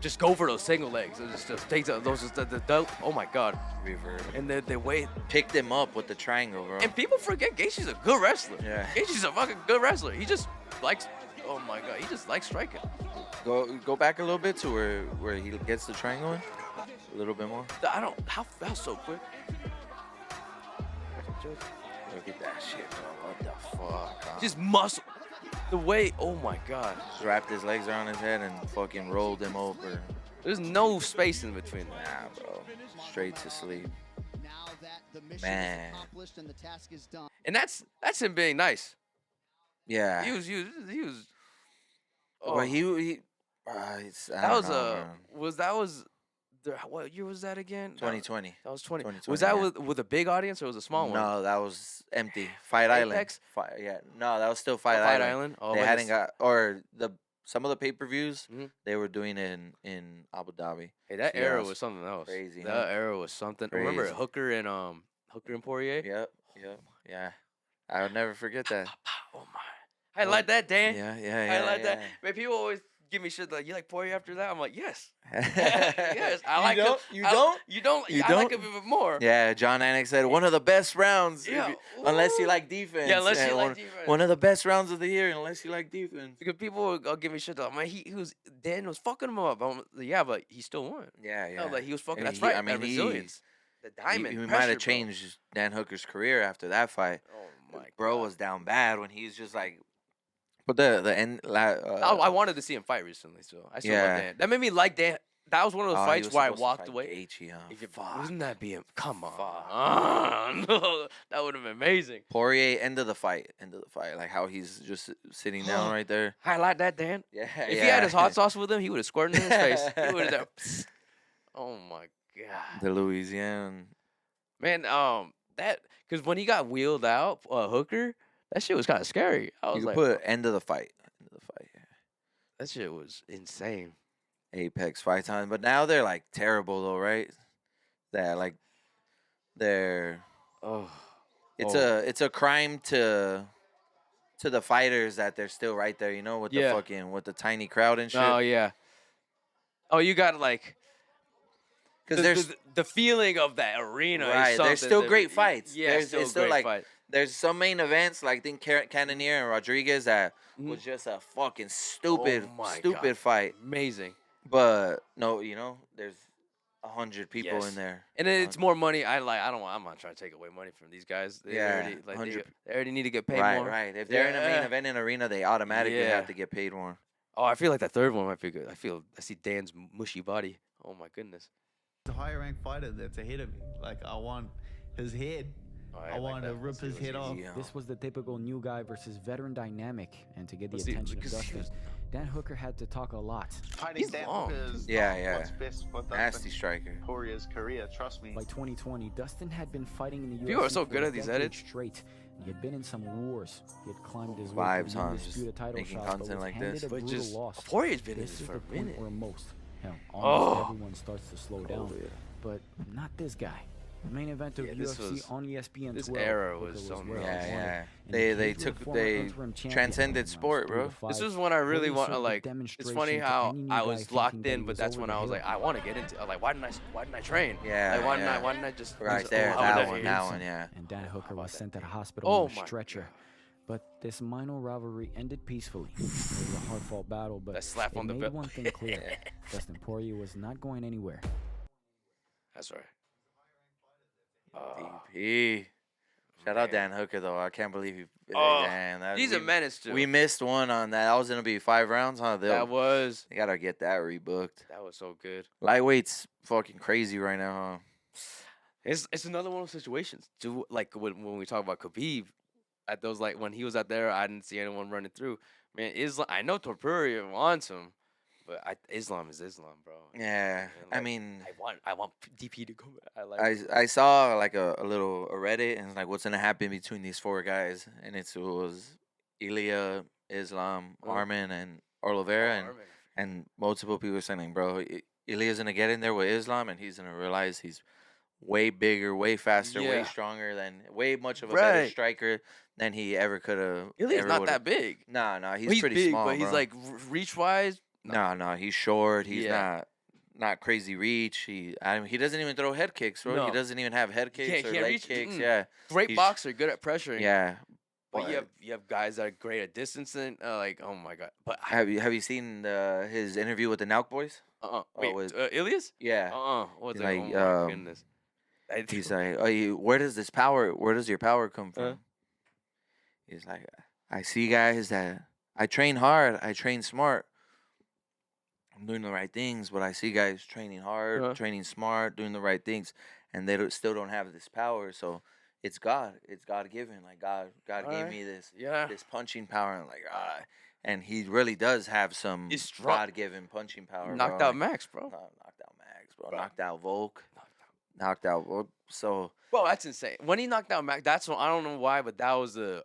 Speaker 3: just go for those single legs. It just take oh, my God. And the way.
Speaker 2: Picked him up with the triangle, bro.
Speaker 3: And people forget Gaethje's a good wrestler.
Speaker 2: Yeah.
Speaker 3: Gaethje's a fucking good wrestler. He just likes, oh, my God. He just likes striking.
Speaker 2: Go back a little bit to where he gets the triangle in. A little bit more.
Speaker 3: How so quick?
Speaker 2: Look at that shit, bro. What the fuck? Huh?
Speaker 3: Just muscle. The way, oh, my God.
Speaker 2: Just wrapped his legs around his head and fucking rolled him over.
Speaker 3: There's no space in between that.
Speaker 2: Nah, bro. Straight to sleep.
Speaker 6: Now that the mission
Speaker 2: Man.
Speaker 6: is accomplished and the task is done.
Speaker 3: And that's him being nice.
Speaker 2: Yeah.
Speaker 3: He was. Oh,
Speaker 2: But he
Speaker 3: what year was that again?
Speaker 2: 2020.
Speaker 3: That was 20.
Speaker 2: 2020,
Speaker 3: Was that
Speaker 2: yeah.
Speaker 3: with a big audience or was it a small one?
Speaker 2: No, that was empty. Fight Island.
Speaker 3: Apex?
Speaker 2: Yeah. No, that was still Fight
Speaker 3: Fight
Speaker 2: Island.
Speaker 3: Island? Oh,
Speaker 2: They
Speaker 3: like
Speaker 2: hadn't
Speaker 3: this-
Speaker 2: got some of the pay-per-views
Speaker 3: Mhm.
Speaker 2: they were doing it in Abu Dhabi.
Speaker 3: Hey, that
Speaker 2: Yeah,
Speaker 3: era
Speaker 2: that's
Speaker 3: was something else.
Speaker 2: crazy,
Speaker 3: That
Speaker 2: huh?
Speaker 3: era was something. Remember
Speaker 2: Crazy.
Speaker 3: Hooker and Poirier?
Speaker 2: Yep. Yeah. I would never forget that.
Speaker 3: Oh my! I like that, Dan.
Speaker 2: Yeah.
Speaker 3: I like that. Man, people always give me shit like, you like Poirier after that? I'm like, yes. Yes, I like
Speaker 2: don't?
Speaker 3: him.
Speaker 2: You don't?
Speaker 3: You don't?
Speaker 2: You
Speaker 3: I like
Speaker 2: don't?
Speaker 3: him even more.
Speaker 2: Yeah, John Anik said one of the best rounds.
Speaker 3: Yeah,
Speaker 2: Unless you
Speaker 3: ooh.
Speaker 2: like defense.
Speaker 3: Yeah, unless you like
Speaker 2: one,
Speaker 3: defense.
Speaker 2: one of the best rounds of the year, unless you like defense.
Speaker 3: Because people will give me shit though. Man, he was Dan was fucking him up. I'm like, yeah, but he still won.
Speaker 2: Yeah, yeah.
Speaker 3: No, like he was fucking.
Speaker 2: And
Speaker 3: That's
Speaker 2: he-
Speaker 3: right.
Speaker 2: I mean,
Speaker 3: that
Speaker 2: he-
Speaker 3: resilience. The diamond.
Speaker 2: He might
Speaker 3: pressure,
Speaker 2: have
Speaker 3: bro.
Speaker 2: changed Dan Hooker's career after that fight.
Speaker 3: Oh my
Speaker 2: Bro
Speaker 3: God.
Speaker 2: was down bad when he's just like. But the end.
Speaker 3: I wanted to see him fight recently, so I still
Speaker 2: Yeah.
Speaker 3: love Dan. That made me like Dan. That was one of those
Speaker 2: he
Speaker 3: fights
Speaker 2: was
Speaker 3: where I
Speaker 2: supposed to
Speaker 3: walked
Speaker 2: fight
Speaker 3: away.
Speaker 2: Gaethje, huh?
Speaker 3: If you-
Speaker 2: Fuck.
Speaker 3: Wasn't that being? Come on, no, that would have been amazing.
Speaker 2: Poirier, end of the fight. Like how he's just sitting down right there.
Speaker 3: Highlight that, Dan.
Speaker 2: Yeah,
Speaker 3: If he had his hot sauce with him, he would have squirted in his face. He would have. Oh my God,
Speaker 2: The Louisiana.
Speaker 3: man. That because when he got wheeled out, Hooker, that shit was kind of scary. I
Speaker 2: You
Speaker 3: was
Speaker 2: could
Speaker 3: like,
Speaker 2: put end of the fight. End of the fight. Yeah.
Speaker 3: that shit was insane.
Speaker 2: Apex fight time, but now they're like terrible though, right? That like they're
Speaker 3: Oh,
Speaker 2: it's a crime to the fighters that they're still right there, you know, with
Speaker 3: Yeah.
Speaker 2: the fucking with the tiny crowd and shit.
Speaker 3: oh yeah. Oh, you got like.
Speaker 2: Because there's
Speaker 3: the feeling of that arena.
Speaker 2: right,
Speaker 3: is
Speaker 2: there's
Speaker 3: something
Speaker 2: still
Speaker 3: that-
Speaker 2: great fights.
Speaker 3: Yeah,
Speaker 2: There's-
Speaker 3: still
Speaker 2: it's still
Speaker 3: great
Speaker 2: like
Speaker 3: fight.
Speaker 2: there's some main events like I think Cannonier and Rodriguez that
Speaker 3: Mhm.
Speaker 2: was just a fucking stupid
Speaker 3: my
Speaker 2: stupid
Speaker 3: God.
Speaker 2: fight.
Speaker 3: Amazing.
Speaker 2: But no, you know, there's 100 people
Speaker 3: Yes.
Speaker 2: in there.
Speaker 3: And then it's more money. I'm not trying to take away money from these guys. They
Speaker 2: Yeah,
Speaker 3: already, like,
Speaker 2: 100
Speaker 3: they already need to get paid
Speaker 2: Right,
Speaker 3: more.
Speaker 2: right. If they're in a main
Speaker 3: Yeah.
Speaker 2: event in arena, they automatically
Speaker 3: Yeah.
Speaker 2: have to get paid more.
Speaker 3: Oh, I feel like that third one might be good. I see Dan's mushy body. Oh my goodness.
Speaker 7: The higher ranked fighter that's ahead of me. Like I want his head. I want to rip his head off.
Speaker 2: Yeah.
Speaker 8: This was the typical new guy versus veteran dynamic, and to get the
Speaker 3: Let's see,
Speaker 8: attention of
Speaker 3: because he
Speaker 8: Dustin, Dan Hooker had to talk a lot.
Speaker 3: He's long.
Speaker 2: Yeah, yeah.
Speaker 7: What's best for
Speaker 2: Nasty striker.
Speaker 7: Poirier's career, trust me.
Speaker 8: By 2020, Dustin had been fighting in the UFC
Speaker 3: People are so
Speaker 8: for
Speaker 3: good
Speaker 8: a
Speaker 3: at these
Speaker 8: decade
Speaker 3: edits.
Speaker 8: straight. He had been in some wars. He had climbed his way
Speaker 2: Vibes,
Speaker 8: to
Speaker 2: huh?
Speaker 8: win
Speaker 2: Just
Speaker 8: disputed title
Speaker 2: making
Speaker 8: shots, but
Speaker 2: content
Speaker 8: was
Speaker 2: like
Speaker 8: handed
Speaker 2: this.
Speaker 8: a
Speaker 3: But
Speaker 8: brutal
Speaker 3: just
Speaker 8: loss.
Speaker 3: Poirier's been in
Speaker 8: This
Speaker 3: this
Speaker 8: is
Speaker 3: for
Speaker 8: the
Speaker 3: a
Speaker 8: point
Speaker 3: minute.
Speaker 8: where most, hell, almost
Speaker 3: Oh.
Speaker 8: everyone starts to slow down.
Speaker 2: Oh, yeah.
Speaker 8: But not this guy. The main event of
Speaker 3: Yeah, this
Speaker 8: UFC
Speaker 3: was-
Speaker 8: on ESPN
Speaker 3: this
Speaker 8: 12.
Speaker 3: era
Speaker 8: Hooker
Speaker 3: was something
Speaker 8: where he
Speaker 3: else.
Speaker 2: Yeah,
Speaker 8: wanted,
Speaker 2: yeah.
Speaker 8: and
Speaker 2: They
Speaker 8: he
Speaker 2: they
Speaker 8: came to
Speaker 2: took
Speaker 8: the former
Speaker 2: they
Speaker 8: interim champion
Speaker 2: transcended
Speaker 8: rounds
Speaker 2: sport,
Speaker 8: 3
Speaker 2: bro.
Speaker 8: to 5.
Speaker 3: This is when I really
Speaker 8: Holding
Speaker 3: want
Speaker 8: sort
Speaker 3: to
Speaker 8: of a
Speaker 3: like. It's
Speaker 8: demonstration
Speaker 3: funny
Speaker 8: to
Speaker 3: how
Speaker 8: any new
Speaker 3: I
Speaker 8: guy
Speaker 3: was
Speaker 8: thinking
Speaker 3: locked
Speaker 8: that he
Speaker 3: in, but
Speaker 8: was
Speaker 3: that's
Speaker 8: over
Speaker 3: when
Speaker 8: the
Speaker 3: I was
Speaker 8: hill.
Speaker 3: like, I want to get into. Like, why didn't I train?
Speaker 2: Yeah,
Speaker 3: Like, why
Speaker 2: yeah.
Speaker 3: didn't I just
Speaker 2: Right
Speaker 3: just-
Speaker 2: there,
Speaker 3: oh,
Speaker 2: that
Speaker 3: that
Speaker 2: one,
Speaker 3: is-
Speaker 2: that one, yeah.
Speaker 8: And Dan Hooker
Speaker 3: about
Speaker 8: was
Speaker 3: that
Speaker 8: sent to the
Speaker 3: game?
Speaker 8: hospital
Speaker 3: Oh
Speaker 8: on a
Speaker 3: my
Speaker 8: stretcher.
Speaker 3: God.
Speaker 8: But this minor rivalry ended peacefully. It was a hard-fought battle, but
Speaker 3: That slap
Speaker 8: it
Speaker 3: on the
Speaker 8: made
Speaker 3: belt.
Speaker 8: one thing clear. Dustin Poirier was not going anywhere.
Speaker 3: That's right.
Speaker 2: DP. Shout out
Speaker 3: man.
Speaker 2: Dan Hooker though. I can't believe he.
Speaker 3: Oh,
Speaker 2: man, that,
Speaker 3: He's a menace too.
Speaker 2: We missed one on that. That was gonna be 5 rounds, huh?
Speaker 3: That was
Speaker 2: They gotta get that rebooked.
Speaker 3: so good.
Speaker 2: Lightweight's fucking crazy right now,
Speaker 3: It's another one of those situations. Like when we talk about Khabib, at those like when he was out there, I didn't see anyone running through. Man, Islam. I know Topuria wants him, but Islam is Islam, bro.
Speaker 2: huh? Yeah, I
Speaker 3: like,
Speaker 2: mean,
Speaker 3: I want DP to go back. I like.
Speaker 2: I saw like a little Reddit and it's like what's gonna happen between these 4 guys, and it was Ilya, Islam, Armin, and Oliveira, and multiple people were saying, bro, Ilya's gonna get in there with Islam, and he's gonna realize he's way bigger, way faster, way
Speaker 3: Yeah.
Speaker 2: stronger way much of a better
Speaker 3: Right.
Speaker 2: striker than he ever could have.
Speaker 3: Ilya's not that big.
Speaker 2: Nah, he's,
Speaker 3: He's
Speaker 2: pretty
Speaker 3: big,
Speaker 2: small,
Speaker 3: but he's
Speaker 2: bro.
Speaker 3: like reach wise.
Speaker 2: No, he's short. He's
Speaker 3: Yeah.
Speaker 2: not crazy reach. He doesn't even throw head kicks, bro.
Speaker 3: No.
Speaker 2: He doesn't even have head kicks
Speaker 3: can't-
Speaker 2: or
Speaker 3: can't
Speaker 2: leg
Speaker 3: reach-
Speaker 2: kicks.
Speaker 3: mm-mm.
Speaker 2: Yeah,
Speaker 3: Great
Speaker 2: He's-
Speaker 3: boxer, good at pressuring.
Speaker 2: yeah.
Speaker 3: But you have guys that are great at distancing. Like, oh my god. But
Speaker 2: Have you seen his interview with the Nauk boys?
Speaker 3: wait,
Speaker 2: with-
Speaker 3: Ilias?
Speaker 2: Yeah.
Speaker 3: What's
Speaker 2: He's
Speaker 3: that?
Speaker 2: like,
Speaker 3: Oh my goodness.
Speaker 2: He's like, where does your power come from? He's like, I see guys that I train hard, I train smart. I'm doing the right things, but I see guys training hard, training smart, doing the right things, and they still don't have this power. So it's God. It's God given. Like God gave me this punching power, and like and he really does have some
Speaker 3: He's strong.
Speaker 2: God given punching power.
Speaker 3: Knocked
Speaker 2: bro.
Speaker 3: out Max, bro.
Speaker 2: Knocked out Max, bro. Knocked out Volk. Knocked out Volk. So
Speaker 3: Bro, that's insane. When he knocked out Max, that's when I don't know why, but that was the.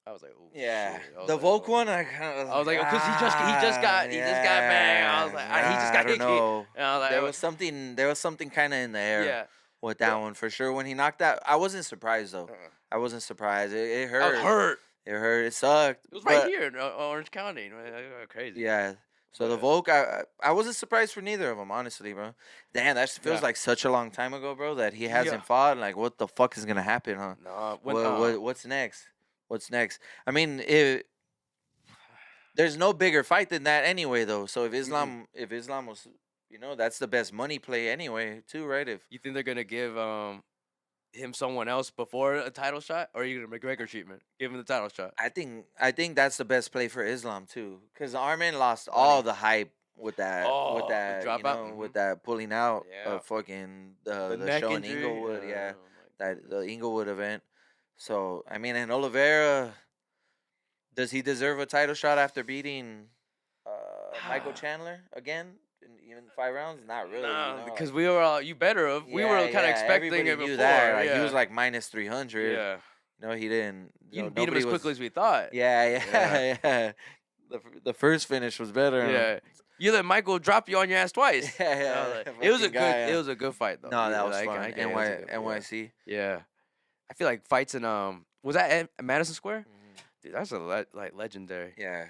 Speaker 3: I was like, oh,
Speaker 2: yeah,
Speaker 3: shit. I was
Speaker 2: the
Speaker 3: like,
Speaker 2: Volk
Speaker 3: oh.
Speaker 2: one, I kind of.
Speaker 3: I was like, because he just got banged. I was like, he just got
Speaker 2: I don't
Speaker 3: hit.
Speaker 2: know.
Speaker 3: And I was like,
Speaker 2: There was something kind of in the air.
Speaker 3: Yeah.
Speaker 2: With that one for sure. When he knocked out, I wasn't surprised though. I wasn't surprised. It hurt.
Speaker 3: I was hurt.
Speaker 2: It hurt. It sucked.
Speaker 3: It was right
Speaker 2: but-
Speaker 3: here in Orange County. Crazy.
Speaker 2: Yeah, So the Volk, I wasn't surprised for neither of them, honestly, bro. Damn, that feels
Speaker 3: Yeah.
Speaker 2: like such a long time ago, bro. That he hasn't
Speaker 3: Yeah.
Speaker 2: fought. Like, what the fuck is gonna happen, huh?
Speaker 3: Nah,
Speaker 2: What's next? What's next? I mean, there's no bigger fight than that anyway, though. So if Islam was, that's the best money play anyway, too, right? If
Speaker 3: you think they're gonna give him someone else before a title shot, or are you gonna McGregor treatment? Give him the title shot.
Speaker 2: I think that's the best play for Islam too, because Armin lost all the hype with that
Speaker 3: dropout?
Speaker 2: with that pulling out
Speaker 3: Yeah.
Speaker 2: of fucking the
Speaker 3: neck
Speaker 2: show in
Speaker 3: injury?
Speaker 2: Inglewood, yeah,
Speaker 3: Oh my
Speaker 2: that the Inglewood event. So I mean, and Oliveira, does he deserve a title shot after beating Michael Chandler again in even 5 rounds? Not really,
Speaker 3: Nah, because
Speaker 2: like-
Speaker 3: we were all, you better have. We were kind of expecting
Speaker 2: everybody
Speaker 3: it
Speaker 2: knew
Speaker 3: before.
Speaker 2: that. Like,
Speaker 3: yeah.
Speaker 2: he was like minus 300.
Speaker 3: yeah.
Speaker 2: No, he didn't.
Speaker 3: You didn't beat him
Speaker 2: nobody
Speaker 3: as
Speaker 2: was-
Speaker 3: quickly as we thought.
Speaker 2: Yeah.
Speaker 3: Yeah.
Speaker 2: The first finish was better.
Speaker 3: Yeah. You let Michael drop you on your ass twice.
Speaker 2: Yeah,
Speaker 3: I was
Speaker 2: yeah.
Speaker 3: like- it was a
Speaker 2: Fucking
Speaker 3: good.
Speaker 2: guy,
Speaker 3: It
Speaker 2: yeah.
Speaker 3: was a good fight though.
Speaker 2: No, that
Speaker 3: Yeah,
Speaker 2: was
Speaker 3: I
Speaker 2: fun.
Speaker 3: get it, it was a good-
Speaker 2: NYC.
Speaker 3: Yeah. I feel like fights in was that at Madison Square?
Speaker 2: Mhm.
Speaker 3: Dude, that's a like legendary.
Speaker 2: Yeah.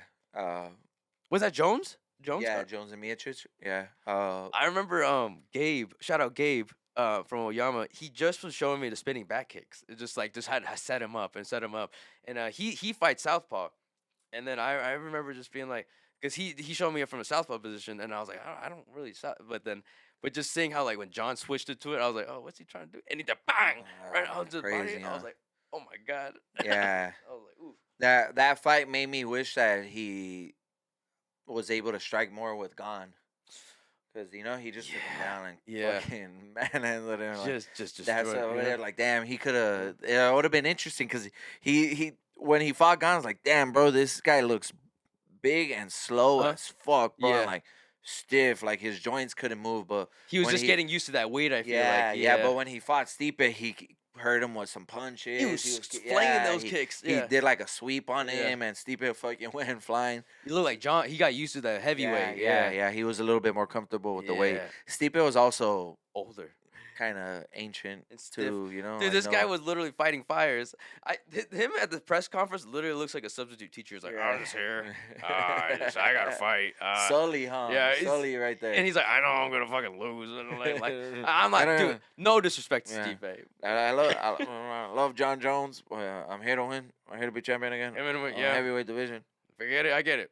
Speaker 3: Was that Jones? Jones?
Speaker 2: Yeah, Jones and Miocic. Yeah.
Speaker 3: I remember Gabe. Shout out Gabe. From Oyama, he just was showing me the spinning back kicks. It just had I set him up, and he fights southpaw, and then I remember just being like, because he showed me it from a southpaw position, and I was like, I don't really but just seeing how like when John switched it to it, I was like, oh, what's he trying to do? And he did bang right onto the body.
Speaker 2: Crazy,
Speaker 3: I was
Speaker 2: huh?
Speaker 3: like, oh my god.
Speaker 2: Yeah.
Speaker 3: I was like, oof.
Speaker 2: That fight made me wish that he was able to strike more with Gon. Because, he just took him down and fucking manhandled him. Like,
Speaker 3: Just
Speaker 2: that's
Speaker 3: destroyed,
Speaker 2: over
Speaker 3: you know?
Speaker 2: there. Like, damn, he could have. It would have been interesting because he when he fought Gon, I was like, damn, bro, this guy looks big and slow as fuck, bro.
Speaker 3: Yeah.
Speaker 2: And, like, stiff. Like, his joints couldn't move. But
Speaker 3: He was
Speaker 2: when
Speaker 3: just getting used to that weight, I feel like.
Speaker 2: yeah. But when he fought Stipe, he hurt him with some punches.
Speaker 3: He was flinging those kicks.
Speaker 2: He
Speaker 3: Yeah.
Speaker 2: did like a sweep on
Speaker 3: Yeah.
Speaker 2: him, and Stipe fucking went flying.
Speaker 3: You look like John. He got used to that heavyweight.
Speaker 2: Yeah. He was a little bit more comfortable with the weight.
Speaker 3: Yeah.
Speaker 2: Stipe was also
Speaker 3: Older.
Speaker 2: kind of ancient
Speaker 3: And stiff.
Speaker 2: too,
Speaker 3: Dude,
Speaker 2: like,
Speaker 3: this guy was literally fighting fires. Him at the press conference literally looks like a substitute teacher. He's like,
Speaker 2: Yeah.
Speaker 3: I'm just here. I gotta fight.
Speaker 2: Sully, huh?
Speaker 3: yeah, he's-
Speaker 2: Sully right there.
Speaker 3: And he's like, I know I'm gonna fucking lose. And I'm like,
Speaker 2: I don't
Speaker 3: dude,
Speaker 2: know.
Speaker 3: no disrespect to
Speaker 2: Yeah.
Speaker 3: Steve.
Speaker 2: I love John Jones. I'm here to win. I'm here to be champion again.
Speaker 3: Yeah,
Speaker 2: Heavyweight division.
Speaker 3: forget it. I get it.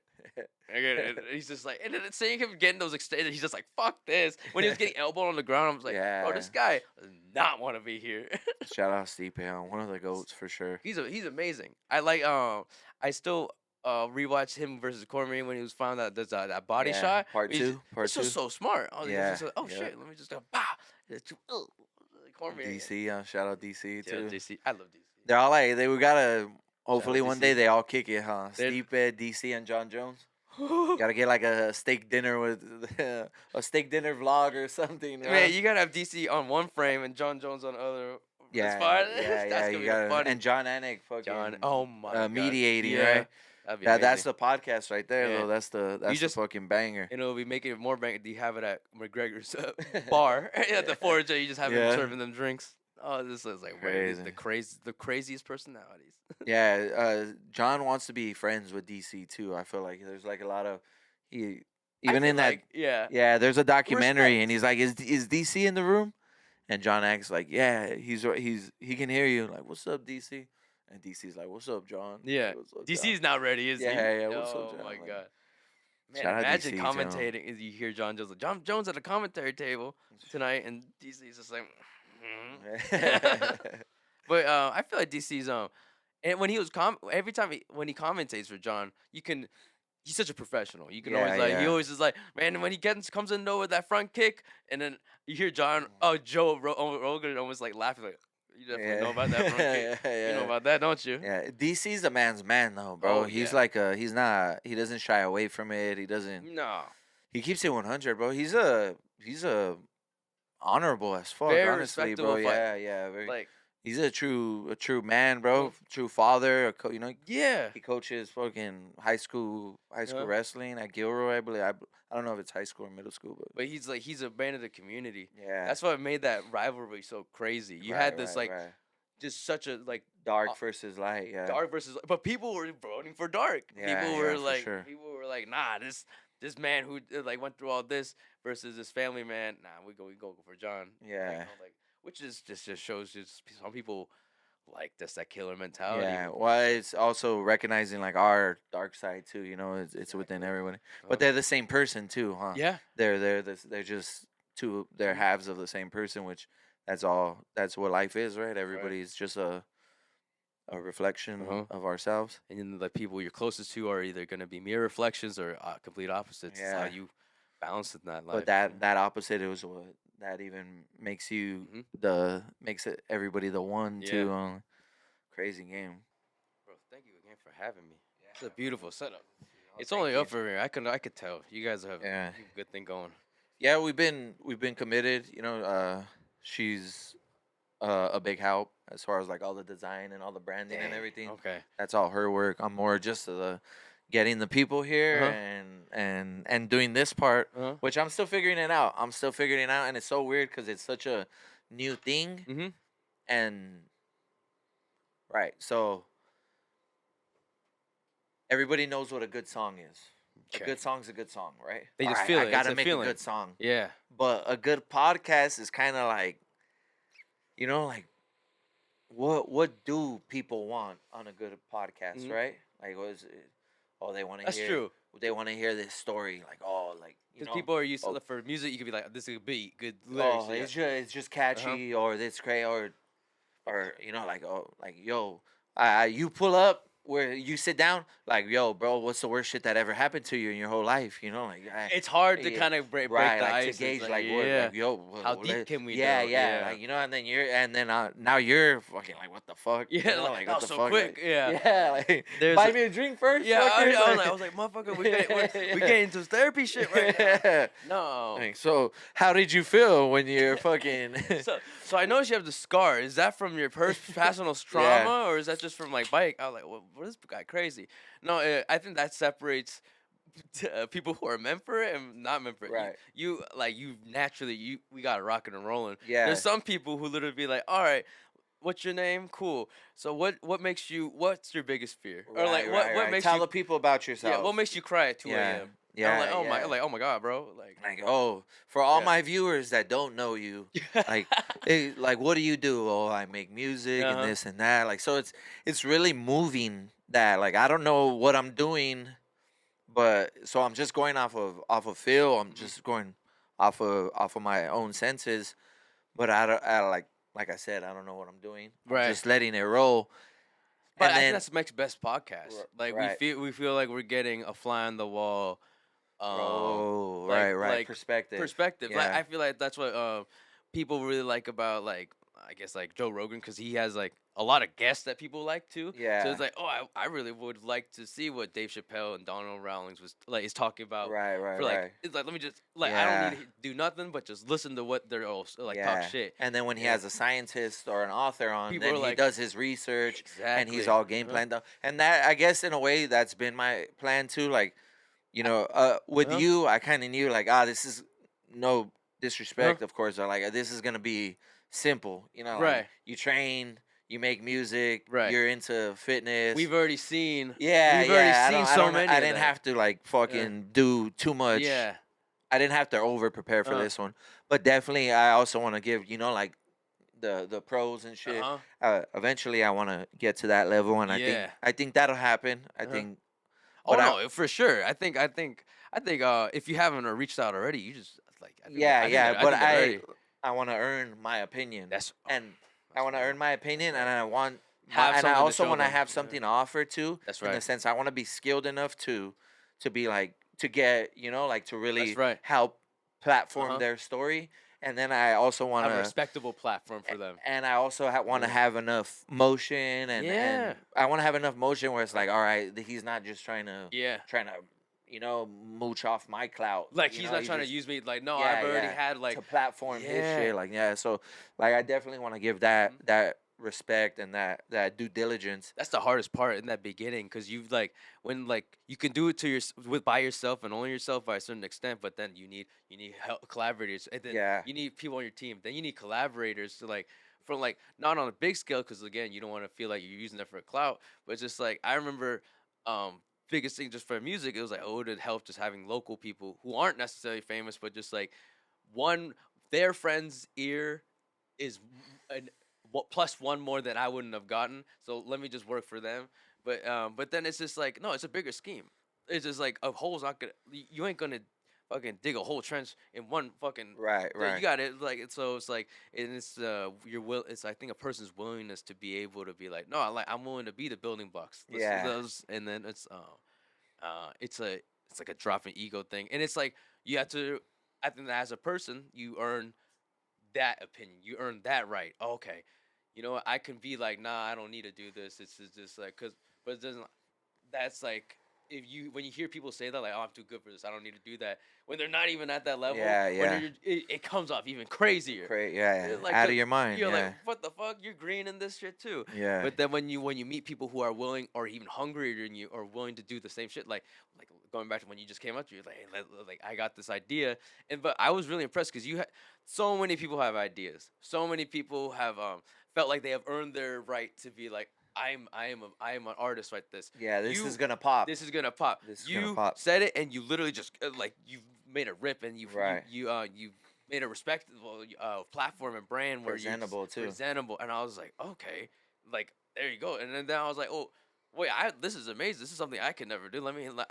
Speaker 3: I get it. And he's just like, and then seeing him getting those extended, he's just like, fuck this. When he was getting elbowed on the ground, I was like, bro, this guy does not want to be here.
Speaker 2: Shout out Stipe, one of the goats for sure.
Speaker 3: He's amazing. I like I still rewatched him versus Cormier when he was found that there's that body
Speaker 2: Yeah,
Speaker 3: shot.
Speaker 2: part
Speaker 3: He's-
Speaker 2: two, part
Speaker 3: It's just
Speaker 2: two.
Speaker 3: so smart. I was
Speaker 2: Yeah,
Speaker 3: just like, oh
Speaker 2: yeah.
Speaker 3: shit, let me just go bah. Cormier.
Speaker 2: DC, shout out DC
Speaker 3: Yeah,
Speaker 2: too.
Speaker 3: DC. I love DC.
Speaker 2: They're all like, we gotta. Hopefully
Speaker 3: out
Speaker 2: one
Speaker 3: DC.
Speaker 2: day they all kick it, huh?
Speaker 3: They're-
Speaker 2: Stipe, DC, and John Jones. Gotta get like a steak dinner with a steak dinner vlog or something.
Speaker 3: Man,
Speaker 2: right?
Speaker 3: you gotta have DC on one frame and John Jones on the other.
Speaker 2: yeah,
Speaker 3: That's gonna
Speaker 2: you
Speaker 3: be
Speaker 2: gotta,
Speaker 3: funny.
Speaker 2: and John Anik fucking
Speaker 3: John, oh my god,
Speaker 2: mediating,
Speaker 3: yeah,
Speaker 2: right?
Speaker 3: That'd be
Speaker 2: That's
Speaker 3: amazing.
Speaker 2: the podcast right there,
Speaker 3: Yeah.
Speaker 2: though. That's the
Speaker 3: just-
Speaker 2: fucking banger.
Speaker 3: And it'll be making it more bang. Do you have it at McGregor's bar at the Forge? You just have
Speaker 2: Yeah.
Speaker 3: him serving them drinks. Oh, this is like
Speaker 2: Crazy.
Speaker 3: the craziest personalities.
Speaker 2: Yeah, John wants to be friends with DC too. I feel like there's like a lot of even
Speaker 3: I
Speaker 2: in
Speaker 3: feel
Speaker 2: that.
Speaker 3: like, yeah.
Speaker 2: Yeah, there's a documentary,
Speaker 3: Respect.
Speaker 2: and he's like, "Is DC in the room?" And John acts like, "Yeah, he can hear you." Like, "What's up, DC?" And DC's like, "What's up, John?"
Speaker 3: Yeah.
Speaker 2: "What's up,
Speaker 3: DC's not ready, is he?
Speaker 2: Yeah, what's up,
Speaker 3: Oh
Speaker 2: John?
Speaker 3: my
Speaker 2: Like,
Speaker 3: god. Man,
Speaker 2: shout out
Speaker 3: imagine
Speaker 2: DC too.
Speaker 3: commentating as you hear John Jones. Like, John Jones at a commentary table tonight, and DC's just like. But I feel like DC's and when he was every time when he commentates for John, he's such a professional. You can
Speaker 2: Yeah,
Speaker 3: always like he
Speaker 2: yeah.
Speaker 3: always is like, man, when he comes in though with that front kick, and then you hear Joe Rogan almost like laughing like, you definitely know about that front kick. You know about that, don't you?
Speaker 2: Yeah, DC's a man's man though, bro.
Speaker 3: Oh,
Speaker 2: He's
Speaker 3: yeah.
Speaker 2: like he doesn't shy away from it. He doesn't.
Speaker 3: No.
Speaker 2: He keeps it 100, bro. He's a honorable as fuck,
Speaker 3: Very
Speaker 2: honestly, bro.
Speaker 3: respectable
Speaker 2: Yeah,
Speaker 3: fight.
Speaker 2: yeah. Very,
Speaker 3: Like,
Speaker 2: he's a true man, bro. True father.
Speaker 3: yeah.
Speaker 2: He coaches fucking high school
Speaker 3: Yeah.
Speaker 2: wrestling at Gilroy, I believe. I don't know if it's high school or middle school, but
Speaker 3: But he's a man of the community.
Speaker 2: yeah.
Speaker 3: That's what made that rivalry so crazy. You had this just such a like
Speaker 2: dark versus light. Yeah.
Speaker 3: dark versus, but people were voting for dark.
Speaker 2: Yeah,
Speaker 3: People
Speaker 2: yeah,
Speaker 3: were
Speaker 2: for
Speaker 3: like,
Speaker 2: sure.
Speaker 3: people were like, nah, this man who like went through all this versus this family man. Nah, we go for John.
Speaker 2: Yeah.
Speaker 3: Like which is just shows just some people like that killer mentality.
Speaker 2: Yeah, well, it's also recognizing like our dark side too. You know, it's within everybody, but they're the same person too, huh?
Speaker 3: Yeah.
Speaker 2: They're just two. They're halves of the same person, which that's all. That's what life is, right? Everybody's just a reflection of ourselves.
Speaker 3: And then the people you're closest to are either going to be mere reflections or complete opposites.
Speaker 2: Yeah.
Speaker 3: It's how you balance in that life.
Speaker 2: But that opposite is what that even makes you makes it everybody the one too. Crazy game.
Speaker 3: Bro, thank you again for having me. It's a beautiful setup. It's only up for here. I could tell you guys have a good thing going.
Speaker 2: Yeah, we've been committed. You know, she's a big help as far as like all the design and all the branding and everything.
Speaker 3: Okay.
Speaker 2: That's all her work. I'm more just the getting the people here and doing this part, which I'm still figuring it out. And it's so weird because it's such a new thing. And right, so everybody knows what a good song is. A good song's a good song, right?
Speaker 3: They just
Speaker 2: Alright,
Speaker 3: feel it.
Speaker 2: I gotta
Speaker 3: It's a
Speaker 2: make
Speaker 3: feeling.
Speaker 2: a good song.
Speaker 3: Yeah.
Speaker 2: But a good podcast is kind of like, you know, like what do people want on a good podcast, right? Like, what is it? Oh, they want to hear.
Speaker 3: That's true.
Speaker 2: They want to hear this story, like, oh, like, you
Speaker 3: Because
Speaker 2: know,
Speaker 3: people are used to for music. You could be like, this is a beat, good lyrics.
Speaker 2: oh, it's just catchy, or this crazy, or you know, like, oh, like, yo, you pull up where you sit down, like, yo, bro, what's the worst shit that ever happened to you in your whole life? You know, like,
Speaker 3: it's hard to kind of break the
Speaker 2: like,
Speaker 3: ice.
Speaker 2: to gauge,
Speaker 3: It's
Speaker 2: like, what, like, yo,
Speaker 3: how deep can we
Speaker 2: yeah,
Speaker 3: go?
Speaker 2: yeah, like, you know, and then now you're fucking like, what the fuck?
Speaker 3: Yeah,
Speaker 2: you know,
Speaker 3: like,
Speaker 2: what
Speaker 3: oh,
Speaker 2: the
Speaker 3: so
Speaker 2: fuck?
Speaker 3: quick,
Speaker 2: Like,
Speaker 3: yeah.
Speaker 2: like,
Speaker 3: There's
Speaker 2: buy
Speaker 3: a-
Speaker 2: me a drink first.
Speaker 3: Yeah,
Speaker 2: fucker,
Speaker 3: I was like, motherfucker, we getting into therapy shit right now.
Speaker 2: yeah.
Speaker 3: No.
Speaker 2: Like, so how did you feel when you're fucking?
Speaker 3: So I noticed you have the scar. Is that from your personal trauma, or is that just from like bike? I was like, well, what is this guy crazy? No, I think that separates people who are meant for it and not meant for it.
Speaker 2: Right.
Speaker 3: You naturally we got rocking and rolling.
Speaker 2: Yeah.
Speaker 3: There's some people who literally be like, all right, what's your name? Cool. So what makes you? What's your biggest fear? Or like what makes
Speaker 2: tell
Speaker 3: you?
Speaker 2: the people about yourself?
Speaker 3: Yeah. What makes you cry at 2 a.m.?
Speaker 2: Yeah.
Speaker 3: I'm like, oh
Speaker 2: yeah.
Speaker 3: my, oh my god, bro.
Speaker 2: Like, oh, for all my viewers that don't know you, like, hey, like, what do you do? Oh, I make music and this and that. Like, so it's really moving that. Like, I don't know what I'm doing, but so I'm just going off of feel. I'm just going off of my own senses, but I like I said, I don't know what I'm doing.
Speaker 3: Right.
Speaker 2: I'm just letting it roll.
Speaker 3: But
Speaker 2: And
Speaker 3: I think
Speaker 2: then-
Speaker 3: that's what makes best podcast. Like
Speaker 2: right.
Speaker 3: we feel like we're getting a fly on the wall.
Speaker 2: Oh,
Speaker 3: like-
Speaker 2: right.
Speaker 3: like
Speaker 2: Perspective.
Speaker 3: Like
Speaker 2: Yeah.
Speaker 3: I feel like that's what people really like about like I guess like Joe Rogan because he has like a lot of guests that people like too.
Speaker 2: Yeah.
Speaker 3: So it's like I really would like to see what Dave Chappelle and Donald Rawlings is talking about.
Speaker 2: Right.
Speaker 3: For like it's like let me just like I don't need to do nothing but just listen to what they're all like talk shit.
Speaker 2: And then when he has a scientist or an author on,
Speaker 3: People
Speaker 2: then
Speaker 3: are
Speaker 2: he
Speaker 3: like-
Speaker 2: does his research and he's
Speaker 3: Exactly.
Speaker 2: all game planned out. And that, I guess, in a way, that's been my plan too. Like, you know, with you, I kind of knew like, this is no disrespect, of course, or like this is gonna be simple. You know, like,
Speaker 3: Right.
Speaker 2: You train, you make music,
Speaker 3: Right.
Speaker 2: You're into fitness.
Speaker 3: We've already seen.
Speaker 2: yeah,
Speaker 3: we've
Speaker 2: yeah.
Speaker 3: already
Speaker 2: I
Speaker 3: seen
Speaker 2: don't- I
Speaker 3: so
Speaker 2: don't-
Speaker 3: many.
Speaker 2: I
Speaker 3: of
Speaker 2: didn't
Speaker 3: that.
Speaker 2: have to like fucking do too much.
Speaker 3: Yeah.
Speaker 2: I didn't have to over prepare for this one, but definitely I also want to give
Speaker 3: Uh-huh.
Speaker 2: the pros and shit. Eventually, I want to get to that level, and I think that'll happen. I think.
Speaker 3: Oh
Speaker 2: But
Speaker 3: no, for sure. I think if you haven't reached out already, you just like I think
Speaker 2: Yeah,
Speaker 3: I think
Speaker 2: yeah,
Speaker 3: they're-
Speaker 2: but
Speaker 3: think they're ready.
Speaker 2: I want to earn my opinion.
Speaker 3: That's
Speaker 2: and I want to earn my opinion, and I want.
Speaker 3: Have
Speaker 2: and I
Speaker 3: something to
Speaker 2: also
Speaker 3: show
Speaker 2: want to
Speaker 3: them.
Speaker 2: have something to offer too.
Speaker 3: That's
Speaker 2: In the
Speaker 3: right.
Speaker 2: sense, I want to be skilled enough to be like to get like to really
Speaker 3: That's right.
Speaker 2: help platform their story, and then I also want
Speaker 3: have a
Speaker 2: to
Speaker 3: respectable platform for them.
Speaker 2: and I also want to have enough motion, and
Speaker 3: Yeah.
Speaker 2: I want to have enough motion where it's like, all right, he's not just trying to
Speaker 3: Yeah.
Speaker 2: mooch off my clout.
Speaker 3: Like
Speaker 2: you
Speaker 3: he's
Speaker 2: know,
Speaker 3: not trying
Speaker 2: just-
Speaker 3: to use me. Like no,
Speaker 2: Yeah,
Speaker 3: I've already
Speaker 2: yeah.
Speaker 3: had like
Speaker 2: to platform his
Speaker 3: Yeah.
Speaker 2: shit. Like so like I definitely want to give that respect and that due diligence.
Speaker 3: that's the hardest part in that beginning because you've like when like you can do it to by yourself and only yourself by a certain extent, but then you need help collaborators and then you need people on your team. Then you need collaborators to like from like not on a big scale because again you don't want to feel like you're using it for clout, but it's just like I remember biggest thing just for music. It was like, oh, it would help just having local people who aren't necessarily famous, but just like their friend's ear is plus one more than I wouldn't have gotten. So let me just work for them. But then it's just like, no, it's a bigger scheme. It's just like a hole's not gonna. You ain't gonna fucking dig a whole trench in one fucking.
Speaker 2: Right.
Speaker 3: You got it. Like so, it's like, and it's your will. It's I think a person's willingness to be able to be like, no, I'm willing to be the building blocks. And then it's like a drop in ego thing, and it's like you have to. I think that as a person, you earn that opinion. You earn that right. Okay, you know what? I can be like, nah, I don't need to do this. It's just like, but it doesn't. That's like. When you hear people say that, like, oh, I'm too good for this, I don't need to do that, when they're not even at that level, it comes off even crazier.
Speaker 2: Like, out of your mind.
Speaker 3: You're like, what the fuck? You're green in this shit too.
Speaker 2: Yeah.
Speaker 3: But then when you meet people who are willing or even hungrier than you or willing to do the same shit, like going back to when you just came up to you, like, hey, like I got this idea, but I was really impressed because so many people have ideas. So many people have felt like they have earned their right to be like, I am an artist like this.
Speaker 2: Yeah, this is gonna pop.
Speaker 3: This is gonna pop. You said it, and you literally just like you made a rip, and you made a respectable platform and brand where
Speaker 2: presentable too.
Speaker 3: Presentable, and I was like, okay, like there you go. And then I was like, oh, wait, this is amazing. This is something I could never do. Let me, when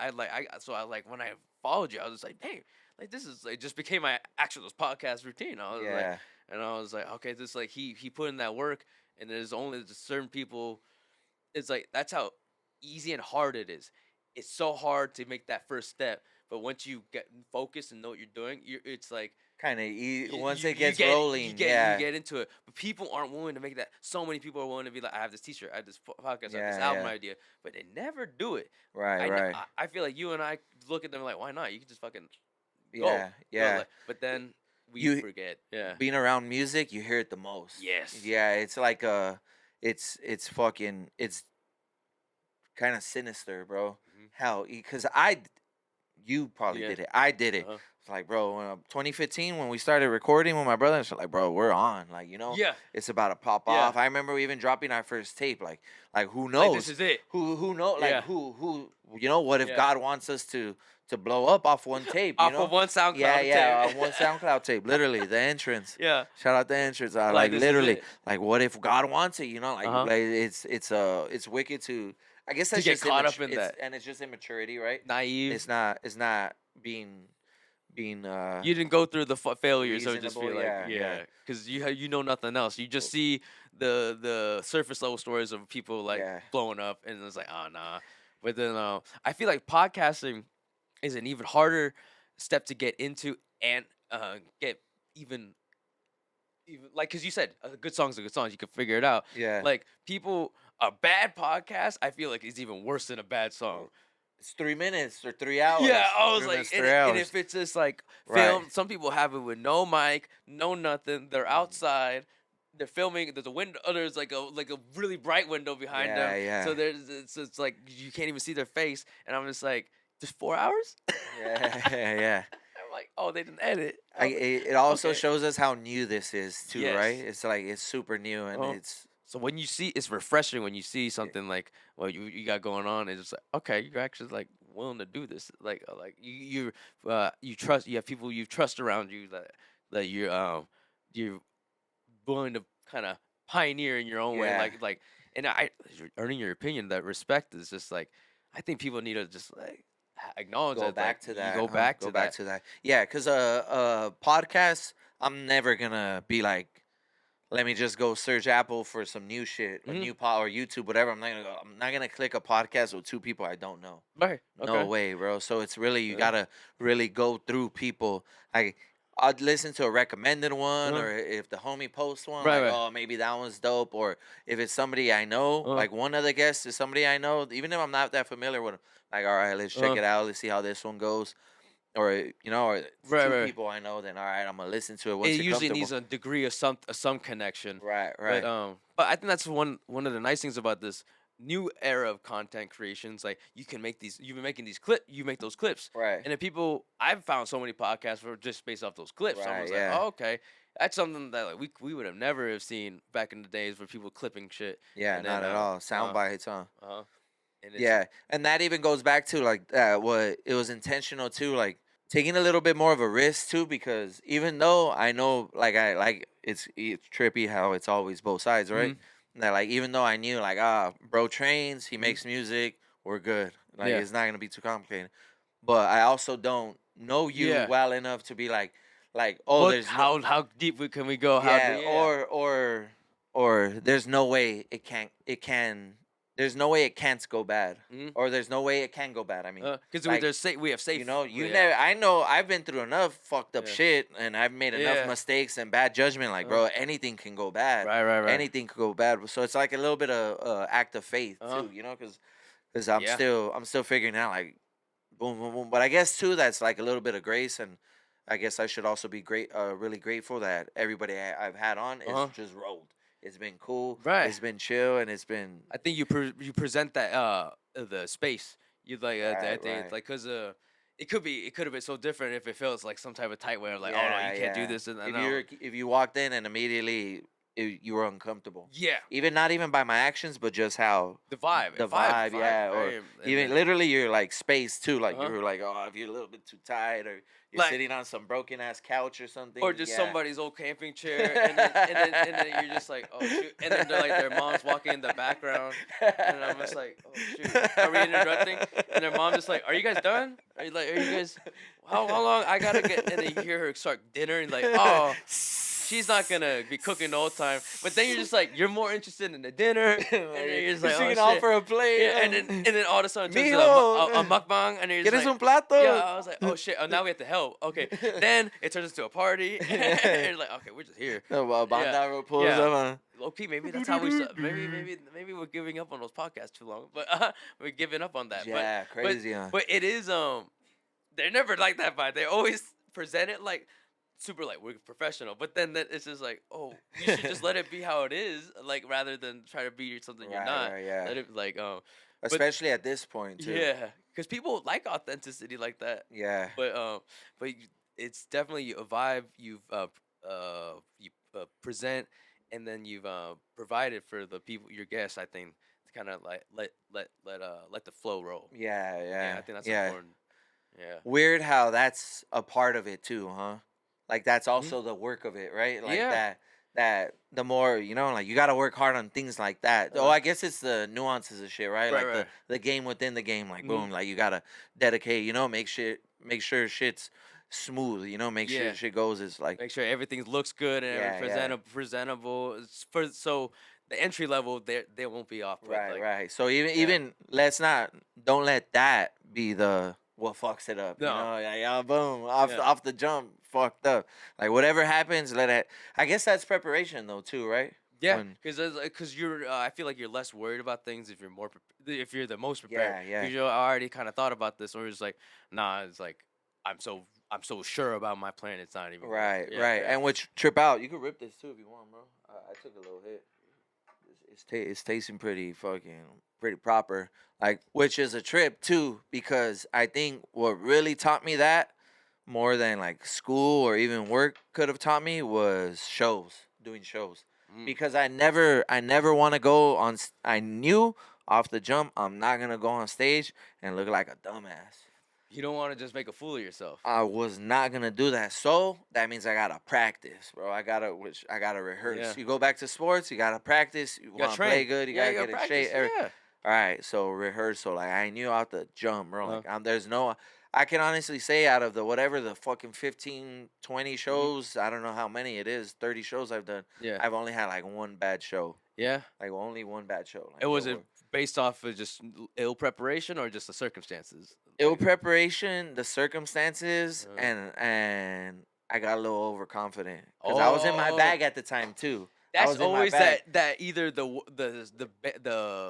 Speaker 3: I followed you, I was just like, hey, like this is it just became my actual podcast routine. I was like, and I was like, okay, this like he put in that work, and there's only certain people. It's like that's how easy and hard it is. It's so hard to make that first step, but once you get focused and know what you're doing, it's like
Speaker 2: kind of easy. Once it gets rolling,
Speaker 3: you get into it. But people aren't willing to make that. So many people are willing to be like, I have this T-shirt, I have this podcast, I have this album idea, but they never do it.
Speaker 2: Right.
Speaker 3: I feel like you and I look at them like, why not? You can just fucking
Speaker 2: go.
Speaker 3: But then we forget. Yeah.
Speaker 2: Being around music, you hear it the most.
Speaker 3: Yes.
Speaker 2: Yeah, it's like it's kind of sinister, bro.
Speaker 3: Mm-hmm.
Speaker 2: Hell, because you probably did it. I did it. It's like, bro, 2015 when we started recording with my brother, it's like, bro, we're on. Like, you know, it's about to pop off. I remember even dropping our first tape. Like who knows?
Speaker 3: Like, this is it.
Speaker 2: Who knows? Like who? You know, what if God wants us to blow up off one tape? You know?
Speaker 3: Of one SoundCloud tape.
Speaker 2: Yeah, one SoundCloud tape. Literally, the entrance.
Speaker 3: Yeah.
Speaker 2: Shout out the entrance. Like literally, like what if God wants it? You know, like it's wicked to. I guess that's
Speaker 3: to get
Speaker 2: just
Speaker 3: caught up in that,
Speaker 2: and it's just immaturity, right?
Speaker 3: Naive.
Speaker 2: It's not being. You
Speaker 3: didn't go through the failures, so just feel like because you know nothing else. You just see the surface level stories of people like blowing up, and it's like, oh nah. But then I feel like podcasting is an even harder step to get into and get even like, because you said a good song's a good song, you can figure it out.
Speaker 2: Yeah.
Speaker 3: Like a bad podcast, I feel like is even worse than a bad song.
Speaker 2: It's 3 minutes or 3 hours.
Speaker 3: Yeah, I was like, and if it's just like film, some people have it with no mic, no nothing. They're outside. They're filming. There's a window. There's like a really bright window behind them. Yeah. So it's like you can't even see their face. And I'm just like, just 4 hours?
Speaker 2: Yeah.
Speaker 3: I'm like, oh, they didn't edit.
Speaker 2: It also shows us how new this is too, right? It's like it's super new and it's.
Speaker 3: So when you see, it's refreshing when you see something like what you got going on. It's just like, okay, you're actually like willing to do this. Like you trust. You have people you trust around you that you're willing to kind of pioneer in your own way. Like, and you're earning your opinion. That respect is just like, I think people need to just like acknowledge
Speaker 2: go back to that.
Speaker 3: Go back to that.
Speaker 2: Yeah, because podcast, I'm never gonna be like, let me just go search Apple for some new shit, a new pod or YouTube, whatever. I'm not gonna click a podcast with two people I don't know.
Speaker 3: Right. Okay.
Speaker 2: No way, bro. So it's really you gotta really go through people. I'd listen to a recommended one, or if the homie posts one, oh, maybe that one's dope. Or if it's somebody I know, like one of the guests is somebody I know, even if I'm not that familiar with them, like, all right, let's check it out. Let's see how this one goes. Or or two people I know, then all right, I'm gonna listen to it. Once
Speaker 3: it usually needs a degree of some connection.
Speaker 2: Right.
Speaker 3: But I think that's one of the nice things about this new era of content creations. Like you can make these. You've been making these you make those clips.
Speaker 2: Right.
Speaker 3: And then I've found so many podcasts were just based off those clips. So I was like, oh, okay, that's something that like we would have never have seen back in the days where people clipping shit.
Speaker 2: Yeah, not at all. Sound bites, huh?
Speaker 3: And it's,
Speaker 2: Yeah, and that even goes back to like what it was intentional too, like taking a little bit more of a risk too, because even though I know like it's trippy how it's always both sides, right? That like even though I knew like bro trains, he makes music, we're good. Like
Speaker 3: Yeah.
Speaker 2: it's not gonna be too complicated. But I also don't know you
Speaker 3: Yeah.
Speaker 2: well enough to be like oh
Speaker 3: what,
Speaker 2: there's no,
Speaker 3: how deep can we go? How
Speaker 2: yeah,
Speaker 3: deep?
Speaker 2: or there's no way there's no way it can't go bad.
Speaker 3: Mhm.
Speaker 2: Or there's no way it can go bad. I mean,
Speaker 3: Because
Speaker 2: like,
Speaker 3: we have safe.
Speaker 2: you know, you
Speaker 3: yeah.
Speaker 2: never. I know I've been through enough fucked up
Speaker 3: Yeah.
Speaker 2: shit, and I've made enough
Speaker 3: Yeah.
Speaker 2: mistakes and bad judgment. Like, bro, anything can go bad.
Speaker 3: Right.
Speaker 2: Anything could go bad. So it's like a little bit of act of faith
Speaker 3: Uh-huh.
Speaker 2: too, you know, because I'm
Speaker 3: Yeah.
Speaker 2: still figuring out like, boom, boom, boom. But I guess too that's like a little bit of grace, and I guess I should also be really grateful that everybody I've had on is just rolled. It's been cool.
Speaker 3: Right.
Speaker 2: It's been chill, and it's been
Speaker 3: I think you present that the space. You like I
Speaker 2: Right,
Speaker 3: think
Speaker 2: right.
Speaker 3: like because it could have been so different if it feels like some type of tight way of like oh no
Speaker 2: Yeah,
Speaker 3: you can't do
Speaker 2: yeah.
Speaker 3: this and
Speaker 2: If you walked in and immediately you were uncomfortable,
Speaker 3: yeah
Speaker 2: even not even by my actions, but just how
Speaker 3: the vibe
Speaker 2: yeah, or
Speaker 3: right? And
Speaker 2: even
Speaker 3: then-
Speaker 2: literally your like space too, like
Speaker 3: Uh-huh.
Speaker 2: you're like oh if you're a little bit too tight or you're
Speaker 3: Like-
Speaker 2: sitting on some broken ass couch or something,
Speaker 3: or just
Speaker 2: yeah.
Speaker 3: somebody's old camping chair and then you're just like oh shoot and then they're like their mom's walking in the background and I'm just like oh shoot are we interrupting and their mom just like are you guys done are you guys how long I gotta get and then you hear her start dinner and like oh she's not gonna be cooking the whole time but then you're just like you're more interested in the dinner and then you're just like
Speaker 2: she
Speaker 3: oh
Speaker 2: can
Speaker 3: shit.
Speaker 2: offer a plate,
Speaker 3: Yeah, and then all of a sudden it turns to
Speaker 2: Mijo.
Speaker 3: a mukbang and you're just
Speaker 2: ¿Quieres
Speaker 3: like,
Speaker 2: un plato?
Speaker 3: yeah, I was like, oh shit, oh now we have to help. Okay, then it turns into a party. And you're like, okay, we're just here.
Speaker 2: No, well, Bandaro pulls
Speaker 3: Yeah.
Speaker 2: up.
Speaker 3: Low key, maybe that's how we start. Maybe we're giving up on those podcasts too long, but we're giving up on that.
Speaker 2: Yeah,
Speaker 3: but,
Speaker 2: crazy, huh?
Speaker 3: But it is they're never like that vibe. They always present it like super like we're professional, but then it's just like oh you should just let it be how it is, like rather than try to be something you're not.
Speaker 2: Right, yeah.
Speaker 3: Let it like
Speaker 2: Especially at this point too.
Speaker 3: yeah, because people like authenticity like that.
Speaker 2: Yeah.
Speaker 3: But it's definitely a vibe you present, and then you've provided for the people, your guests. I think to kind of like let the flow roll.
Speaker 2: Yeah.
Speaker 3: I think that's important. Yeah.
Speaker 2: Weird how that's a part of it too, huh? Like that's also the work of it, right? Like
Speaker 3: Yeah.
Speaker 2: that the more, you know, like you got to work hard on things like that. Oh, I guess it's the nuances of shit, right?
Speaker 3: Right,
Speaker 2: Like
Speaker 3: right.
Speaker 2: the game within the game, like boom, like you got to dedicate, you know, make sure shit's smooth, you know, make
Speaker 3: Yeah.
Speaker 2: sure shit goes is like
Speaker 3: Make sure everything looks good and
Speaker 2: Yeah,
Speaker 3: presentable. It's so the entry level they won't be off.
Speaker 2: right,
Speaker 3: like,
Speaker 2: right. So even don't let that be the what fucks it up.
Speaker 3: No.
Speaker 2: You know, yeah, boom, off
Speaker 3: Yeah.
Speaker 2: off the jump, fucked up. Like whatever happens, let it. I guess that's preparation though too, right?
Speaker 3: Yeah,
Speaker 2: When-
Speaker 3: because you're I feel like you're less worried about things if you're if you're the most prepared.
Speaker 2: Yeah.
Speaker 3: Because you already kind of thought about this, or it's like, nah, it's like I'm so sure about my plan. It's not even
Speaker 2: Right,
Speaker 3: yeah,
Speaker 2: right.
Speaker 3: yeah.
Speaker 2: And which trip out, you can rip this too if you want, bro. I took a little hit. It's tasting pretty proper. Like, which is a trip too, because I think what really taught me that more than like school or even work could have taught me was doing shows. Because I never want to go on. I knew off the jump I'm not gonna go on stage and look like a dumbass.
Speaker 3: You don't want to just make a fool of yourself.
Speaker 2: I was not gonna do that. So that means I gotta practice, bro. I gotta rehearse.
Speaker 3: Yeah.
Speaker 2: You go back to sports, you gotta practice. You wanna play good, you gotta get in shape.
Speaker 3: Yeah.
Speaker 2: All right, so rehearsal. Like I knew out the jump, bro.
Speaker 3: Uh-huh.
Speaker 2: Like there's no. I can honestly say out of the fucking 15, 20 shows, I don't know how many it is, 30 shows I've done.
Speaker 3: Yeah.
Speaker 2: I've only had like one bad show.
Speaker 3: Yeah.
Speaker 2: Like only one bad show. Like,
Speaker 3: It was
Speaker 2: no
Speaker 3: it
Speaker 2: more.
Speaker 3: based off of just ill preparation or just the circumstances?
Speaker 2: Ill preparation, the circumstances,
Speaker 3: Uh.
Speaker 2: and I got a little overconfident because I was in my
Speaker 3: Oh.
Speaker 2: bag at the time too. I
Speaker 3: That's
Speaker 2: was in my
Speaker 3: always
Speaker 2: bag.
Speaker 3: that either the what's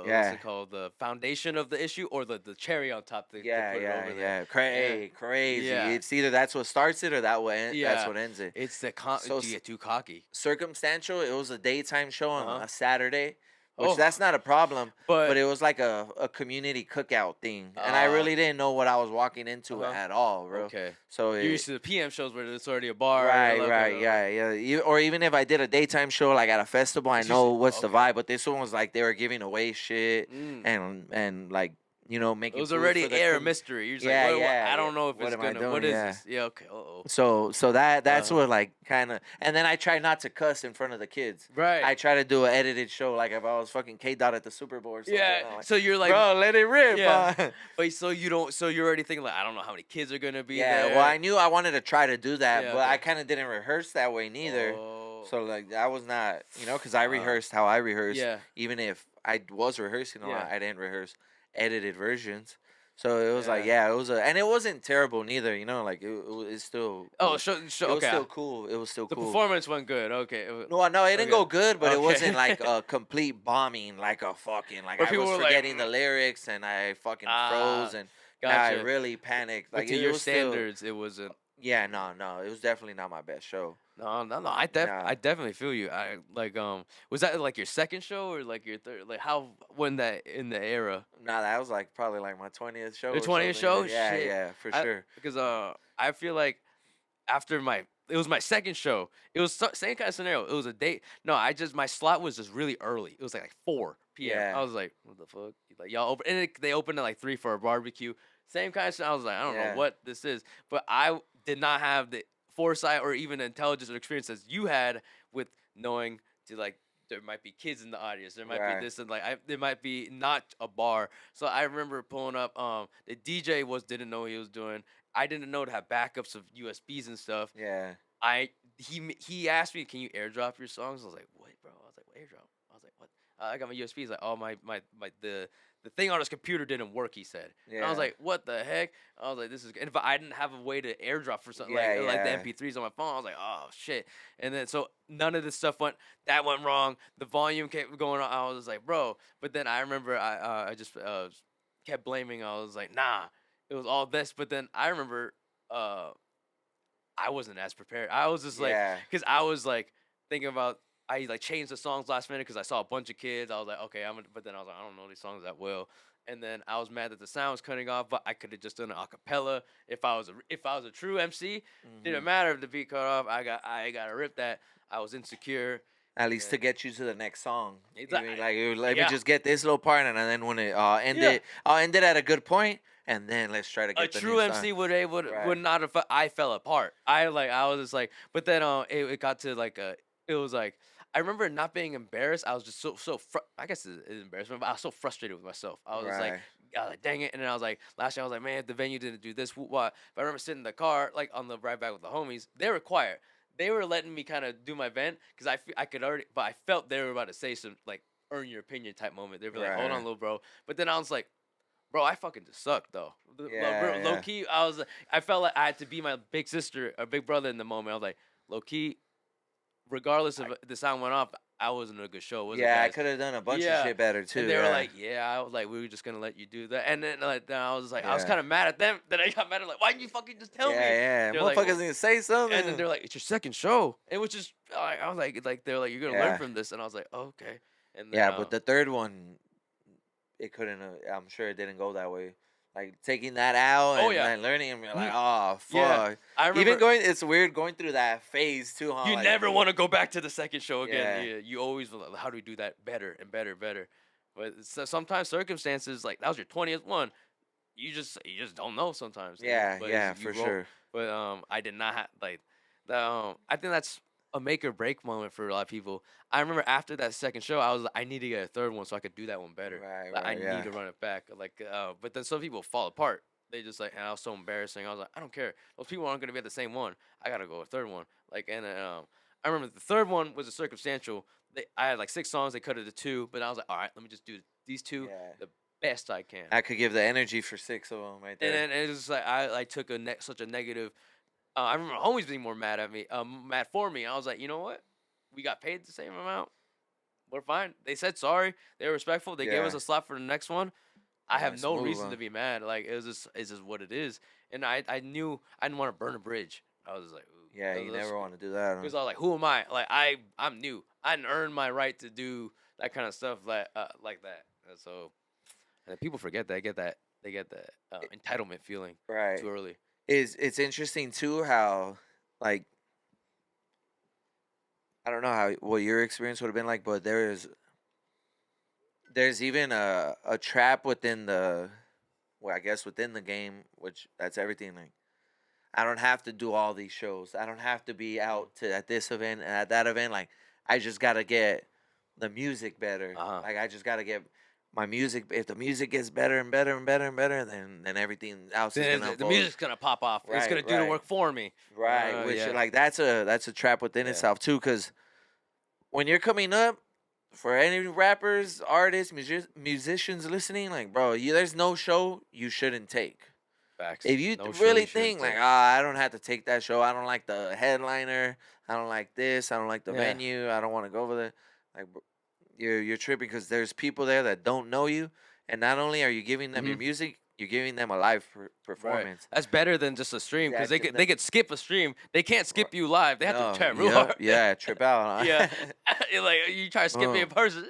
Speaker 2: Yeah.
Speaker 3: it called, the foundation of the issue or the cherry on top to put it over there.
Speaker 2: Crazy.
Speaker 3: Yeah.
Speaker 2: It's either that's what starts it or that's
Speaker 3: Yeah.
Speaker 2: what ends it.
Speaker 3: It's the
Speaker 2: So
Speaker 3: you get too cocky.
Speaker 2: Circumstantial. It was a daytime show on
Speaker 3: Uh-huh.
Speaker 2: a Saturday. which
Speaker 3: Oh.
Speaker 2: that's not a problem.
Speaker 3: But-
Speaker 2: But it was like a community cookout thing, and I really didn't know what I was walking into at all, bro.
Speaker 3: Okay.
Speaker 2: So
Speaker 3: You're
Speaker 2: it,
Speaker 3: used to the PM shows where it's already a bar.
Speaker 2: right,
Speaker 3: like,
Speaker 2: right, yeah. Or even if I did a daytime show like at a festival, I
Speaker 3: It's
Speaker 2: know
Speaker 3: usually-
Speaker 2: what's the
Speaker 3: okay.
Speaker 2: vibe. But this one was like they were giving away shit
Speaker 3: Mm.
Speaker 2: and like making.
Speaker 3: It was
Speaker 2: food
Speaker 3: already
Speaker 2: for the
Speaker 3: air
Speaker 2: com-
Speaker 3: mystery. You're just
Speaker 2: Yeah,
Speaker 3: like, what,
Speaker 2: yeah,
Speaker 3: I don't
Speaker 2: yeah.
Speaker 3: know if
Speaker 2: What
Speaker 3: it's
Speaker 2: am I
Speaker 3: gonna.
Speaker 2: doing?
Speaker 3: What is
Speaker 2: Yeah.
Speaker 3: this? Yeah. Okay. Uh-oh.
Speaker 2: So that's
Speaker 3: Uh-huh.
Speaker 2: what like kind of, and then I try not to cuss in front of the kids.
Speaker 3: Right.
Speaker 2: I try to do an edited show like if I was fucking K Dot at the Super Bowl or something.
Speaker 3: Yeah.
Speaker 2: I'm like,
Speaker 3: So you're like,
Speaker 2: bro, let it rip.
Speaker 3: Yeah. But so you don't. So you're already thinking like, I don't know how many kids are gonna be
Speaker 2: Yeah.
Speaker 3: there.
Speaker 2: Well, I knew I wanted to try to do that,
Speaker 3: Yeah,
Speaker 2: but
Speaker 3: okay.
Speaker 2: I kind of didn't rehearse that way neither.
Speaker 3: Oh.
Speaker 2: So like I was not, because I rehearsed how I rehearsed.
Speaker 3: Yeah.
Speaker 2: Even if I was rehearsing a lot,
Speaker 3: Yeah.
Speaker 2: I didn't rehearse edited versions. So it was like,
Speaker 3: Yeah.
Speaker 2: it was and it wasn't terrible neither. Like it's still.
Speaker 3: Oh,
Speaker 2: it
Speaker 3: show.
Speaker 2: was
Speaker 3: Okay.
Speaker 2: still cool. It was still
Speaker 3: The
Speaker 2: cool.
Speaker 3: performance went good. Okay.
Speaker 2: No, it didn't go
Speaker 3: Okay.
Speaker 2: good, but it
Speaker 3: Okay.
Speaker 2: wasn't like a complete bombing, like a fucking
Speaker 3: Where
Speaker 2: I
Speaker 3: people
Speaker 2: was
Speaker 3: were like,
Speaker 2: forgetting the lyrics and I fucking froze and I
Speaker 3: Gotcha.
Speaker 2: really panicked.
Speaker 3: But
Speaker 2: Like
Speaker 3: to
Speaker 2: it
Speaker 3: your
Speaker 2: was still-
Speaker 3: standards, it wasn't.
Speaker 2: yeah, no, it was definitely not my best show.
Speaker 3: No. I
Speaker 2: Nah.
Speaker 3: I definitely feel you. I like was that like your second show or like your third? Like how when that in the era?
Speaker 2: Nah, that was like probably like my 20th show.
Speaker 3: Your
Speaker 2: or
Speaker 3: 20th
Speaker 2: something.
Speaker 3: show?
Speaker 2: Yeah,
Speaker 3: Shit.
Speaker 2: yeah, for
Speaker 3: I-
Speaker 2: sure.
Speaker 3: Because I feel like after it was my second show. It was same kind of scenario. It was a date. No, my slot was just really early. It was like 4 p.m.
Speaker 2: Yeah.
Speaker 3: I was like, what the fuck? Like y'all open and they opened at like 3 for a barbecue. Same kind of. I was like, I don't
Speaker 2: Yeah.
Speaker 3: know what this is, but I did not have the foresight or even intelligence or experience as you had with knowing to like there might be kids in the audience. There might
Speaker 2: Right.
Speaker 3: be this and like there might be not a bar. So I remember pulling up. The DJ didn't know what he was doing. I didn't know to have backups of USBs and stuff.
Speaker 2: Yeah.
Speaker 3: He asked me, "Can you airdrop your songs?" I was like, "What, bro?" I was like, "What airdrop?" I was like, "What?" I got my USB. He's like, "Oh, the thing on his computer didn't work." He said. And I was
Speaker 2: Yeah.
Speaker 3: like, "What the heck?" I was like, "This is." And if I didn't have a way to airdrop for something
Speaker 2: Yeah,
Speaker 3: like the
Speaker 2: yeah.
Speaker 3: MP3s on my phone, I was like, "Oh shit!" And then so none of this stuff went. That went wrong. The volume kept going on. I was like, "Bro," but then I remember I just kept blaming. I was like, "Nah, it was all this." But then I remember I wasn't as prepared. I was just like,
Speaker 2: Yeah.
Speaker 3: because I was like thinking about. I like changed the songs last minute because I saw a bunch of kids. I was like, okay, but then I was like, I don't know these songs that well. And then I was mad that the sound was cutting off, but I could have just done an acapella. If I was a true MC, didn't matter if the beat cut off. I got to rip that. I was insecure.
Speaker 2: At least to get you to the next song.
Speaker 3: Exactly.
Speaker 2: Like let me
Speaker 3: Yeah.
Speaker 2: just get this little part, and then when it ended, I'll end it at a good point, and then let's try to get
Speaker 3: A
Speaker 2: the
Speaker 3: true
Speaker 2: new
Speaker 3: MC
Speaker 2: song.
Speaker 3: would
Speaker 2: Right.
Speaker 3: not have. I fell apart. I was just like, but then it got to like it was like I remember not being embarrassed. I was just I guess it's embarrassment, but I was so frustrated with myself. I was just like,
Speaker 2: Right.
Speaker 3: I was like, dang it. And then I was like, last year I was like, man, if the venue didn't do this, what? But I remember sitting in the car, like on the ride back with the homies. They were quiet. They were letting me kind of do my vent because I could already, but I felt they were about to say some like earn your opinion type moment. They'd be like, hold
Speaker 2: Right.
Speaker 3: on, little bro. But then I was like, bro, I fucking just sucked though.
Speaker 2: Yeah,
Speaker 3: Low
Speaker 2: yeah.
Speaker 3: key, I felt like I had to be my big sister or big brother in the moment. I was like, low key, regardless of the sound went off, I wasn't a good show. Was it,
Speaker 2: Yeah, I
Speaker 3: guys?
Speaker 2: could have done a bunch
Speaker 3: Yeah.
Speaker 2: of shit better too.
Speaker 3: And they were
Speaker 2: yeah.
Speaker 3: like, yeah, I was like, we were just gonna let you do that. And then then I was like, I was
Speaker 2: Yeah.
Speaker 3: kind of mad at them. Then I got mad at like, why didn't you fucking just tell me?
Speaker 2: Yeah,
Speaker 3: They're like,
Speaker 2: motherfuckers
Speaker 3: well-
Speaker 2: need to say something.
Speaker 3: And then they're like, it's your second show. It was just, I was like they're like, you're gonna
Speaker 2: Yeah.
Speaker 3: learn from this. And I was like, oh, okay. And then,
Speaker 2: yeah, but the third one, it couldn't. I'm sure it didn't go that way. Like taking that out and,
Speaker 3: Oh, yeah.
Speaker 2: and learning, and you're like, oh fuck.
Speaker 3: Yeah. I remember
Speaker 2: Even it's weird going through that phase too, huh?
Speaker 3: you
Speaker 2: Like,
Speaker 3: never want to go back to the second show again.
Speaker 2: Yeah.
Speaker 3: You always how do we do that better and better, better. But sometimes circumstances like that was your 20th one. You just don't know sometimes.
Speaker 2: Yeah,
Speaker 3: But
Speaker 2: yeah,
Speaker 3: you
Speaker 2: for
Speaker 3: roll.
Speaker 2: sure.
Speaker 3: But I did not have like I think that's a make or break moment for a lot of people. I remember after that second show, I was like, I need to get a third one so I could do that one better.
Speaker 2: Right,
Speaker 3: Like,
Speaker 2: right,
Speaker 3: I
Speaker 2: yeah.
Speaker 3: need to run it back. Like, but then some people fall apart. They just like, and I was so embarrassing. I was like, I don't care. Those people aren't gonna be at the same one. I gotta go a third one. Like, and I remember the third one was a circumstantial. I had like 6 songs. They cut it to 2, but I was like, all right, let me just do these 2
Speaker 2: Yeah.
Speaker 3: the best I can.
Speaker 2: I could give the energy for 6 of them right there.
Speaker 3: And then it was just like I took such a negative. I remember homies being more mad at me, mad for me. I was like, you know what? We got paid the same amount. We're fine. They said sorry. They were respectful. They gave us
Speaker 2: Yeah.
Speaker 3: a slot for the next one. I have
Speaker 2: Nice
Speaker 3: no
Speaker 2: move,
Speaker 3: reason
Speaker 2: huh?
Speaker 3: to be mad. Like it's just what it is. And I knew I didn't want to burn a bridge. I was just like, ooh.
Speaker 2: Yeah, you never want to do that. huh?
Speaker 3: Because I was like, who am I? Like I'm new. I didn't earn my right to do that kind of stuff like that. And so, and people forget that, they get that entitlement feeling
Speaker 2: Right.
Speaker 3: too early.
Speaker 2: It's interesting too how like I don't know how what your experience would have been like, but there's even a trap within the well, I guess within the game, which that's everything. Like I don't have to do all these shows. I don't have to be out to at this event and at that event. Like I just gotta get the music better. Like I just gotta get my music. If the music gets better and better and better and better, then everything else is
Speaker 3: Then
Speaker 2: gonna
Speaker 3: the
Speaker 2: unfold.
Speaker 3: music's gonna pop off. It's
Speaker 2: Right,
Speaker 3: gonna do the
Speaker 2: right.
Speaker 3: work for me.
Speaker 2: Right, which
Speaker 3: yeah.
Speaker 2: like that's a trap within itself too, because when you're coming up, for any rappers, artists, musicians listening, like bro, there's no show you shouldn't take.
Speaker 3: Facts.
Speaker 2: If you
Speaker 3: No show
Speaker 2: really
Speaker 3: you shouldn't
Speaker 2: think like,
Speaker 3: take.
Speaker 2: I don't have to take that show. I don't like the headliner. I don't like this. I don't like the
Speaker 3: Yeah.
Speaker 2: venue. I don't want to go over there. Like, you're tripping because there's people there that don't know you, and not only are you giving them your music, you're giving them a live performance.
Speaker 3: That's better than just a stream because
Speaker 2: Exactly.
Speaker 3: they could skip a stream. They can't skip you live. They have
Speaker 2: No,
Speaker 3: to try real
Speaker 2: yep,
Speaker 3: hard.
Speaker 2: yeah, trip out. Huh?
Speaker 3: Yeah, You're like you try to skip me in person.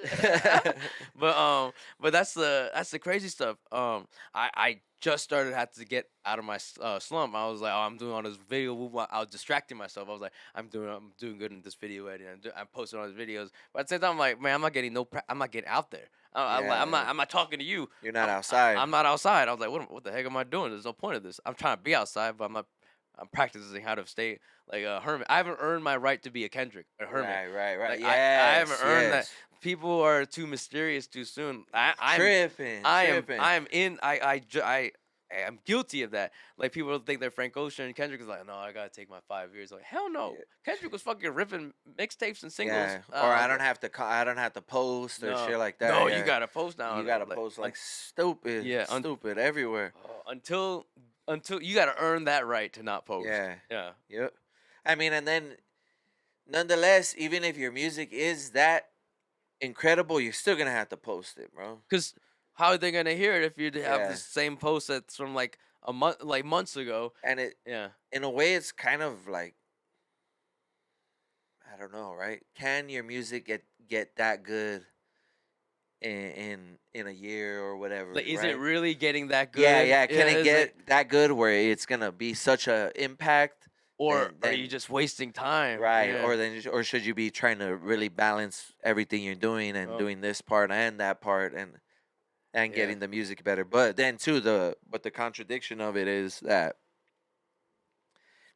Speaker 3: but that's the crazy stuff. I just started had to get out of my slump. I was like, I'm doing all this video. I was distracting myself. I was like, I'm doing good in this video editing. I'm posting all these videos. But at the same time, I'm like, man, I'm not getting I'm not getting out there. I'm not talking to you.
Speaker 2: You're not outside.
Speaker 3: I'm not outside. I was like, what the heck am I doing? There's no point of this. I'm trying to be outside, but I'm practicing how to stay like a hermit. I haven't earned my right to be a Kendrick, a hermit.
Speaker 2: Right.
Speaker 3: Like,
Speaker 2: Yes,
Speaker 3: I haven't earned
Speaker 2: yes.
Speaker 3: that. People are too mysterious too soon. I'm
Speaker 2: tripping.
Speaker 3: I'm guilty of that. Like people think they're Frank Ocean and Kendrick is like, no, I gotta take my 5 years. Like hell no.
Speaker 2: Yeah.
Speaker 3: Kendrick was fucking ripping mixtapes and singles.
Speaker 2: Yeah. Or I don't have to. I don't have to post or
Speaker 3: No.
Speaker 2: shit like that.
Speaker 3: No,
Speaker 2: yeah.
Speaker 3: you gotta post now.
Speaker 2: You gotta post like stupid.
Speaker 3: Yeah,
Speaker 2: stupid everywhere.
Speaker 3: Until you gotta earn that right to not post.
Speaker 2: Yeah.
Speaker 3: Yeah.
Speaker 2: Yep. I mean, and then, nonetheless, even if your music is that incredible, you're still gonna have to post it, bro.
Speaker 3: Because how are they gonna hear it if you have
Speaker 2: Yeah.
Speaker 3: the same post that's from like a month, like months ago?
Speaker 2: And it, in a way, it's kind of like, I don't know, right? Can your music get that good in a year or whatever?
Speaker 3: Like, is
Speaker 2: right?
Speaker 3: it really getting that good?
Speaker 2: Yeah. Can it
Speaker 3: is
Speaker 2: get that good where it's gonna be such a impact?
Speaker 3: or
Speaker 2: then-
Speaker 3: are you just wasting time?
Speaker 2: Right,
Speaker 3: Yeah.
Speaker 2: or should you be trying to really balance everything you're doing and doing this part and that part and getting the music better? But then too the contradiction of it is that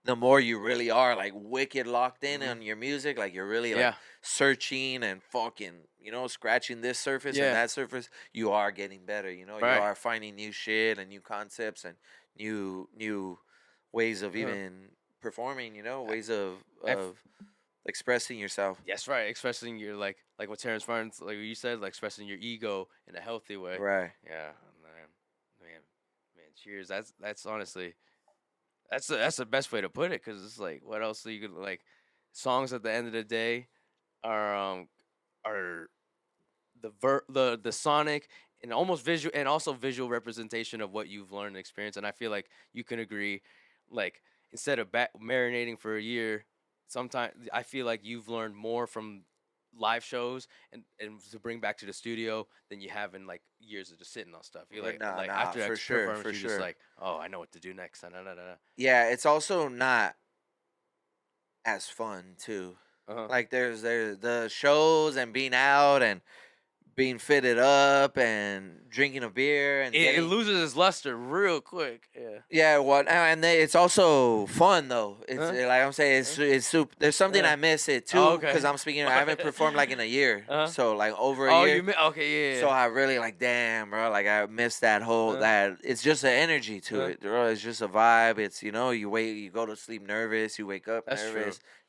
Speaker 2: the more you really are like wicked locked in on your music, like you're really like searching and fucking, scratching this surface and that surface, you are getting better. You are finding new shit and new concepts and new ways of even performing, ways of expressing yourself.
Speaker 3: That's right. Expressing your like what Terrence Farns, like you said, like expressing your ego in a healthy way.
Speaker 2: Right.
Speaker 3: Yeah. Man. Cheers. That's honestly, that's the best way to put it. Cause it's like, what else are you gonna like? Songs at the end of the day are the sonic and almost visual and also visual representation of what you've learned and experienced. And I feel like you can agree, like instead of marinating for a year, sometimes I feel like you've learned more from live shows and to bring back to the studio than you have in like years of just sitting on stuff. You're like, after that performance, you're just like, oh, I know what to do next.
Speaker 2: Yeah, it's also not as fun too. Like there's the shows and being out and being fitted up and drinking a beer and
Speaker 3: it loses its luster real quick.
Speaker 2: Yeah, it's also fun though. It's like I'm saying, it's super. There's something I miss it too because I'm speaking. I haven't performed like in a year, so like over a year.
Speaker 3: Okay, yeah.
Speaker 2: So I really like, damn, bro. Like I miss that whole that. It's just an energy to it, bro. It's just a vibe. It's you go to sleep nervous, you wake up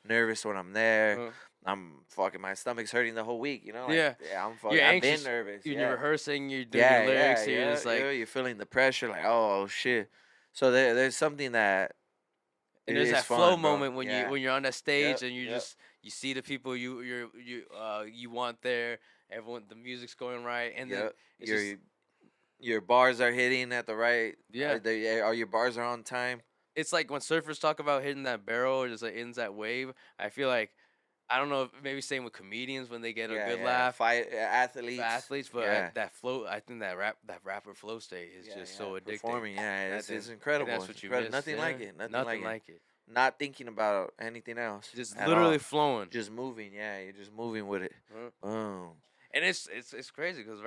Speaker 2: nervous when I'm there. I'm fucking, my stomach's hurting the whole week, Like, I'm fucking, I've been nervous.
Speaker 3: You're rehearsing, you're doing your lyrics, you're just like,
Speaker 2: you're feeling the pressure, like, oh shit. So there's something that.
Speaker 3: And there's that
Speaker 2: fun,
Speaker 3: flow
Speaker 2: bro.
Speaker 3: moment when you're on that stage and you just you see the people you want there. Everyone, the music's going right, and then
Speaker 2: your bars are hitting at the right.
Speaker 3: Yeah.
Speaker 2: Are your bars are on time?
Speaker 3: It's like when surfers talk about hitting that barrel or just like hitting that wave. I feel like I don't know if maybe same with comedians when they get a good
Speaker 2: yeah.
Speaker 3: laugh.
Speaker 2: Fight athletes.
Speaker 3: For athletes, but
Speaker 2: yeah.
Speaker 3: that flow, I think that rapper flow state is just so addicting.
Speaker 2: Performing, yeah,
Speaker 3: That
Speaker 2: it's
Speaker 3: is-
Speaker 2: incredible.
Speaker 3: That's
Speaker 2: It's
Speaker 3: what you
Speaker 2: incredible.
Speaker 3: miss.
Speaker 2: Nothing
Speaker 3: yeah.
Speaker 2: like it. Nothing like it.
Speaker 3: it.
Speaker 2: Not thinking about anything else.
Speaker 3: Just
Speaker 2: at
Speaker 3: literally
Speaker 2: all.
Speaker 3: flowing.
Speaker 2: Just moving. Yeah, you're just moving with it.
Speaker 3: Huh.
Speaker 2: Boom.
Speaker 3: And it's crazy because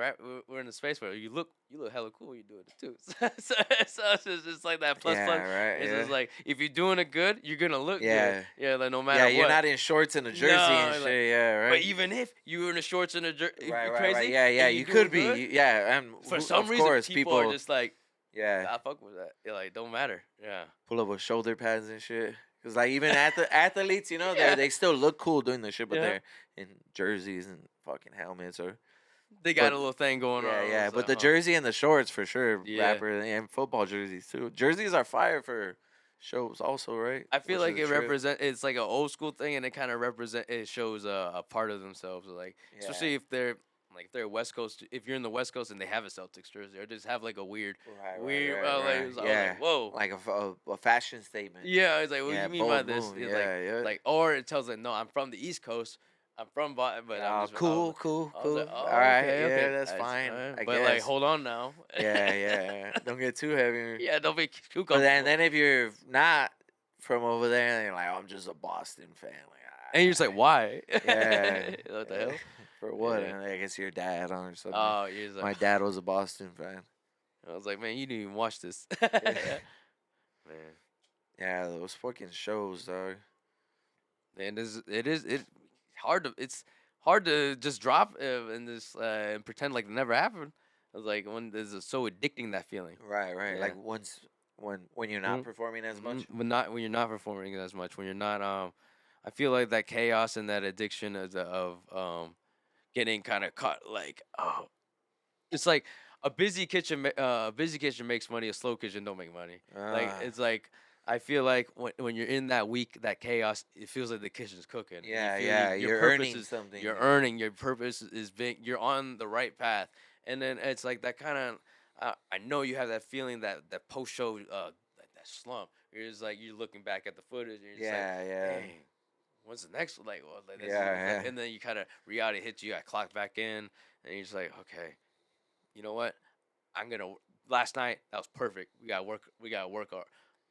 Speaker 3: we're in the space where you look hella cool when you do it too. so it's just like that plus
Speaker 2: Yeah,
Speaker 3: plus.
Speaker 2: right,
Speaker 3: It's
Speaker 2: yeah.
Speaker 3: just like if you're doing it good, you're gonna look
Speaker 2: Yeah.
Speaker 3: good. Yeah, like no matter
Speaker 2: Yeah,
Speaker 3: what.
Speaker 2: you're not in shorts and a jersey
Speaker 3: No,
Speaker 2: and
Speaker 3: like-
Speaker 2: shit. Yeah, right.
Speaker 3: But even if you were in the shorts and a jersey,
Speaker 2: right,
Speaker 3: crazy.
Speaker 2: right. Yeah, yeah.
Speaker 3: and
Speaker 2: You
Speaker 3: you're
Speaker 2: could
Speaker 3: doing
Speaker 2: be.
Speaker 3: good,
Speaker 2: Yeah, and
Speaker 3: for some
Speaker 2: of
Speaker 3: reason,
Speaker 2: course,
Speaker 3: people are just like,
Speaker 2: yeah,
Speaker 3: I fuck with that. You're like, don't matter. Yeah.
Speaker 2: pull up with shoulder pads and shit. Cause like even athletes, you know,
Speaker 3: Yeah.
Speaker 2: they still look cool doing this shit, but
Speaker 3: Yeah.
Speaker 2: they're in jerseys and fucking helmets or
Speaker 3: They got
Speaker 2: But-
Speaker 3: a little thing going on.
Speaker 2: yeah.
Speaker 3: It's
Speaker 2: But the
Speaker 3: like, huh.
Speaker 2: jersey and the shorts for sure,
Speaker 3: Yeah.
Speaker 2: rapper and football jerseys too. Jerseys are fire for shows also, right?
Speaker 3: I feel
Speaker 2: Which
Speaker 3: like
Speaker 2: is
Speaker 3: it
Speaker 2: a trip.
Speaker 3: represent. It's like an old school thing, and it kind of it shows a part of themselves. Like especially if they're West Coast. If you're in the West Coast and they have a Celtics jersey, or just have like a weird,
Speaker 2: Right,
Speaker 3: weird.
Speaker 2: right,
Speaker 3: like,
Speaker 2: right.
Speaker 3: I was
Speaker 2: Yeah.
Speaker 3: like, whoa.
Speaker 2: like a fashion statement.
Speaker 3: Yeah, it's like, what do
Speaker 2: Yeah,
Speaker 3: you mean by
Speaker 2: bold
Speaker 3: this?
Speaker 2: move.
Speaker 3: It's
Speaker 2: Yeah, yeah.
Speaker 3: like, or it tells them, no, I'm from the East Coast. I'm from but
Speaker 2: Oh,
Speaker 3: I'm just
Speaker 2: cool.
Speaker 3: I was like, oh,
Speaker 2: All right,
Speaker 3: okay,
Speaker 2: yeah,
Speaker 3: okay.
Speaker 2: that's fine. I
Speaker 3: but
Speaker 2: guess.
Speaker 3: like, hold on now.
Speaker 2: yeah. Don't get too heavy.
Speaker 3: Yeah, don't be too
Speaker 2: But
Speaker 3: comfortable.
Speaker 2: then if you're not from over there, then you're like, oh, I'm just a Boston fan. Like,
Speaker 3: And you're just like, why?
Speaker 2: yeah.
Speaker 3: What the hell?
Speaker 2: For what?
Speaker 3: Yeah.
Speaker 2: I guess your dad or something.
Speaker 3: Oh, you're just like,
Speaker 2: My dad was a Boston fan.
Speaker 3: I was like, man, you didn't even watch this. Man,
Speaker 2: Yeah, those fucking shows, dog.
Speaker 3: and it's hard to just drop in this and pretend like it never happened. I was like, when it's so addicting, that feeling.
Speaker 2: Right.
Speaker 3: Yeah.
Speaker 2: Like when you're not
Speaker 3: Mhm.
Speaker 2: performing as much.
Speaker 3: When you're not performing as much, when you're not I feel like that chaos and that addiction of getting kind of caught, like, oh, it's like a busy kitchen makes money, a slow kitchen don't make money. Like
Speaker 2: Ah.
Speaker 3: it's like I feel like when you're in that week, that chaos, it feels like the kitchen's cooking. You
Speaker 2: Yeah,
Speaker 3: feel
Speaker 2: yeah,
Speaker 3: your
Speaker 2: you're
Speaker 3: purpose
Speaker 2: earning
Speaker 3: is-
Speaker 2: something.
Speaker 3: You're earning. Your purpose is being. You're on the right path, and then it's like that kind of. I know you have that feeling that post show that slump. You're just like you're looking back at the footage. And you're just
Speaker 2: Yeah,
Speaker 3: like,
Speaker 2: yeah.
Speaker 3: Dang, what's the next? Like, well, like this is-
Speaker 2: Yeah.
Speaker 3: and then you kind of reality hits you. I clock back in, and you're just like, okay, you know what? Last night that was perfect. We gotta work our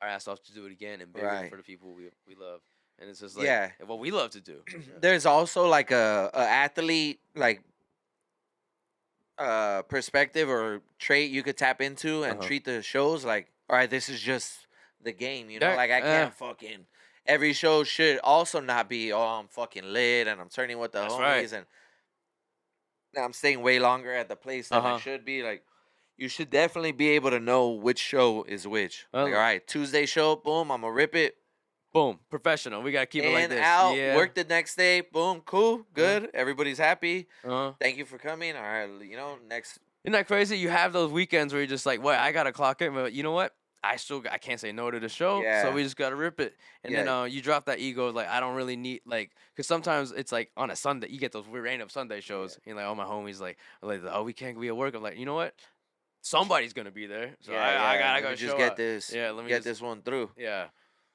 Speaker 3: ass off to do it again and bigger
Speaker 2: Right.
Speaker 3: for the people we love. And it's just like
Speaker 2: Yeah.
Speaker 3: what we love to do.
Speaker 2: There's also like a athlete like perspective or trait you could tap into and
Speaker 3: Uh-huh.
Speaker 2: treat the shows like, all right, this is just the game, you know?
Speaker 3: Yeah,
Speaker 2: Like I can't fucking every show should also not be, oh, I'm fucking lit and I'm turning with the
Speaker 3: That's
Speaker 2: homies
Speaker 3: right.
Speaker 2: and I'm staying way longer at the place than I
Speaker 3: Uh-huh.
Speaker 2: should be. Like you should definitely be able to know which show is which. Like, all
Speaker 3: Well-
Speaker 2: right, Tuesday show, boom, I'm gonna rip it.
Speaker 3: Boom, professional. We gotta keep it like
Speaker 2: In,
Speaker 3: this.
Speaker 2: out,
Speaker 3: Yeah.
Speaker 2: work the next day, boom, cool, good. Everybody's happy.
Speaker 3: Uh-huh.
Speaker 2: Thank you for coming. All right, you know, next.
Speaker 3: Isn't that crazy? You have those weekends where you're just like, well, I gotta clock in, but you know what? I can't say no to the show,
Speaker 2: Yeah.
Speaker 3: so we just gotta rip it. And
Speaker 2: Yeah.
Speaker 3: then you drop that ego, like I don't really need because sometimes it's like on a Sunday you get those random Sunday shows, and like all my homies like oh we can't be at work. I'm like, you know what? Somebody's gonna be there, so I gotta
Speaker 2: let
Speaker 3: go
Speaker 2: me just
Speaker 3: show
Speaker 2: get
Speaker 3: up.
Speaker 2: this.
Speaker 3: Yeah, let me
Speaker 2: get
Speaker 3: just-
Speaker 2: this one through.
Speaker 3: Yeah.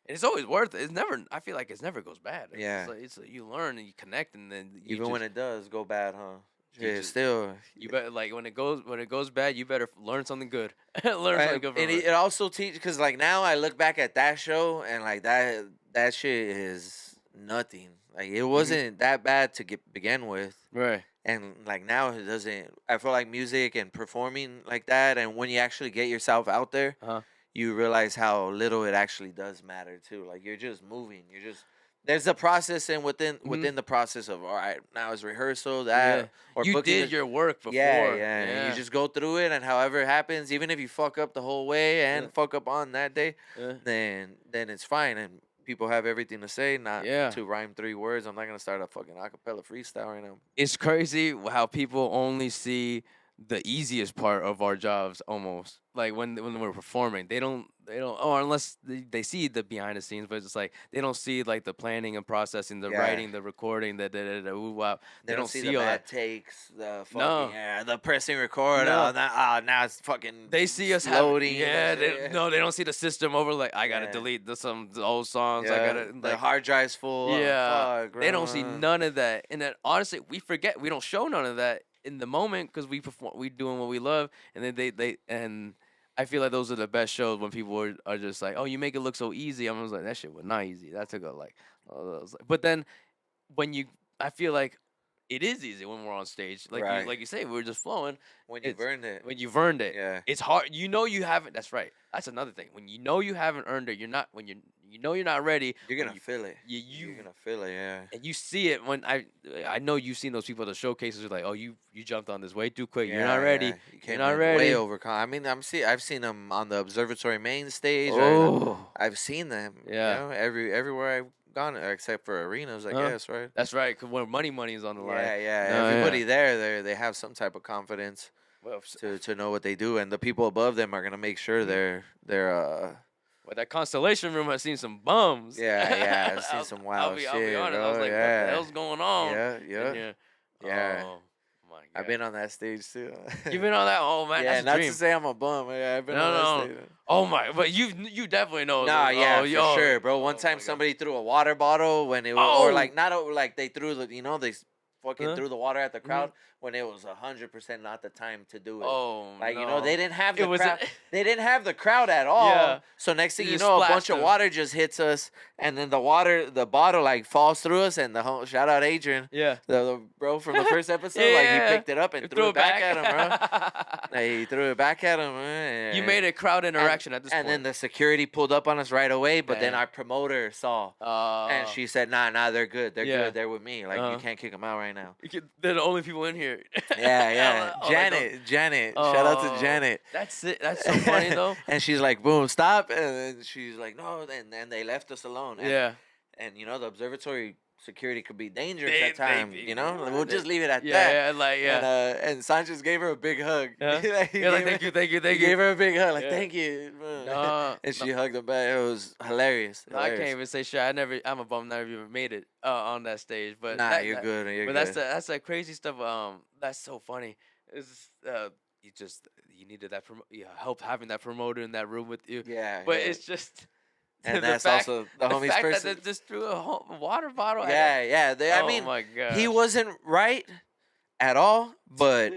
Speaker 3: And it's always worth it. I feel like it never goes bad.
Speaker 2: Yeah.
Speaker 3: It's like you learn and you connect, and then you
Speaker 2: Even when it does go bad, huh?
Speaker 3: You
Speaker 2: Yeah,
Speaker 3: just-
Speaker 2: still.
Speaker 3: you better like when it goes bad, you better learn something good. learn
Speaker 2: Right,
Speaker 3: something good from
Speaker 2: and
Speaker 3: it.
Speaker 2: it also teaches because like now I look back at that show and like that shit is nothing. Like it wasn't that bad to begin with.
Speaker 3: Right.
Speaker 2: And like now it doesn't. I feel like music and performing like that, and when you actually get yourself out there,
Speaker 3: Uh-huh.
Speaker 2: you realize how little it actually does matter too. Like you're just moving. There's a process, and within the process of all right, now it's rehearsal that
Speaker 3: Yeah.
Speaker 2: or
Speaker 3: You
Speaker 2: booking
Speaker 3: did
Speaker 2: the-
Speaker 3: your work before.
Speaker 2: yeah. And you just go through it, and however it happens, even if you fuck up the whole way and
Speaker 3: Yeah.
Speaker 2: fuck up on that day,
Speaker 3: Yeah.
Speaker 2: then it's fine, and people have everything to say, not
Speaker 3: Yeah.
Speaker 2: to rhyme 3 words. I'm not gonna start a fucking acapella freestyle right now.
Speaker 3: It's crazy how people only see the easiest part of our jobs almost. Like when we're performing, they don't or unless they see the behind the scenes, but it's like they don't see like the planning and processing, the
Speaker 2: Yeah.
Speaker 3: writing, the recording, ooh wow.
Speaker 2: They don't see the
Speaker 3: all
Speaker 2: bad
Speaker 3: that.
Speaker 2: takes, the fucking
Speaker 3: No.
Speaker 2: the pressing record.
Speaker 3: No.
Speaker 2: Now it's fucking.
Speaker 3: They see us
Speaker 2: loading.
Speaker 3: having, they don't see the system over. Like I gotta
Speaker 2: Yeah.
Speaker 3: delete some old songs. I
Speaker 2: Yeah,
Speaker 3: gotta
Speaker 2: the
Speaker 3: like
Speaker 2: hard drive's full.
Speaker 3: yeah.
Speaker 2: Fuck,
Speaker 3: They don't see
Speaker 2: bro.
Speaker 3: none of that, and then honestly, we forget. We don't show none of that in the moment because we doing what we love, and then they and I feel like those are the best shows when people are just like, oh, you make it look so easy. I'm just like, that shit was not easy. That took a like, but then when I feel like it is easy when we're on stage. Like
Speaker 2: Right.
Speaker 3: like you say, we're just flowing.
Speaker 2: When you've earned it.
Speaker 3: When you've earned it.
Speaker 2: Yeah.
Speaker 3: It's hard. You know you haven't. That's right. That's another thing. When you know you haven't earned it, you're not. When you know you're not ready.
Speaker 2: You're
Speaker 3: when
Speaker 2: gonna feel it.
Speaker 3: You're
Speaker 2: gonna feel it. Yeah.
Speaker 3: and you see it when I know you've seen those people at the showcases. Like, oh, you jumped on this way too quick. You're not ready.
Speaker 2: Yeah. You
Speaker 3: You're
Speaker 2: came
Speaker 3: not
Speaker 2: in
Speaker 3: ready.
Speaker 2: Way overcome. I mean, I've seen them on the observatory main stage.
Speaker 3: Oh.
Speaker 2: I've seen them.
Speaker 3: Yeah.
Speaker 2: You know, everywhere I've gone, except for arenas, I guess, right?
Speaker 3: That's right. Cause when money is on the line.
Speaker 2: Yeah.
Speaker 3: No,
Speaker 2: Everybody there, they have some type of confidence
Speaker 3: Well,
Speaker 2: to know what they do, and the people above them are gonna make sure they're
Speaker 3: Well, that Constellation Room has seen some bums.
Speaker 2: yeah. I've seen some wild
Speaker 3: I'll be
Speaker 2: shit,
Speaker 3: honest.
Speaker 2: bro.
Speaker 3: I was like,
Speaker 2: yeah.
Speaker 3: what the hell's going on?
Speaker 2: Yeah. Yeah.
Speaker 3: Oh, my God.
Speaker 2: I've been on that stage too.
Speaker 3: You've been on that? Oh, man.
Speaker 2: Yeah,
Speaker 3: that's
Speaker 2: not
Speaker 3: a dream.
Speaker 2: to say I'm a bum. Yeah, I've been on that stage.
Speaker 3: Oh, my. But you definitely know.
Speaker 2: Nah, yeah,
Speaker 3: oh,
Speaker 2: for sure, bro. One time somebody threw a water bottle when it was, or like like they threw they fucking threw the water at the crowd when it was 100% not the time to do it.
Speaker 3: Oh,
Speaker 2: like
Speaker 3: no.
Speaker 2: they didn't have the
Speaker 3: It was
Speaker 2: crowd. They didn't have the crowd at all.
Speaker 3: Yeah.
Speaker 2: So next thing
Speaker 3: You
Speaker 2: you
Speaker 3: just
Speaker 2: know, a bunch
Speaker 3: splashed
Speaker 2: of
Speaker 3: them.
Speaker 2: water just hits us, and then the bottle like falls through us, and the whole shout out Adrian,
Speaker 3: Yeah.
Speaker 2: the bro from the first episode, like
Speaker 3: Yeah.
Speaker 2: he picked it up and threw it back at him, bro. Like, he threw it back at him.
Speaker 3: You made a crowd interaction at this point.
Speaker 2: And then the security pulled up on us right away, but then
Speaker 3: Damn.
Speaker 2: our promoter saw, and she said, "Nah, they're good. They're
Speaker 3: Yeah.
Speaker 2: good. They're with me. Like you can't kick them out right now."
Speaker 3: They're the only people in here.
Speaker 2: Yeah.
Speaker 3: Oh, they
Speaker 2: Janet. Shout out to
Speaker 3: Oh.
Speaker 2: Janet.
Speaker 3: That's it. That's so funny though.
Speaker 2: And she's like, "Boom, stop!" And then she's like, "No." And then they left us alone. And,
Speaker 3: Yeah.
Speaker 2: And the observatory security could be dangerous
Speaker 3: They-
Speaker 2: at times.
Speaker 3: they-
Speaker 2: We'll just leave it at that.
Speaker 3: Yeah.
Speaker 2: And Sanchez gave her a big hug.
Speaker 3: Yeah.
Speaker 2: He
Speaker 3: Thank you.
Speaker 2: He gave her a big hug, like
Speaker 3: Yeah.
Speaker 2: thank you.
Speaker 3: No,
Speaker 2: And she hugged him back. It was hilarious.
Speaker 3: No, I can't even say shit. I'm a bum. Never even made it on that stage. But
Speaker 2: Nah,
Speaker 3: that,
Speaker 2: you're
Speaker 3: that-
Speaker 2: good. You're
Speaker 3: But
Speaker 2: good.
Speaker 3: that's that crazy stuff. That's so funny. It's you needed that help having that promoter in that room with you.
Speaker 2: Yeah.
Speaker 3: But
Speaker 2: yeah.
Speaker 3: it's just.
Speaker 2: And
Speaker 3: the
Speaker 2: that's
Speaker 3: fact,
Speaker 2: also the homie's
Speaker 3: fact
Speaker 2: person.
Speaker 3: that they just threw a water bottle.
Speaker 2: Yeah. I mean,
Speaker 3: my God.
Speaker 2: he wasn't right at all, but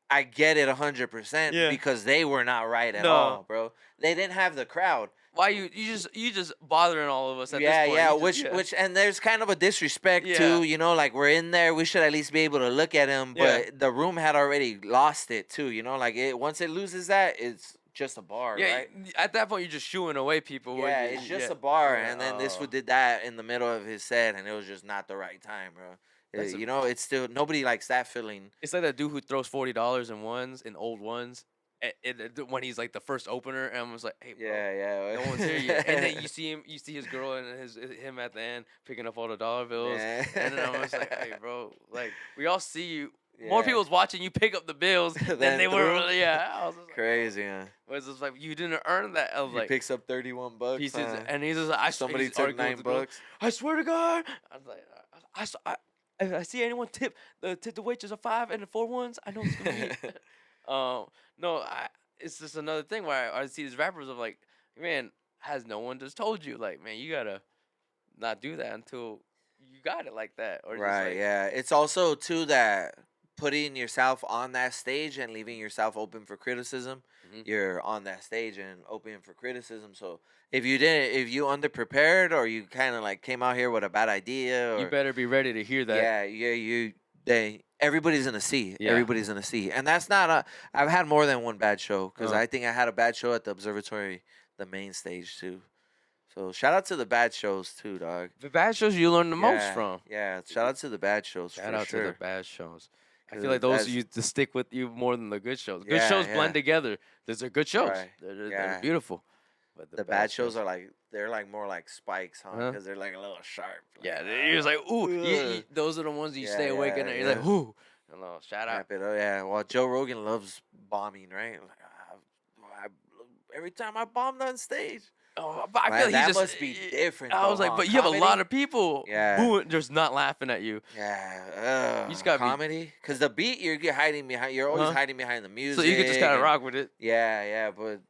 Speaker 2: I get it 100%
Speaker 3: Yeah.
Speaker 2: because they were not right at
Speaker 3: No.
Speaker 2: all, bro. They didn't have the crowd.
Speaker 3: Why you just bothering all of us at
Speaker 2: Yeah,
Speaker 3: this point?
Speaker 2: yeah,
Speaker 3: You just-
Speaker 2: which and there's kind of a disrespect
Speaker 3: Yeah.
Speaker 2: too, like we're in there, we should at least be able to look at him, but
Speaker 3: Yeah.
Speaker 2: the room had already lost it too, like once it loses that, it's just a bar,
Speaker 3: yeah.
Speaker 2: right?
Speaker 3: At that point, you're just shooing away people.
Speaker 2: Yeah, it's just a bar,
Speaker 3: Yeah,
Speaker 2: and then this
Speaker 3: oh.
Speaker 2: one did that in the middle of his set, and it was just not the right time, bro.
Speaker 3: That's
Speaker 2: It's still nobody likes that feeling.
Speaker 3: It's like that dude who throws $40 in old ones, when he's like the first opener, and I was like, hey, bro,
Speaker 2: Yeah.
Speaker 3: no one's here yet. And then you see his girl and him at the end picking up all the dollar bills,
Speaker 2: Yeah.
Speaker 3: and then I was like, hey, bro, like we all see you. More
Speaker 2: Yeah.
Speaker 3: people's watching you pick up the bills than
Speaker 2: Than
Speaker 3: they were.
Speaker 2: through.
Speaker 3: Really, yeah, I was just like,
Speaker 2: Crazy, huh?
Speaker 3: it was just like you didn't earn that. I was
Speaker 2: He
Speaker 3: like,
Speaker 2: picks up $31,
Speaker 3: pieces,
Speaker 2: huh?
Speaker 3: and he's just like,
Speaker 2: Somebody
Speaker 3: he's
Speaker 2: took
Speaker 3: arguing with the girl.
Speaker 2: $9.
Speaker 3: I swear to God. I was like, if I see anyone tip the waitress a 5 and the 4 ones, I know it's gonna be me. No, it's just another thing where I see these rappers of like, man, has no one just told you like, man, you gotta not do that until you got it like that, or
Speaker 2: Right,
Speaker 3: just like,
Speaker 2: yeah. It's also too that putting yourself on that stage and leaving yourself open for criticism.
Speaker 3: Mhm.
Speaker 2: You're on that stage and open for criticism. So if you underprepared or you kind of like came out here with a bad idea, or
Speaker 3: you better be ready to hear that.
Speaker 2: everybody's gonna see.
Speaker 3: Yeah.
Speaker 2: Everybody's gonna see, and that's not I've had more than one bad show because I think I had a bad show at the observatory, the main stage too. So shout out to the bad shows too, dog.
Speaker 3: The bad shows you learn the most
Speaker 2: Yeah,
Speaker 3: from.
Speaker 2: Yeah, shout out to the bad shows.
Speaker 3: Shout
Speaker 2: for
Speaker 3: out
Speaker 2: sure.
Speaker 3: to the bad shows. I
Speaker 2: 'Cause
Speaker 3: feel like those
Speaker 2: that's-
Speaker 3: used to stick with you more than the good shows. Good
Speaker 2: Yeah,
Speaker 3: shows
Speaker 2: yeah.
Speaker 3: blend together. Those are good shows.
Speaker 2: Right.
Speaker 3: They're
Speaker 2: Yeah.
Speaker 3: beautiful. But
Speaker 2: The bad shows are like they're like more like spikes, huh?
Speaker 3: Huh?
Speaker 2: Because they're like a little sharp.
Speaker 3: Yeah, you're just like, ooh.
Speaker 2: Ugh.
Speaker 3: Those are the ones you
Speaker 2: Yeah,
Speaker 3: stay awake
Speaker 2: yeah,
Speaker 3: and you're
Speaker 2: yeah.
Speaker 3: like, ooh. Hello, shout out.
Speaker 2: Wrap it up. Yeah. Well, Joe Rogan loves bombing, right? Like, every time I bombed on stage.
Speaker 3: Oh, but I
Speaker 2: Man,
Speaker 3: feel like
Speaker 2: that
Speaker 3: he's just.
Speaker 2: must be different.
Speaker 3: I was
Speaker 2: though,
Speaker 3: like,
Speaker 2: huh?
Speaker 3: but you have a lot
Speaker 2: Comedy?
Speaker 3: of people
Speaker 2: Yeah.
Speaker 3: booing, just not laughing at you.
Speaker 2: Yeah,
Speaker 3: You just gotta be-
Speaker 2: comedy. Cause the beat you're hiding behind. You're always
Speaker 3: Uh-huh.
Speaker 2: hiding behind the music.
Speaker 3: So you could just kind of
Speaker 2: and-
Speaker 3: rock with it.
Speaker 2: Yeah, but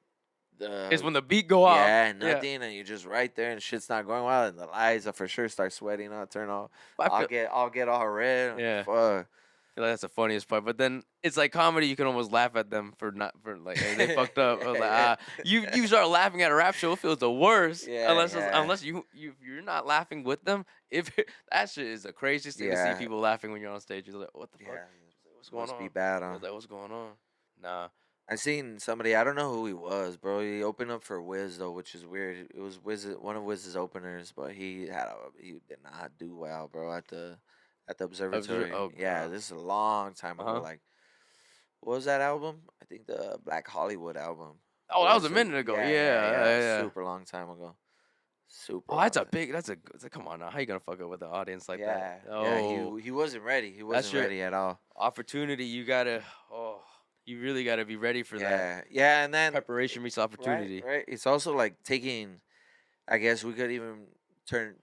Speaker 3: It's when the beat go off.
Speaker 2: yeah, nothing, and you're just right there, and shit's not going well, and the lights are for sure start sweating. I'll turn off.
Speaker 3: But
Speaker 2: I'll get all red.
Speaker 3: Yeah.
Speaker 2: Fuck.
Speaker 3: I feel like that's the funniest part. But then it's like comedy. You can almost laugh at them for like hey, they fucked up. I was like, you start laughing at a rap show, it feels the worst.
Speaker 2: Yeah,
Speaker 3: Unless you're not laughing with them. If that shit is the craziest thing to
Speaker 2: Yeah.
Speaker 3: see people laughing when you're on stage. You're like, what the fuck?
Speaker 2: Yeah.
Speaker 3: What's going
Speaker 2: Must
Speaker 3: on?
Speaker 2: be bad,
Speaker 3: I
Speaker 2: huh?
Speaker 3: was like, what's going on? Nah.
Speaker 2: I seen somebody. I don't know who he was, bro. He opened up for Wiz though, which is weird. It was Wiz, one of Wiz's openers, but he did not do well, bro. At the observatory.
Speaker 3: Oh,
Speaker 2: yeah,
Speaker 3: God.
Speaker 2: this is a long time ago.
Speaker 3: Uh-huh.
Speaker 2: Like, what was that album? I think the Black Hollywood album.
Speaker 3: Oh, that was a
Speaker 2: so-
Speaker 3: minute ago. Yeah.
Speaker 2: Super long time ago. Super.
Speaker 3: Oh, that's a
Speaker 2: long time.
Speaker 3: big. That's a. Come on now. How you gonna fuck up with the audience like
Speaker 2: yeah,
Speaker 3: that?
Speaker 2: yeah.
Speaker 3: Oh,
Speaker 2: He wasn't ready. He wasn't
Speaker 3: your-
Speaker 2: ready at all.
Speaker 3: opportunity. You gotta. Oh, you really gotta be ready for that.
Speaker 2: Yeah, and then
Speaker 3: Preparation meets opportunity.
Speaker 2: Right. It's also like taking. I guess we could even turn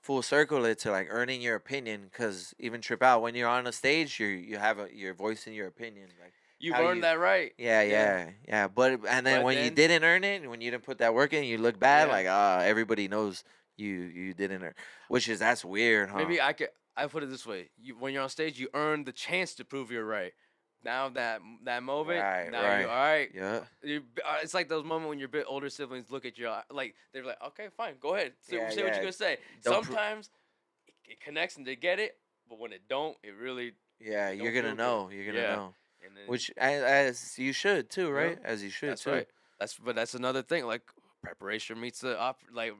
Speaker 2: full circle it to like earning your opinion, because even Trip Out, when you're on a stage, you have you're voicing your opinion. Like
Speaker 3: You've
Speaker 2: how
Speaker 3: earned that right.
Speaker 2: yeah. But and then
Speaker 3: But
Speaker 2: when you
Speaker 3: then-
Speaker 2: didn't earn it, when you didn't put that work in, you look bad.
Speaker 3: Yeah.
Speaker 2: Like everybody knows you didn't earn. That's weird, huh?
Speaker 3: Maybe I put it this way: when you're on stage, you earn the chance to prove you're right. Now that moment,
Speaker 2: Right,
Speaker 3: now
Speaker 2: right.
Speaker 3: you're all right.
Speaker 2: Yeah.
Speaker 3: It's like those moments when your bit older siblings look at you, like they're like, "Okay, fine, go ahead, say what
Speaker 2: Yeah.
Speaker 3: you're gonna say."
Speaker 2: Don't
Speaker 3: Sometimes it connects and they get it, but when it don't, it really.
Speaker 2: Yeah,
Speaker 3: It
Speaker 2: you're
Speaker 3: don't
Speaker 2: gonna
Speaker 3: feel
Speaker 2: know.
Speaker 3: good.
Speaker 2: You're gonna
Speaker 3: Yeah.
Speaker 2: know.
Speaker 3: And then,
Speaker 2: Which as you should too,
Speaker 3: Yeah.
Speaker 2: right? As you should
Speaker 3: that's
Speaker 2: too.
Speaker 3: right. That's another thing. Like preparation meets the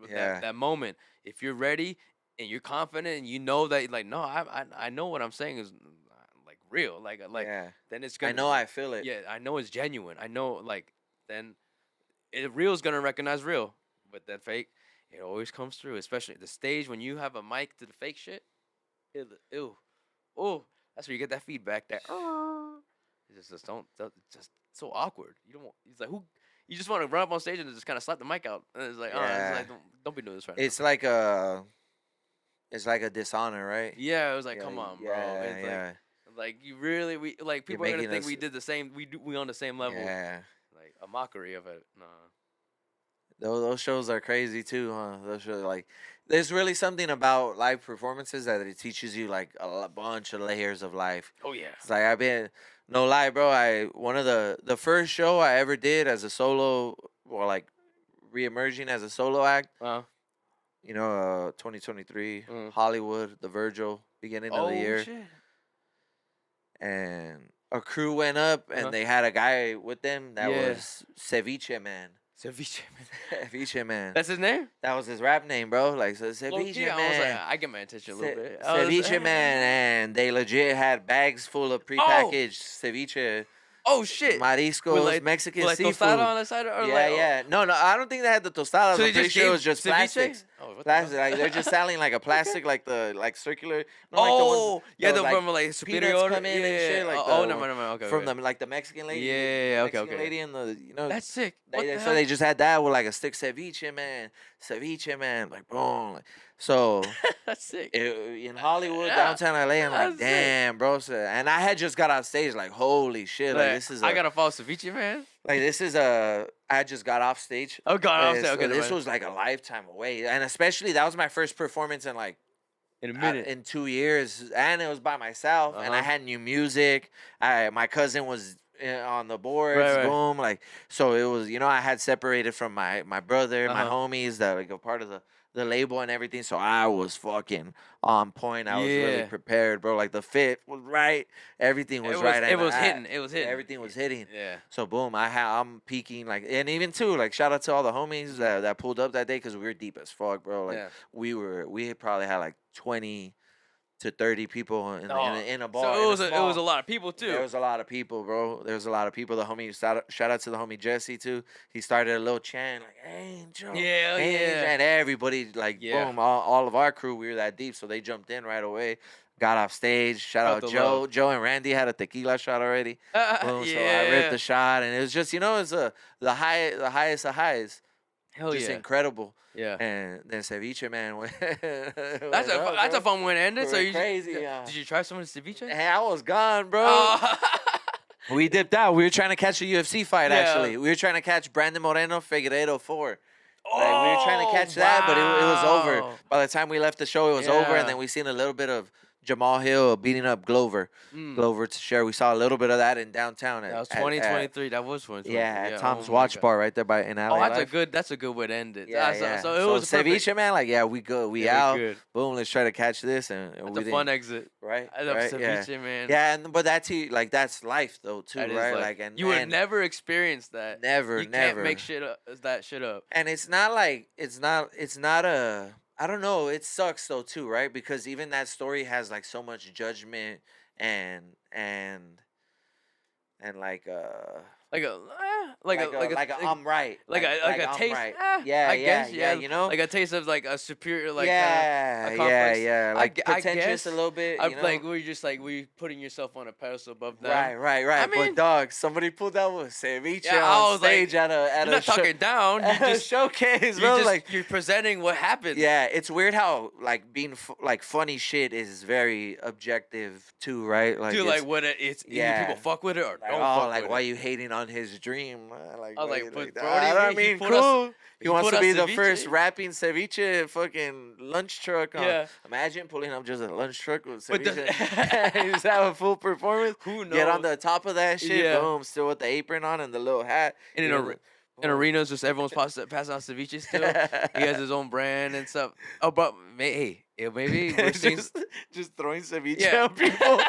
Speaker 2: Yeah.
Speaker 3: that moment. If you're ready and you're confident and you know that like no, I know what I'm saying is like real. Like
Speaker 2: Yeah.
Speaker 3: then it's
Speaker 2: I
Speaker 3: gonna.
Speaker 2: know. I feel it.
Speaker 3: Yeah, I know it's genuine. I know like then real's gonna recognize real, but that fake, it always comes through. Especially the stage when you have a mic to the fake shit. That's where you get that feedback. That it's just just so awkward. You don't. It's like who. You just want to run up on stage and just kind of slap the mic out. And it's like,
Speaker 2: Yeah.
Speaker 3: it's like don't be doing this right
Speaker 2: It's like a dishonor, right?
Speaker 3: now. Yeah, it was like,
Speaker 2: Yeah,
Speaker 3: come on, bro.
Speaker 2: Yeah,
Speaker 3: It's
Speaker 2: yeah,
Speaker 3: like you really people are gonna
Speaker 2: making
Speaker 3: think
Speaker 2: us-
Speaker 3: we did the same. We on the same level.
Speaker 2: yeah.
Speaker 3: Like a mockery of it. Nah.
Speaker 2: Those shows are crazy too, huh? Those shows like there's really something about live performances that it teaches you like a bunch of layers of life.
Speaker 3: Oh yeah.
Speaker 2: It's like I've been no lie, bro. One of the first show I ever did as a solo, or like re-emerging as a solo act.
Speaker 3: Uh-huh.
Speaker 2: 2023
Speaker 3: Mm.
Speaker 2: Hollywood, the Virgil, beginning of the year,
Speaker 3: Shit.
Speaker 2: and a crew went up and
Speaker 3: Uh-huh.
Speaker 2: they had a guy with them that
Speaker 3: Yeah.
Speaker 2: was Ceviche Man.
Speaker 3: Ceviche man.
Speaker 2: Ceviche Man.
Speaker 3: That's his name?
Speaker 2: That was his rap name, bro. Like so Ceviche
Speaker 3: Low-key, I was
Speaker 2: Man.
Speaker 3: like, I get my attention a little bit. I was
Speaker 2: Ceviche
Speaker 3: like,
Speaker 2: Man, and they legit had bags full of prepackaged ceviche,
Speaker 3: Oh shit.
Speaker 2: mariscos, Mexican
Speaker 3: with like
Speaker 2: seafood.
Speaker 3: tostada on the side, or
Speaker 2: Yeah,
Speaker 3: like,
Speaker 2: yeah. No, I don't think they had the tostadas.
Speaker 3: So
Speaker 2: I'm
Speaker 3: they
Speaker 2: pretty
Speaker 3: just
Speaker 2: sure it
Speaker 3: gave
Speaker 2: was just
Speaker 3: ceviche?
Speaker 2: plastics.
Speaker 3: Oh, what the
Speaker 2: Plastic,
Speaker 3: fuck?
Speaker 2: like they're just selling like a plastic, like the circular. Like
Speaker 3: Oh, yeah,
Speaker 2: the
Speaker 3: the from like
Speaker 2: peanuts
Speaker 3: superior.
Speaker 2: come in
Speaker 3: yeah,
Speaker 2: and shit, like
Speaker 3: oh,
Speaker 2: the
Speaker 3: no,
Speaker 2: one
Speaker 3: okay.
Speaker 2: from
Speaker 3: okay.
Speaker 2: the like the Mexican lady.
Speaker 3: Yeah, okay,
Speaker 2: Mexican
Speaker 3: okay.
Speaker 2: lady and
Speaker 3: That's sick. What the
Speaker 2: so
Speaker 3: hell?
Speaker 2: they just had that with like a stick ceviche man, like boom. Like, so
Speaker 3: That's sick.
Speaker 2: in Hollywood,
Speaker 3: Yeah.
Speaker 2: downtown LA, I'm like,
Speaker 3: That's sick.
Speaker 2: damn, bro. So, and I had just got on stage, like, holy shit, like this is.
Speaker 3: I gotta follow Ceviche Man.
Speaker 2: I just got off stage.
Speaker 3: Oh God, I'm
Speaker 2: So
Speaker 3: saying okay.
Speaker 2: this was like a lifetime away, and especially that was my first performance in like
Speaker 3: in a minute.
Speaker 2: in 2 years, and it was by myself, and I
Speaker 3: Uh-huh.
Speaker 2: had new music. My cousin was on the boards,
Speaker 3: Right, right.
Speaker 2: boom, like so it was. I had separated from my brother, my
Speaker 3: Uh-huh.
Speaker 2: homies that like a part of the label and everything. So I was fucking on point. I was really
Speaker 3: Yeah.
Speaker 2: prepared, bro. Like the fit was right, everything was,
Speaker 3: It was-
Speaker 2: right.
Speaker 3: it
Speaker 2: and
Speaker 3: was hitting, it was hitting.
Speaker 2: Everything was hitting.
Speaker 3: Yeah.
Speaker 2: So boom, I'm peaking like, and even too like shout out to all the homies that pulled up that day because we were deep as fuck, bro. Like
Speaker 3: Yeah.
Speaker 2: we probably had like 20 to 30 people in a bar.
Speaker 3: So
Speaker 2: in
Speaker 3: it was a lot of people too.
Speaker 2: There was a lot of people, bro. There was a lot of people. The homie shout out to the homie Jesse too. He started a little chant like Angel,
Speaker 3: Yeah.
Speaker 2: and everybody like
Speaker 3: Yeah.
Speaker 2: boom. All of our crew, we were that deep, so they jumped in right away. got off stage. Shout
Speaker 3: Felt
Speaker 2: out
Speaker 3: the
Speaker 2: Joe.
Speaker 3: love.
Speaker 2: Joe and Randy had a tequila shot already. Boom. So I ripped the shot, and it was just, it's the highest of highs.
Speaker 3: Hell
Speaker 2: Just
Speaker 3: yeah.
Speaker 2: incredible.
Speaker 3: Yeah.
Speaker 2: And then ceviche, man.
Speaker 3: That's a fun way to end it. So
Speaker 2: We're
Speaker 3: you
Speaker 2: crazy.
Speaker 3: Did you try some of the ceviche?
Speaker 2: Hey, I was gone, bro.
Speaker 3: Oh.
Speaker 2: We dipped out. We were trying to catch a UFC fight,
Speaker 3: Yeah.
Speaker 2: actually. We were trying to catch Brandon Moreno Figueiredo 4. Like, we were trying to catch that, but it was over.
Speaker 3: wow.
Speaker 2: By the time we left the show, it was over,
Speaker 3: Yeah.
Speaker 2: and then we seen a little bit of Jamal Hill beating up Glover. Glover to share. We saw a little bit of that in downtown.
Speaker 3: That was 2023. That was 2023.
Speaker 2: Yeah, at Tom's
Speaker 3: oh my
Speaker 2: Watch
Speaker 3: God.
Speaker 2: Bar right there in LA.
Speaker 3: Oh,
Speaker 2: Live.
Speaker 3: that's a good way to end it.
Speaker 2: Yeah,
Speaker 3: So-
Speaker 2: yeah.
Speaker 3: So it was
Speaker 2: ceviche,
Speaker 3: perfect.
Speaker 2: man. Like, yeah, we good. We
Speaker 3: Yeah,
Speaker 2: out.
Speaker 3: we good.
Speaker 2: Boom. Let's try to catch this, and
Speaker 3: It's
Speaker 2: we
Speaker 3: a
Speaker 2: didn't.
Speaker 3: fun exit.
Speaker 2: Right.
Speaker 3: I love
Speaker 2: right,
Speaker 3: ceviche,
Speaker 2: yeah.
Speaker 3: man.
Speaker 2: Yeah, but that's life though too,
Speaker 3: That is
Speaker 2: right?
Speaker 3: like
Speaker 2: and
Speaker 3: you would
Speaker 2: and
Speaker 3: never experience that.
Speaker 2: never,
Speaker 3: You
Speaker 2: never
Speaker 3: can't make that shit up.
Speaker 2: And it's not like it's not a. I don't know. It sucks though too, right? Because even that story has like so much judgment and like
Speaker 3: Like a
Speaker 2: I'm right,
Speaker 3: like a
Speaker 2: I'm
Speaker 3: taste.
Speaker 2: right.
Speaker 3: Yeah, I
Speaker 2: yeah,
Speaker 3: guess,
Speaker 2: yeah, you know,
Speaker 3: like a taste of like a superior, like
Speaker 2: yeah,
Speaker 3: a
Speaker 2: yeah,
Speaker 3: complex.
Speaker 2: yeah, like
Speaker 3: I
Speaker 2: pretentious
Speaker 3: guess,
Speaker 2: a little bit.
Speaker 3: I'm
Speaker 2: You know?
Speaker 3: like we're putting yourself on a pedestal above them.
Speaker 2: Right.
Speaker 3: I mean-
Speaker 2: But dog, somebody pulled out with ceviche
Speaker 3: Yeah, I
Speaker 2: on
Speaker 3: was like,
Speaker 2: stage at
Speaker 3: You're
Speaker 2: a
Speaker 3: not talking down. You
Speaker 2: at a
Speaker 3: just
Speaker 2: showcase, bro. Like,
Speaker 3: you're presenting what happened.
Speaker 2: yeah, it's weird how like being like funny shit is very objective too, right? Like,
Speaker 3: Dude,
Speaker 2: it's,
Speaker 3: like what it's either
Speaker 2: yeah.
Speaker 3: people fuck with it or
Speaker 2: like,
Speaker 3: don't
Speaker 2: oh,
Speaker 3: fuck
Speaker 2: like
Speaker 3: with
Speaker 2: why
Speaker 3: it.
Speaker 2: you hating on his dream? Like,
Speaker 3: I was
Speaker 2: why
Speaker 3: like,
Speaker 2: you
Speaker 3: but
Speaker 2: that?
Speaker 3: bro, what do you
Speaker 2: I
Speaker 3: mean? He
Speaker 2: mean,
Speaker 3: put us-
Speaker 2: cool. He
Speaker 3: he
Speaker 2: wants
Speaker 3: put
Speaker 2: to be
Speaker 3: us
Speaker 2: the
Speaker 3: ceviche.
Speaker 2: first rapping ceviche fucking lunch truck on.
Speaker 3: Yeah.
Speaker 2: Imagine pulling up just a lunch truck with
Speaker 3: But
Speaker 2: ceviche. You just have a full performance.
Speaker 3: Who knows?
Speaker 2: Get on the top of that shit.
Speaker 3: Yeah.
Speaker 2: Boom. Still with the apron on and the little hat.
Speaker 3: And in
Speaker 2: You
Speaker 3: a
Speaker 2: know,
Speaker 3: in arenas, just everyone's passing out ceviche still. He has his own brand and stuff. Oh, but hey, maybe we're seeing.
Speaker 2: just throwing ceviche
Speaker 3: Yeah.
Speaker 2: on people.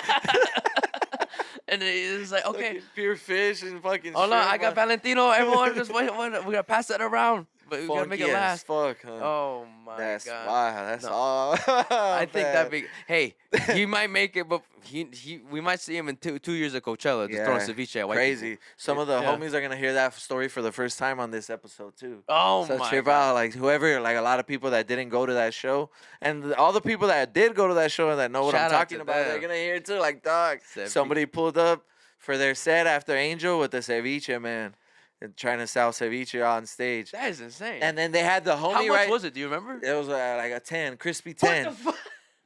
Speaker 3: And it's like, okay,
Speaker 2: Fucking pure fish and fucking
Speaker 3: oh no,
Speaker 2: shrimp
Speaker 3: I got
Speaker 2: on-
Speaker 3: Valentino. Everyone just wait. We gotta pass that around, but we gotta make it
Speaker 2: Funky as
Speaker 3: last.
Speaker 2: fuck, huh?
Speaker 3: Oh my
Speaker 2: That's
Speaker 3: god.
Speaker 2: wow. That's
Speaker 3: No.
Speaker 2: all.
Speaker 3: I think
Speaker 2: that
Speaker 3: that big. Hey, he might make it, but we might see him in 2 years at Coachella just throwing ceviche at white
Speaker 2: crazy.
Speaker 3: people.
Speaker 2: Some of the
Speaker 3: Yeah.
Speaker 2: homies are gonna hear that story for the first time on this episode too.
Speaker 3: Oh
Speaker 2: So
Speaker 3: my
Speaker 2: trip
Speaker 3: god.
Speaker 2: out, like whoever, like a lot of people that didn't go to that show, and all the people that did go to that show and that know what
Speaker 3: Shout
Speaker 2: I'm
Speaker 3: out
Speaker 2: talking
Speaker 3: to
Speaker 2: about, they're
Speaker 3: them.
Speaker 2: gonna hear it too. Like, dog,
Speaker 3: Ceviche.
Speaker 2: somebody pulled up for their set after Angel with the ceviche, man, and trying to sell ceviche on stage.
Speaker 3: That is insane.
Speaker 2: And then they had the homie.
Speaker 3: how much
Speaker 2: right?
Speaker 3: was it? Do you remember?
Speaker 2: It was like a 10, crispy
Speaker 3: What
Speaker 2: 10.
Speaker 3: the fuck?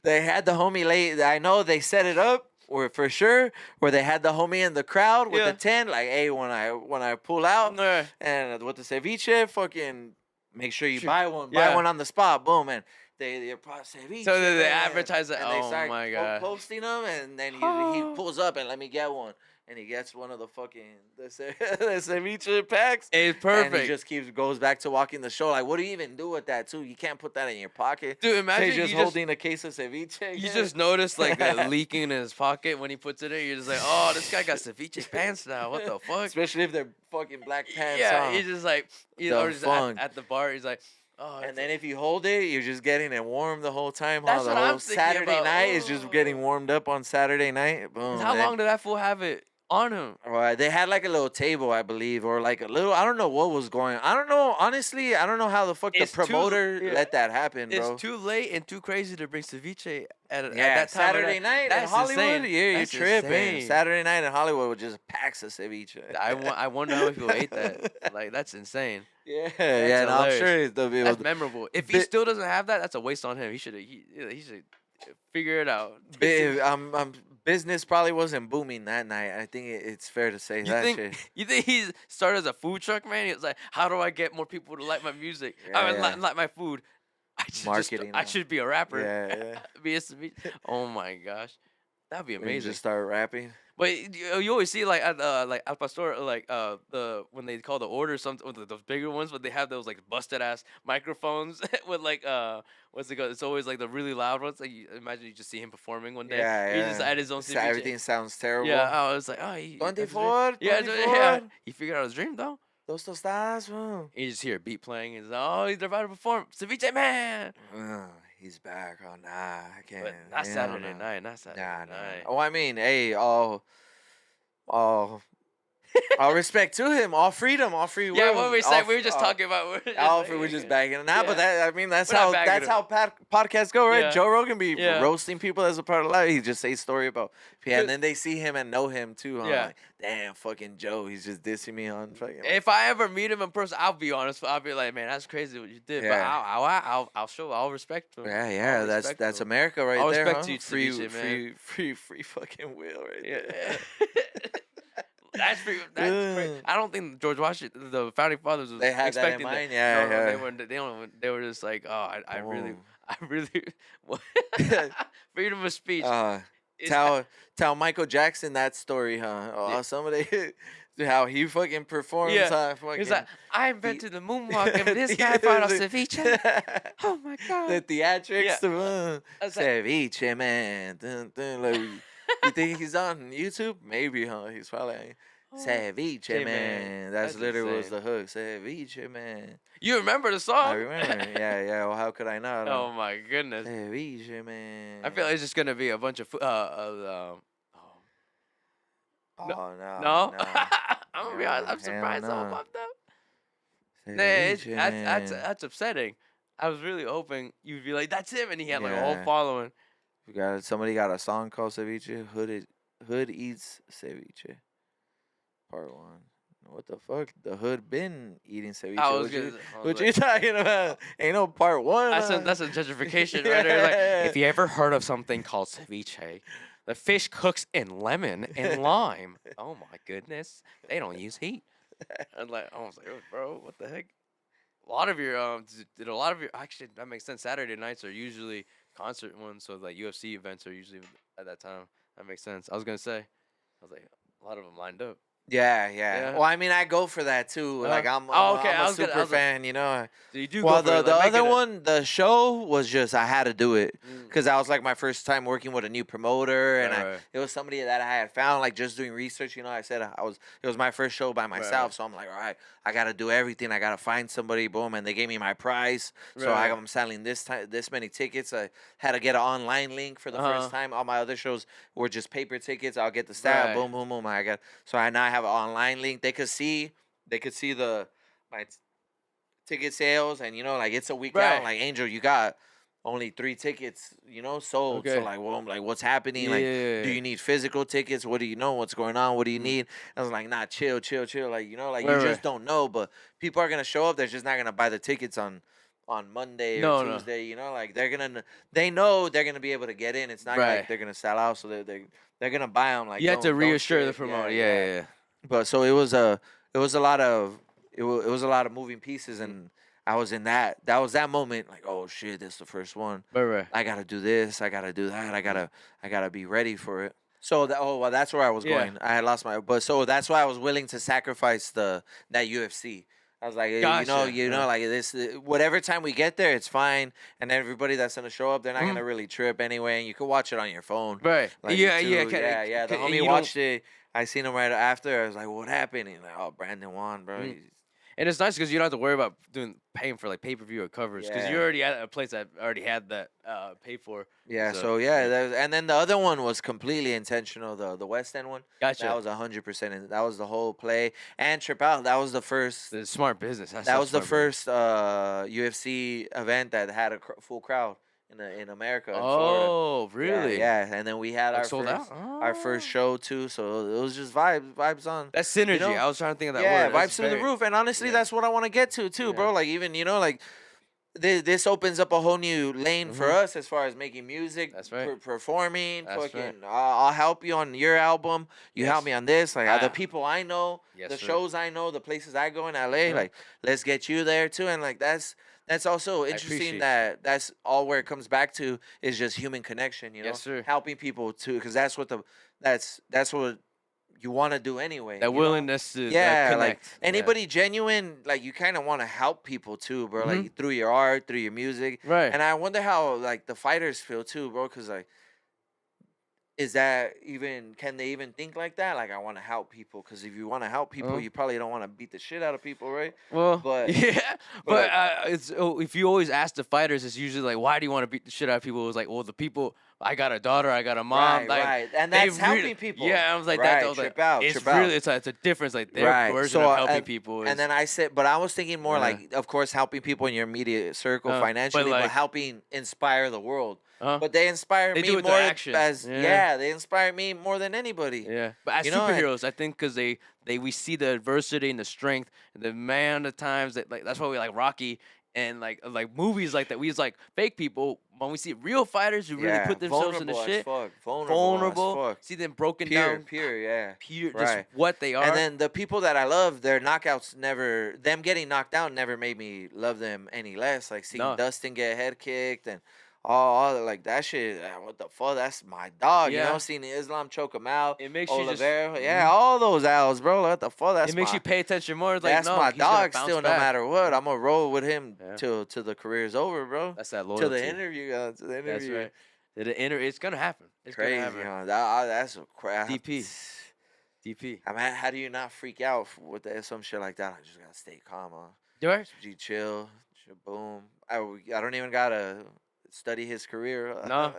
Speaker 2: They had the homie late. I know they set it up, or for sure, where they had the homie in the crowd with
Speaker 3: Yeah.
Speaker 2: the 10. Like, hey, when I pull out
Speaker 3: Yeah.
Speaker 2: and with the ceviche, fucking make sure you
Speaker 3: Sure.
Speaker 2: buy one.
Speaker 3: Yeah.
Speaker 2: Buy one on the spot. Boom, and they're probably ceviche.
Speaker 3: So they
Speaker 2: man.
Speaker 3: advertise it.
Speaker 2: And they
Speaker 3: Oh
Speaker 2: start
Speaker 3: my god.
Speaker 2: posting them, and then he pulls up and let me get one. And he gets one of the fucking the ceviche packs.
Speaker 3: It's
Speaker 2: And
Speaker 3: perfect.
Speaker 2: he just goes back to walking the show. Like, what do you even do with that too? You can't put that in your pocket.
Speaker 3: Dude,
Speaker 2: So
Speaker 3: imagine
Speaker 2: he's
Speaker 3: you
Speaker 2: just holding a case of ceviche.
Speaker 3: You
Speaker 2: again.
Speaker 3: just notice like a leaking in his pocket when he puts it in. You're just like, oh, this guy got ceviche pants now. What the fuck?
Speaker 2: especially if they're fucking black pants.
Speaker 3: Yeah,
Speaker 2: on.
Speaker 3: he's just like,
Speaker 2: The
Speaker 3: or just
Speaker 2: funk.
Speaker 3: at the bar, he's like, oh.
Speaker 2: And then if you hold it, you're just getting it warm the whole time.
Speaker 3: That's
Speaker 2: the
Speaker 3: what
Speaker 2: whole
Speaker 3: I'm thinking
Speaker 2: Saturday
Speaker 3: about.
Speaker 2: night is just getting warmed up on Saturday night. Boom.
Speaker 3: how
Speaker 2: then-
Speaker 3: long did that fool have it on him?
Speaker 2: Right, they had like a little table, I believe, or like a little. I don't know what was going. I don't know. Honestly, I don't know how the fuck
Speaker 3: It's
Speaker 2: the
Speaker 3: too-
Speaker 2: promoter
Speaker 3: yeah.
Speaker 2: let that happen, bro.
Speaker 3: It's too late and too crazy to bring ceviche at
Speaker 2: Yeah,
Speaker 3: that time. of
Speaker 2: Saturday night in
Speaker 3: that's
Speaker 2: Hollywood,
Speaker 3: insane.
Speaker 2: you're
Speaker 3: That's
Speaker 2: tripping.
Speaker 3: insane.
Speaker 2: Saturday night in Hollywood with just packs of ceviche.
Speaker 3: I wonder how many people ate that. Like that's insane.
Speaker 2: Yeah, yeah, no, I'm sure they'll be able
Speaker 3: That's
Speaker 2: to.
Speaker 3: memorable. If he
Speaker 2: Bi-
Speaker 3: still doesn't have that, that's a waste on him. He should figure it out.
Speaker 2: Business probably wasn't booming that night. I think it's fair to say
Speaker 3: You
Speaker 2: that
Speaker 3: think
Speaker 2: shit.
Speaker 3: you think he's started as a food truck man? He was like, how do I get more people to like my music?
Speaker 2: Yeah.
Speaker 3: Like my food.
Speaker 2: Marketing,
Speaker 3: I should be a rapper.
Speaker 2: Yeah,
Speaker 3: Be a ceviche. Oh my gosh, that'd be
Speaker 2: yeah.
Speaker 3: amazing.
Speaker 2: Just start rapping.
Speaker 3: But you always see like at like Al Pastor like the when they call the order something those bigger ones, but they have those like busted ass microphones with like what's it called? It's always like the really loud ones. Like imagine you just see him performing one day.
Speaker 2: Yeah,
Speaker 3: He
Speaker 2: yeah.
Speaker 3: just had his own
Speaker 2: So
Speaker 3: ceviche.
Speaker 2: everything sounds terrible.
Speaker 3: Yeah, I was like, oh, he, that's his dream.
Speaker 2: 24,
Speaker 3: Yeah,
Speaker 2: 24.
Speaker 3: yeah. He figured out his dream though.
Speaker 2: Dos tostadas, bro.
Speaker 3: You just hear a beat playing. He's like, oh, he's about to perform. Ceviche man.
Speaker 2: He's back. Oh, nah, I can't.
Speaker 3: But not
Speaker 2: Yeah,
Speaker 3: Saturday
Speaker 2: nah.
Speaker 3: night. Not Saturday
Speaker 2: Nah,
Speaker 3: night.
Speaker 2: nah. Oh, I mean, hey, all
Speaker 9: All respect to him. All freedom. All free will.
Speaker 3: Yeah, what we said,
Speaker 9: all-
Speaker 3: we were just
Speaker 9: all-
Speaker 3: talking about.
Speaker 9: We're just bagging it. Nah, but
Speaker 3: Yeah.
Speaker 9: I mean, that's
Speaker 3: We're not
Speaker 9: how
Speaker 3: bagging
Speaker 9: podcasts go, right?
Speaker 3: Yeah.
Speaker 9: Joe Rogan be
Speaker 3: Yeah.
Speaker 9: roasting people as a part of life. He just say story about, and then they see him and know him too. Huh?
Speaker 3: Yeah.
Speaker 9: Like, damn, fucking Joe, he's just dissing me on fucking.
Speaker 3: If I ever meet him in person, I'll be honest. I'll be like, man, that's crazy what you did. But
Speaker 9: Yeah.
Speaker 3: I'll respect him.
Speaker 9: Yeah,
Speaker 3: I'll
Speaker 9: that's
Speaker 3: respect him.
Speaker 9: America right
Speaker 3: I'll
Speaker 9: there.
Speaker 3: respect
Speaker 9: Huh?
Speaker 3: you,
Speaker 9: Free,
Speaker 3: Ceviche, man.
Speaker 9: free fucking will right there.
Speaker 3: Yeah. That's crazy. I don't think George Washington, the founding fathers, was
Speaker 9: They had that in
Speaker 3: expecting
Speaker 9: mind.
Speaker 3: No,
Speaker 9: Yeah.
Speaker 3: they were just like, oh, I really,
Speaker 9: Oh.
Speaker 3: freedom of speech. is-
Speaker 9: Tell Michael Jackson that story, huh? Oh,
Speaker 3: Yeah.
Speaker 9: somebody how he fucking performs.
Speaker 3: Yeah.
Speaker 9: Huh? Fucking,
Speaker 3: He's like, I invented the moonwalk, and this guy found out ceviche. Oh my god.
Speaker 9: The theatrics,
Speaker 3: Yeah.
Speaker 9: the
Speaker 3: I was like-
Speaker 9: ceviche, man. Dun, dun, like, you think he's on YouTube? Maybe, huh? He's probably ceviche,
Speaker 3: Okay,
Speaker 9: man.
Speaker 3: man.
Speaker 9: That's
Speaker 3: That's
Speaker 9: literally was
Speaker 3: insane.
Speaker 9: the hook. Ceviche, man.
Speaker 3: You remember the song?
Speaker 9: I remember. Yeah. Well, how could I not?
Speaker 3: Oh my goodness.
Speaker 9: Ceviche, man.
Speaker 3: I feel like it's just gonna be a bunch of
Speaker 9: Oh,
Speaker 3: No.
Speaker 9: no.
Speaker 3: no.
Speaker 9: no.
Speaker 3: I'm gonna be honest. I'm
Speaker 9: Hell
Speaker 3: surprised someone
Speaker 9: no.
Speaker 3: popped up. Nah,
Speaker 9: Ceviche,
Speaker 3: that's upsetting. I was really hoping you'd be like, that's him, and he had like a whole
Speaker 9: Yeah.
Speaker 3: following.
Speaker 9: Somebody got a song called Ceviche. Hood eats ceviche. Part 1. What the fuck? The hood been eating ceviche.
Speaker 3: I was
Speaker 9: What you talking about? Ain't no part 1.
Speaker 3: That's a gentrification right there. Like, if you ever heard of something called ceviche, the fish cooks in lemon and lime. Oh my goodness, they don't use heat. And like, I was like, oh, bro, what the heck? A lot of your actually that makes sense. Saturday nights are usually concert ones, so like UFC events are usually at that time. That makes sense. I was like, a lot of them lined up.
Speaker 9: Yeah. Well, I mean, I go for that too. Like, I'm a super fan, you know.
Speaker 3: So you do
Speaker 9: Well,
Speaker 3: go for
Speaker 9: the
Speaker 3: like,
Speaker 9: other
Speaker 3: making
Speaker 9: one, the show was just I had to do it because I was like my first time working with a new promoter, and
Speaker 3: Right.
Speaker 9: it was somebody that I had found like just doing research. You know, I said it was my first show by myself,
Speaker 3: Right.
Speaker 9: so I'm like, all right, I got to do everything. I got to find somebody. Boom, and they gave me my price, so
Speaker 3: Right.
Speaker 9: I'm selling this many tickets. I had to get an online link for the first time. All my other shows were just paper tickets. I'll get the stat.
Speaker 3: Right.
Speaker 9: Boom, boom, boom. I now have an online link. They could see my ticket sales, and you know, like it's a week
Speaker 3: Right.
Speaker 9: out. Like, Angel, you got only 3 tickets, you know, sold.
Speaker 3: Okay.
Speaker 9: So like, well, I'm like, what's happening? Like,
Speaker 3: Yeah.
Speaker 9: do you need physical tickets? What do you know? What's going on? What do you need? I was like, nah, chill. Like, you know, like
Speaker 3: Right,
Speaker 9: you just
Speaker 3: right.
Speaker 9: don't know. But people are gonna show up. They're just not gonna buy the tickets on Monday or
Speaker 3: No.
Speaker 9: Tuesday. You know, like they know they're gonna be able to get in. It's not
Speaker 3: Right.
Speaker 9: like they're gonna sell out. So they're gonna buy them. Like,
Speaker 3: You have to
Speaker 9: don't
Speaker 3: reassure the
Speaker 9: trip.
Speaker 3: promoter. Yeah.
Speaker 9: But so it was a lot of moving pieces, and I was in that. That was that moment, like, oh shit, this is the first one.
Speaker 3: Right.
Speaker 9: I gotta do this. I gotta do that. I gotta be ready for it. So that's where I was
Speaker 3: Yeah.
Speaker 9: going. I had lost so that's why I was willing to sacrifice that UFC. I was like,
Speaker 3: Gotcha.
Speaker 9: you know, like this, whatever time we get there, it's fine. And everybody that's gonna show up, they're not gonna really trip anyway. And you can watch it on your phone.
Speaker 3: Right.
Speaker 9: Like,
Speaker 3: Yeah.
Speaker 9: too.
Speaker 3: Yeah.
Speaker 9: Yeah. The
Speaker 3: and
Speaker 9: homie
Speaker 3: you
Speaker 9: watched it. I seen him right after. I was like, what happened? And like, oh, Brandon won, bro.
Speaker 3: And it's nice because you don't have to worry about paying for like pay-per-view or coverage because
Speaker 9: Yeah.
Speaker 3: you're already at a place that already had that paid for.
Speaker 9: Yeah,
Speaker 3: So,
Speaker 9: so yeah, and then the other one was completely intentional. The West End one,
Speaker 3: Gotcha.
Speaker 9: that was 100%. That was the whole play. And Trip Out, that was the first.
Speaker 3: It's smart business.
Speaker 9: That was the first UFC event that had a full crowd in America. In Florida.
Speaker 3: Oh, really?
Speaker 9: Yeah, and then we had
Speaker 3: Like
Speaker 9: our
Speaker 3: sold
Speaker 9: first,
Speaker 3: out?
Speaker 9: our first show too. So it was just vibes on.
Speaker 3: That's synergy.
Speaker 9: know?
Speaker 3: I was trying to think of that
Speaker 9: Yeah,
Speaker 3: word. That's
Speaker 9: vibes through the
Speaker 3: very-
Speaker 9: roof. And honestly,
Speaker 3: yeah.
Speaker 9: that's what I want to get to too, bro.
Speaker 3: Yeah.
Speaker 9: Like, even, you know, like this opens up a whole new lane for us as far as making music.
Speaker 3: Mm-hmm. That's right.
Speaker 9: Performing.
Speaker 3: That's
Speaker 9: fucking,
Speaker 3: right.
Speaker 9: I'll help you on your album. You help
Speaker 3: Yes.
Speaker 9: me on this. Like,
Speaker 3: Ah.
Speaker 9: the people I know,
Speaker 3: Yes,
Speaker 9: the
Speaker 3: sir.
Speaker 9: shows I know, the places I go in LA. Like, let's get you there too. And like that's also interesting
Speaker 3: appreciate
Speaker 9: that that's all where it comes back to is just human connection. You know,
Speaker 3: Yes, sir.
Speaker 9: helping people too, because that's what you want to do anyway.
Speaker 3: That
Speaker 9: you know?
Speaker 3: willingness to
Speaker 9: Yeah, like
Speaker 3: connect. Yeah.
Speaker 9: anybody genuine, like you kind of want to help people too, bro. Like through your art, through your music,
Speaker 3: Right.
Speaker 9: And I wonder how like the fighters feel too, bro, because like is that even, can they even think like that? Like, I want to help people, because if you want to help people, you probably don't want to beat the shit out of people, right?
Speaker 3: Well,
Speaker 9: But
Speaker 3: yeah,
Speaker 9: but-
Speaker 3: if you always ask the fighters, it's usually like, why do you want to beat the shit out of people? It's like, well, the people. I got a daughter, I got a mom,
Speaker 9: Right,
Speaker 3: like,
Speaker 9: right. And
Speaker 3: they
Speaker 9: that's helping people.
Speaker 3: Yeah, I was like
Speaker 9: Right,
Speaker 3: that. I was like,
Speaker 9: trip out,
Speaker 3: it's
Speaker 9: trip
Speaker 3: really,
Speaker 9: out.
Speaker 3: it's a difference. Like their
Speaker 9: Right.
Speaker 3: version
Speaker 9: So,
Speaker 3: of helping
Speaker 9: and-
Speaker 3: people.
Speaker 9: And then I said, but I was thinking more
Speaker 3: Yeah.
Speaker 9: like, of course, helping people in your immediate circle
Speaker 3: But,
Speaker 9: financially, but
Speaker 3: like-
Speaker 9: helping inspire the world.
Speaker 3: Huh?
Speaker 9: But they inspire
Speaker 3: They
Speaker 9: me
Speaker 3: do it
Speaker 9: more
Speaker 3: through action.
Speaker 9: as
Speaker 3: Yeah.
Speaker 9: they inspire me more than anybody.
Speaker 3: Yeah, but as
Speaker 9: You know, and-
Speaker 3: superheroes, I think because we see the adversity and the strength, and the amount of times that that's why we like Rocky and like movies like that. We just like fake people when we see real fighters who really put themselves in the
Speaker 9: vulnerable as
Speaker 3: shit.
Speaker 9: fuck. Vulnerable as fuck.
Speaker 3: See them broken
Speaker 9: Pure,
Speaker 3: down,
Speaker 9: pure, yeah.
Speaker 3: pure,
Speaker 9: Right.
Speaker 3: just what they are.
Speaker 9: And then the people that I love, their knockouts never, them getting knocked out never made me love them any less. Like seeing
Speaker 3: No.
Speaker 9: Dustin get head kicked and all like that shit. What the fuck? That's my dog. You
Speaker 3: Yeah.
Speaker 9: know, seeing Islam choke him out.
Speaker 3: It makes you just-
Speaker 9: Oliveira, yeah, all those owls, bro. What the fuck? That's
Speaker 3: it makes
Speaker 9: my,
Speaker 3: you pay attention more. It's like,
Speaker 9: that's
Speaker 3: no,
Speaker 9: my
Speaker 3: he's gonna
Speaker 9: dog
Speaker 3: bounce
Speaker 9: still,
Speaker 3: back.
Speaker 9: no matter what. I'm gonna roll with him
Speaker 3: Yeah.
Speaker 9: till the career's over, bro.
Speaker 3: That's that
Speaker 9: To
Speaker 3: loyalty.
Speaker 9: the interview, to the interview.
Speaker 3: That's right. It's gonna happen. It's
Speaker 9: Crazy,
Speaker 3: gonna happen.
Speaker 9: huh? That's a crap.
Speaker 3: DP. DP.
Speaker 9: I mean, how do you not freak out with some shit like that? I just gotta stay calm, huh?
Speaker 3: You right?
Speaker 9: G chill, boom. I don't even gotta study his career.
Speaker 3: No.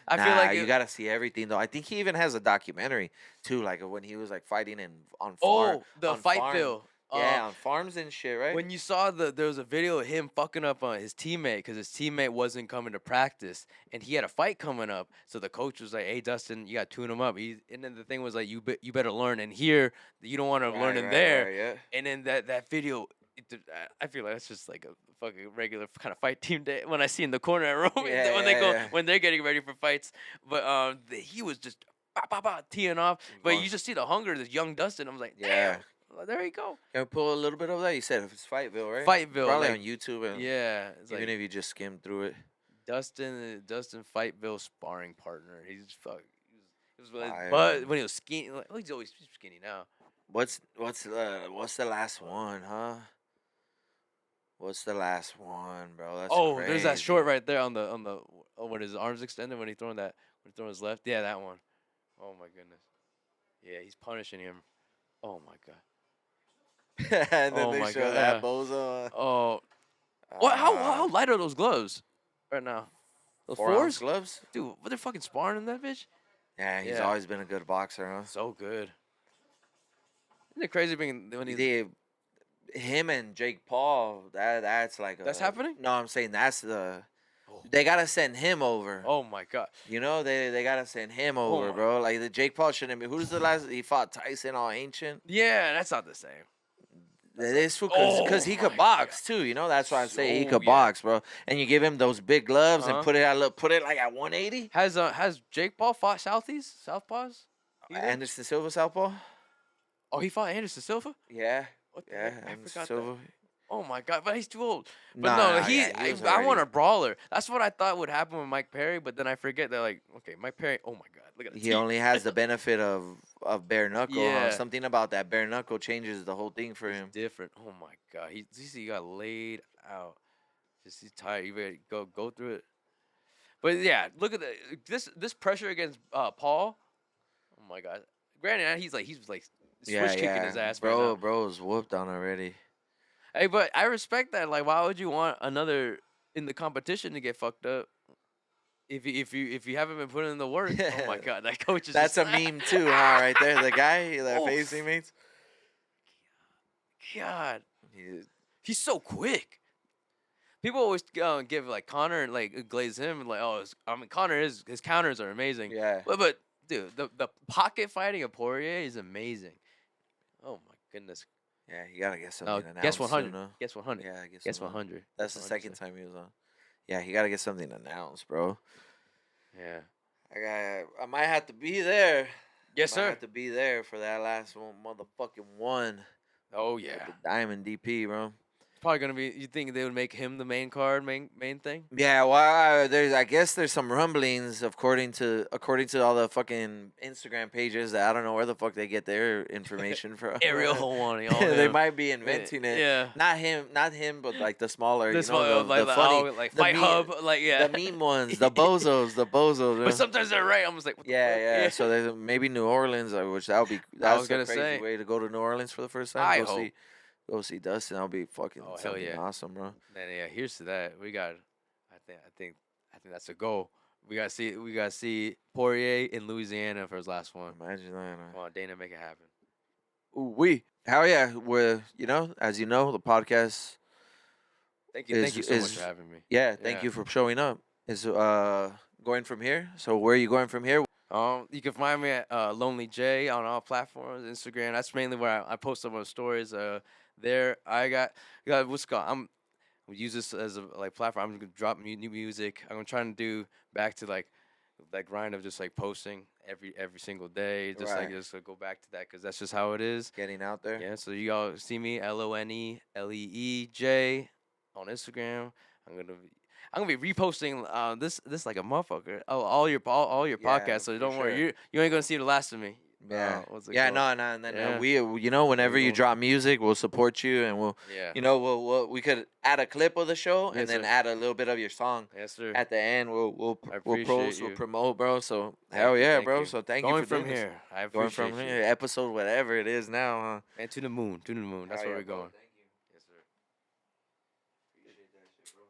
Speaker 3: I feel
Speaker 9: Nah,
Speaker 3: like
Speaker 9: you
Speaker 3: it-
Speaker 9: gotta see everything though. I think he even has a documentary too, like when he was like fighting on farm.
Speaker 3: Oh, the
Speaker 9: on
Speaker 3: fight
Speaker 9: farm.
Speaker 3: bill.
Speaker 9: Yeah, on farms and shit, right?
Speaker 3: When you saw there was a video of him fucking up on his teammate because his teammate wasn't coming to practice and he had a fight coming up. So the coach was like, "Hey, Dustin, you got to tune him up." And then the thing was like, "You better learn in here. You don't want to learn in there."
Speaker 9: Right, yeah.
Speaker 3: And then that video, I feel like that's just like a fucking regular kind of fight team day when I see in the corner at Rome
Speaker 9: Yeah,
Speaker 3: when they
Speaker 9: yeah,
Speaker 3: go
Speaker 9: yeah.
Speaker 3: when they're getting ready for fights. But he was just teeing off. But you just see the hunger of this young Dustin. I was like,
Speaker 9: Yeah.
Speaker 3: damn. Well, there you go.
Speaker 9: Can we pull a little bit of that? You said if it's Fightville, right?
Speaker 3: Fightville,
Speaker 9: Probably
Speaker 3: like-
Speaker 9: on YouTube. And
Speaker 3: Yeah, it's
Speaker 9: even
Speaker 3: like
Speaker 9: if you just skim through it.
Speaker 3: Dustin Fightville sparring partner. He's fuck. He was
Speaker 9: Fire.
Speaker 3: but when he was skinny, like, well, he's always skinny now.
Speaker 9: What's the last one, huh? What's the last one, bro? That's
Speaker 3: There's that
Speaker 9: crazy.
Speaker 3: short right there on the when his arms extended when he throwing his left. Yeah, that one. Oh my goodness. Yeah, he's punishing him. Oh my god.
Speaker 9: And then
Speaker 3: Oh
Speaker 9: they
Speaker 3: my
Speaker 9: show
Speaker 3: God,
Speaker 9: that
Speaker 3: yeah.
Speaker 9: bozo.
Speaker 3: Oh, what? How light are those gloves right now? Those
Speaker 9: 4-ounce
Speaker 3: fours,
Speaker 9: gloves?
Speaker 3: dude. What they're fucking sparring in that bitch?
Speaker 9: Yeah, he's
Speaker 3: Yeah.
Speaker 9: always been a good boxer, huh?
Speaker 3: So good. Isn't it crazy when he's
Speaker 9: Him and Jake Paul, that's like
Speaker 3: That's happening?
Speaker 9: No, I'm saying that's the. They gotta send him over.
Speaker 3: Oh my god.
Speaker 9: You know, they gotta send him over,
Speaker 3: my-
Speaker 9: bro. Like the Jake Paul shouldn't be. Who's the last? He fought Tyson, all ancient.
Speaker 3: Yeah, that's not the same.
Speaker 9: This because he
Speaker 3: Oh
Speaker 9: could
Speaker 3: my
Speaker 9: box too. You know, that's why I say he
Speaker 3: So,
Speaker 9: could
Speaker 3: yeah.
Speaker 9: box, bro. And you give him those big gloves
Speaker 3: Uh-huh.
Speaker 9: and put it like at 180.
Speaker 3: Has Jake Paul fought Southpaws? either?
Speaker 9: Anderson Silva southpaw.
Speaker 3: Oh, he fought Anderson Silva?
Speaker 9: Yeah,
Speaker 3: What the
Speaker 9: yeah.
Speaker 3: heck? I
Speaker 9: Anderson
Speaker 3: forgot
Speaker 9: Silva.
Speaker 3: that. Oh my god, but he's too old. But
Speaker 9: Nah,
Speaker 3: no,
Speaker 9: nah, yeah, he was
Speaker 3: I want
Speaker 9: already-
Speaker 3: a brawler. That's what I thought would happen with Mike Perry, but then I forget that like, okay, Mike Perry, oh my god, look at the
Speaker 9: He
Speaker 3: teeth.
Speaker 9: only has the benefit of bare knuckle.
Speaker 3: Yeah.
Speaker 9: Huh? Something about that bare knuckle changes the whole thing for him.
Speaker 3: different. Oh my god, he got laid out. Just he's tired. You better go through it. But yeah, look at this pressure against Paul. Oh my god. Granted, he was like switch kicking his ass,
Speaker 9: bro.
Speaker 3: right now.
Speaker 9: Bro's whooped on already.
Speaker 3: Hey, but I respect that. Like, why would you want another in the competition to get fucked up? If you haven't been putting in the work, oh my god, that coach is.
Speaker 9: That's a
Speaker 3: just,
Speaker 9: meme too, huh? Right there, the guy, that
Speaker 3: Oh.
Speaker 9: face he makes.
Speaker 3: God,
Speaker 9: He's-
Speaker 3: he's so quick. People always give like Connor like glaze him and like, Connor his counters are amazing.
Speaker 9: Yeah.
Speaker 3: But dude, the pocket fighting of Poirier is amazing. Oh my goodness.
Speaker 9: Yeah, you gotta get
Speaker 3: No,
Speaker 9: something announced.
Speaker 3: guess 100.
Speaker 9: soon, huh?
Speaker 3: Guess 100.
Speaker 9: Yeah, I guess.
Speaker 3: Guess
Speaker 9: 100.
Speaker 3: 100.
Speaker 9: That's the
Speaker 3: Guess 100,
Speaker 9: second
Speaker 3: sir.
Speaker 9: time he was on. Yeah, he gotta get something announced, bro.
Speaker 3: Yeah.
Speaker 9: I might have to be there.
Speaker 3: Yes,
Speaker 9: Might
Speaker 3: sir.
Speaker 9: have to be there for that last one, motherfucking one.
Speaker 3: Oh
Speaker 9: with
Speaker 3: yeah.
Speaker 9: the Diamond DP, bro.
Speaker 3: probably gonna be. You think they would make him the main card, main thing?
Speaker 9: Yeah, well, I guess there's some rumblings according to all the fucking Instagram pages that I don't know where the fuck they get their information from.
Speaker 3: Ariel Helwani.
Speaker 9: They might be inventing it.
Speaker 3: Yeah.
Speaker 9: Not him, but like the smaller,
Speaker 3: This
Speaker 9: you know,
Speaker 3: one,
Speaker 9: the funny,
Speaker 3: like
Speaker 9: the
Speaker 3: Fight
Speaker 9: meme-
Speaker 3: Hub, like yeah.
Speaker 9: the meme ones, the bozos.
Speaker 3: But
Speaker 9: But
Speaker 3: sometimes they're right. I'm just like, what the fuck?
Speaker 9: yeah. So there's maybe New Orleans, which that would be
Speaker 3: I was
Speaker 9: that's a
Speaker 3: gonna
Speaker 9: crazy
Speaker 3: say.
Speaker 9: way to go to New Orleans for the first time.
Speaker 3: I hope.
Speaker 9: Go see Dustin. That'll be fucking
Speaker 3: Oh, hell
Speaker 9: something
Speaker 3: yeah.
Speaker 9: awesome, bro.
Speaker 3: Man, yeah. Here's to that. We got. I think that's a goal. We gotta see Poirier in Louisiana for his last one.
Speaker 9: Imagine that.
Speaker 3: Come on, Dana, make it happen.
Speaker 9: Hell yeah. We're as you know, the podcast.
Speaker 3: Thank you so much for having me.
Speaker 9: Yeah, thank you for showing up. Is going from here. So where are you going from here?
Speaker 3: You can find me at Lonelee J on all platforms, Instagram. That's mainly where I post some of the stories. There I got what's it called. We use this as a platform. I'm gonna drop new music. I'm trying to do back to like that grind of just like posting every single day. Just
Speaker 9: Right.
Speaker 3: just go back to that because that's just how it is.
Speaker 9: Getting out there.
Speaker 3: Yeah. So you all see me Lonelee J on Instagram. I'm gonna be reposting this like a motherfucker. Oh, all your podcasts. So
Speaker 9: for
Speaker 3: don't worry,
Speaker 9: sure.
Speaker 3: you ain't gonna see the last of me.
Speaker 9: Yeah.
Speaker 3: What's it
Speaker 9: Yeah,
Speaker 3: called?
Speaker 9: no, and then
Speaker 3: Yeah.
Speaker 9: we, whenever you
Speaker 3: Cool.
Speaker 9: drop music, we'll support you, and we'll,
Speaker 3: Yeah.
Speaker 9: we could add a clip of the show, and
Speaker 3: Yes,
Speaker 9: then
Speaker 3: sir.
Speaker 9: add a little bit of your song
Speaker 3: Yes, sir.
Speaker 9: at the end. We'll
Speaker 3: appreciate you.
Speaker 9: promote, bro. So
Speaker 3: Thank
Speaker 9: hell
Speaker 3: you,
Speaker 9: yeah,
Speaker 3: thank
Speaker 9: bro.
Speaker 3: you.
Speaker 9: So thank
Speaker 3: Going
Speaker 9: you for
Speaker 3: from
Speaker 9: doing this.
Speaker 3: here. I
Speaker 9: Going
Speaker 3: appreciate
Speaker 9: from
Speaker 3: you.
Speaker 9: here, episode whatever it is now, huh?
Speaker 3: And to the moon. That's
Speaker 9: Hell
Speaker 3: where
Speaker 9: yeah,
Speaker 3: we're
Speaker 9: bro.
Speaker 3: going.